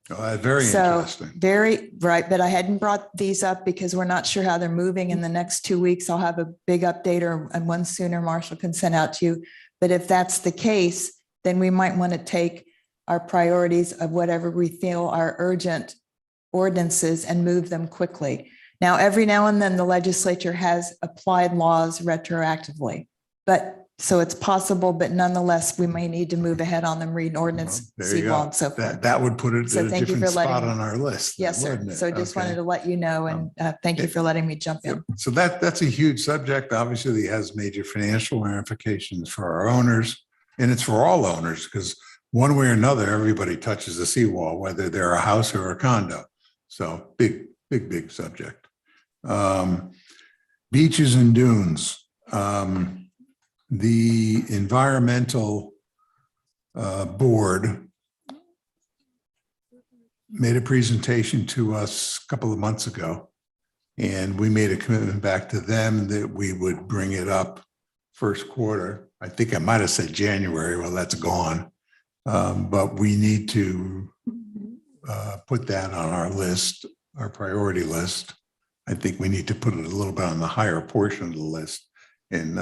Very interesting. Very right, but I hadn't brought these up because we're not sure how they're moving in the next 2 weeks. I'll have a big update and one sooner Marshall can send out to you. But if that's the case, then we might want to take our priorities of whatever we feel are urgent ordinances and move them quickly. Now, every now and then the legislature has applied laws retroactively, but so it's possible, but nonetheless, we may need to move ahead on them, read an ordinance, There you seawall go. and so forth. That would put it So at a thank you different for letting spot me- on our list. Yes, sir. wouldn't it? So just Okay. wanted to let you know, and thank you for letting me jump in. So that's a huge subject. Obviously, it has major financial ramifications for our owners, and it's for all owners, because one way or another, everybody touches a seawall, whether they're a house or a condo. So big subject. Beaches and dunes. The environmental board made a presentation to us a couple of months ago, and we made a commitment back to them that we would bring it up first quarter. I think I might have said January. Well, that's gone. But we need to put that on our list, our priority list. I think we need to put it a little bit on the higher portion of the list and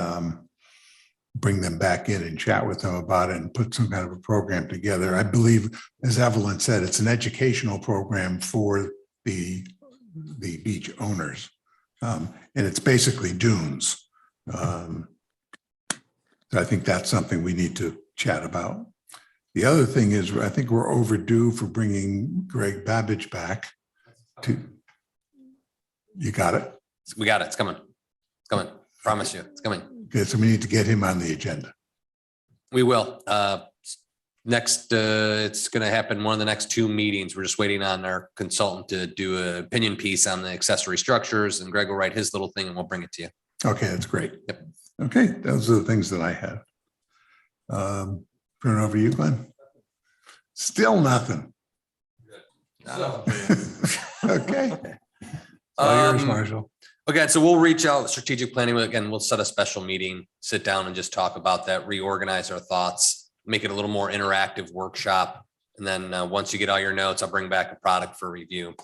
bring them back in and chat with them about it and put some kind of a program together. I believe, as Evelyn said, it's an educational program for the beach owners. And it's basically dunes. So I think that's something we need to chat about. The other thing is, I think we're overdue for bringing Greg Babbage back to, you got it? we got it. It's coming. It's coming. Promise you, it's coming. Okay, so we need to get him on the agenda. We will. Next, it's going to happen one of the next 2 meetings. We're just waiting on our consultant to do an opinion piece on the accessory structures, and Greg will write his little thing and we'll bring it to you. Okay, that's great. Yep. Okay, those are the things that I have. Turn it over to you, Glenn. Still nothing. Okay. All yours, Marshall. Okay, so we'll reach out strategic planning. Again, we'll set a special meeting, sit down and just talk about that, reorganize our thoughts, make it a little more interactive workshop. And then once you get all your notes, I'll bring back a product for review.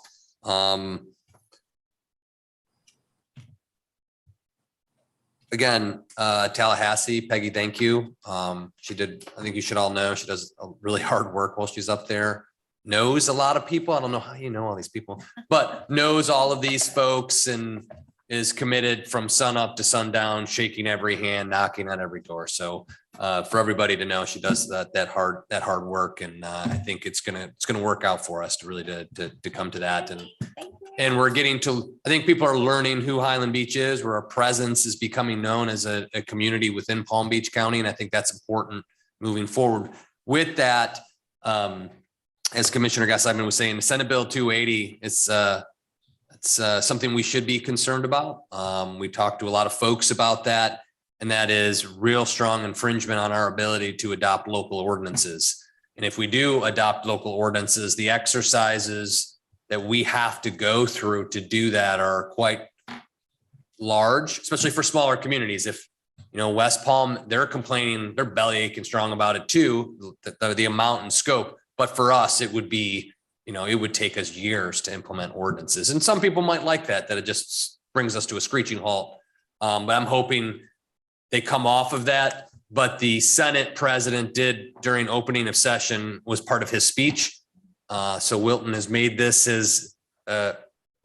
Again, Tallahassee, Peggy, thank you. She did, I think you should all know, she does a really hard work while she's up there. Knows a lot of people. I don't know how you know all these people, but knows all of these folks and is committed from sun up to sundown, shaking every hand, knocking on every door. So for everybody to know, she does that hard work, and I think it's gonna work out for us to really to come to that. And we're getting to, I think people are learning who Highland Beach is, where our presence is becoming known as a community within Palm Beach County, and I think that's important moving forward. With that, as Commissioner Gassaibin was saying, Senate Bill 280 is something we should be concerned about. We talked to a lot of folks about that, and that is real strong infringement on our ability to adopt local ordinances. And if we do adopt local ordinances, the exercises that we have to go through to do that are quite large, especially for smaller communities. If West Palm, they're complaining, they're belly aching strong about it too, the amount and scope. But for us, it would be, it would take us years to implement ordinances. And some people might like that it just brings us to a screeching halt. But I'm hoping they come off of that. But the Senate president did during opening of session was part of his speech. So Wilton has made this his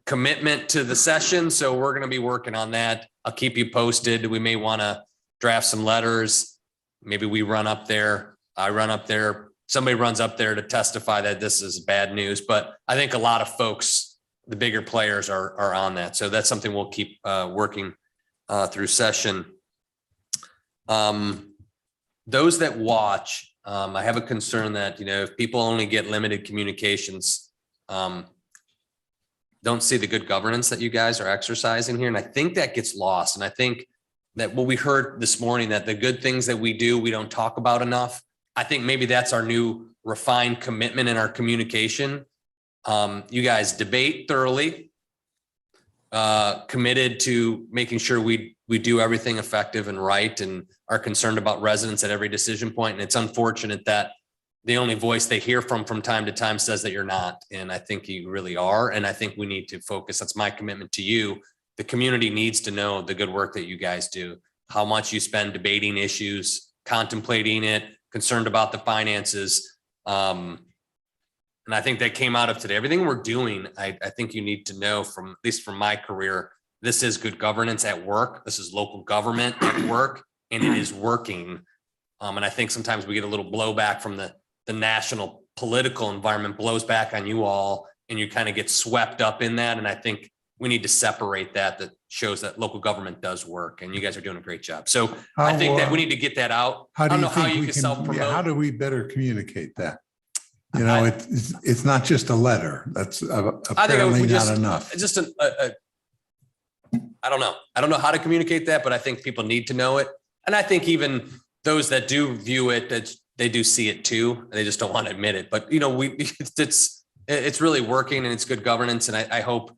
commitment to the session. So we're going to be working on that. I'll keep you posted. We may want to draft some letters. Maybe we run up there. I run up there. Somebody runs up there to testify that this is bad news. But I think a lot of folks, the bigger players are on that. So that's something we'll keep working through session. Those that watch, I have a concern that, if people only get limited communications, don't see the good governance that you guys are exercising here. And I think that gets lost. And I think that what we heard this morning, that the good things that we do, we don't talk about enough. I think maybe that's our new refined commitment in our communication. You guys debate thoroughly, committed to making sure we do everything effective and right, and are concerned about residents at every decision point. And it's unfortunate that the only voice they hear from time to time says that you're not. And I think you really are. And I think we need to focus. That's my commitment to you. The community needs to know the good work that you guys do, how much you spend debating issues, contemplating it, concerned about the finances. And I think that came out of today. Everything we're doing, I think you need to know, from at least from my career, this is good governance at work. This is local government at work, and it is working. And I think sometimes we get a little blowback from the national political environment, blows back on you all, and you kind of get swept up in that. And I think we need to separate that shows that local government does work, and you guys are doing a great job. So I think that we need to get that out. I don't know how you can self-promote. How do we better communicate that? It's not just a letter. That's apparently not enough. Just I don't know. I don't know how to communicate that, but I think people need to know it. And I think even those that do view it, that they do see it too. They just don't want to admit it. But it's really working, and it's good governance. And I hope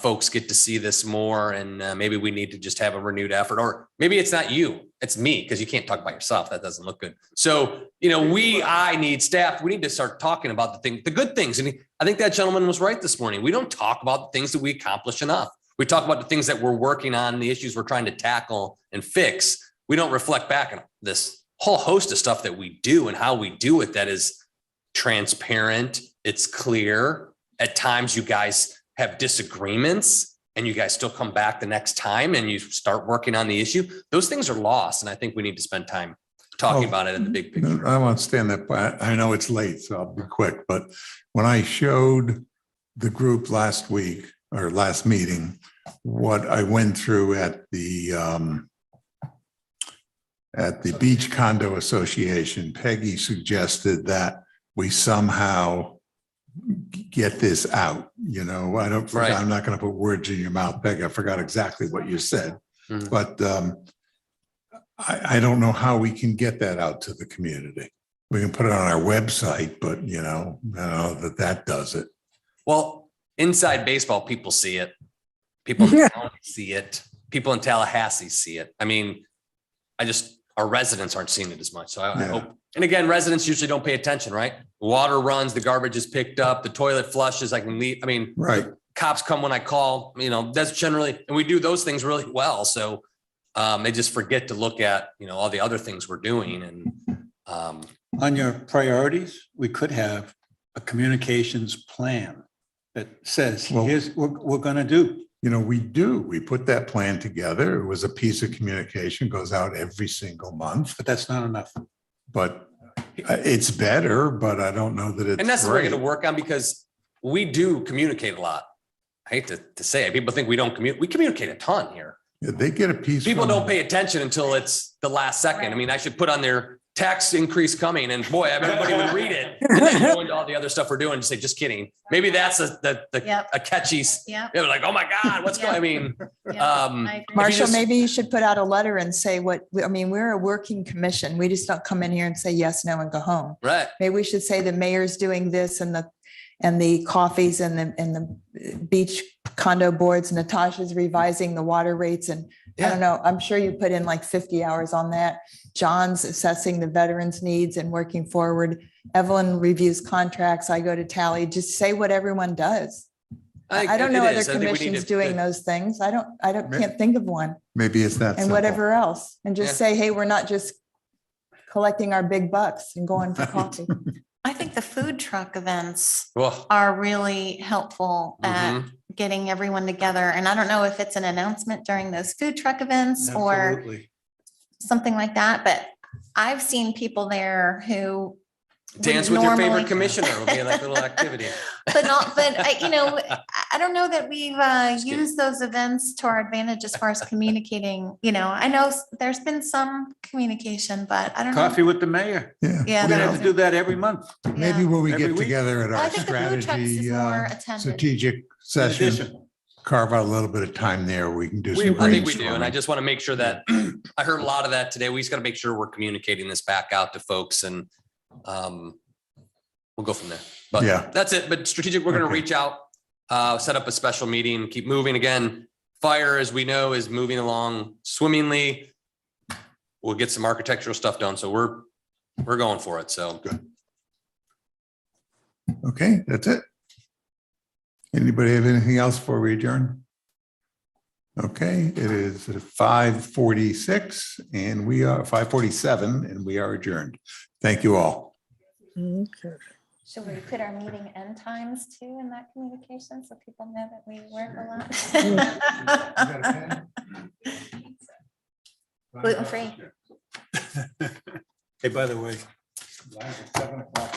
folks get to see this more, and maybe we need to just have a renewed effort, or maybe it's not you, it's me, because you can't talk about yourself. That doesn't look good. So, I need staff. We need to start talking about the good things. And I think that gentleman was right this morning. We don't talk about the things that we accomplish enough. We talk about the things that we're working on, the issues we're trying to tackle and fix. We don't reflect back on this whole host of stuff that we do and how we do it. That is transparent. It's clear. At times you guys have disagreements, and you guys still come back the next time and you start working on the issue. Those things are lost. And I think we need to spend time talking about it in the big picture. I won't stand that, but I know it's late, so I'll be quick. But when I showed the group last meeting, what I went through at the at the Beach Condo Association, Peggy suggested that we somehow get this out, you know, Right. I'm not going to put words in your mouth, Peg. I forgot exactly what you said. Mhm. But I don't know how we can get that out to the community. We can put it on our website, but you know, I don't know that does it. Well, inside baseball, people see it. People in Yeah. town see it. People in Tallahassee see it. I mean, our residents aren't seeing it as much. So I Yeah. hope, and again, residents usually don't pay attention, right? Water runs, the garbage is picked up, the toilet flushes, I can leave. I mean, Right. cops come when I call, you know, that's generally, and we do those things really well. So they just forget to look at, you know, all the other things we're doing and On your priorities, we could have a communications plan that says, Well- here's what we're going to do. You know, we do. We put that plan together. It was a piece of communication, goes out every single month, But that's not enough. but it's better, but I don't know that it's and that's what we're great. going to work on because we do communicate a lot. I hate to say it. People think we don't communicate. We communicate a ton here. Yeah, they get a piece. People from- don't pay attention until it's the last second. I mean, I should put on their tax increase coming and boy, everybody would read it. And then go into all the other stuff we're doing and say, just kidding. Maybe that's Yep. a catchy, Yep. they're like, oh my God, what's going, I mean, Yep. um, I agree. If you Marshall, just- maybe you should put out a letter and say what, I mean, we're a working commission. We just don't come in here and say yes, no, and go home. right. Maybe we should say the mayor's doing this and the coffees and the beach condo boards, Natasha's revising the water rates and I don't know, I'm sure you put in like 50 hours on that. John's assessing the veterans' needs and working forward. Evelyn reviews contracts. I go to tally, just say what everyone does. I don't know it other is. I think we need commissions to- doing those things. I can't think of one. Maybe it's that And simple. whatever else. And Yeah. just say, hey, we're not just collecting our big bucks and going for coffee. I think the food truck events Well, are really helpful at mhm. getting everyone together. And I don't know if it's an announcement during those food truck events or Absolutely. something like that, but I've seen people there who Dance would with your favorite normally- commissioner will be like a little activity. But I don't know that we've used those events to our advantage as far as communicating, you know, I know there's been some communication, but I don't know. Coffee with the mayor. Yeah. Yeah, We're going to that have to do that every month. Maybe when we Every get week. together at I our think the food trucks is strategy, more attended. strategic In session, addition, carve out a little bit of time there. We can do We- some I think we do. And I brainstorming. just want to make sure that, I heard a lot of that today. We just got to make sure we're communicating this back out to folks and we'll go from there. But Yeah. that's it. But strategic, we're going to Okay. reach out, set up a special meeting, keep moving. Again, fire, as we know, is moving along swimmingly. We'll get some architectural stuff done. So we're going for it. So Okay, that's it. Anybody have anything else before we adjourn? Okay, it is 5:46 and we are 5:47 and we are adjourned. Thank you all. Okay. Should we put our meeting end times too in that communication so people know that we work a lot? Gluten free. hey, by the way, 7 o'clock.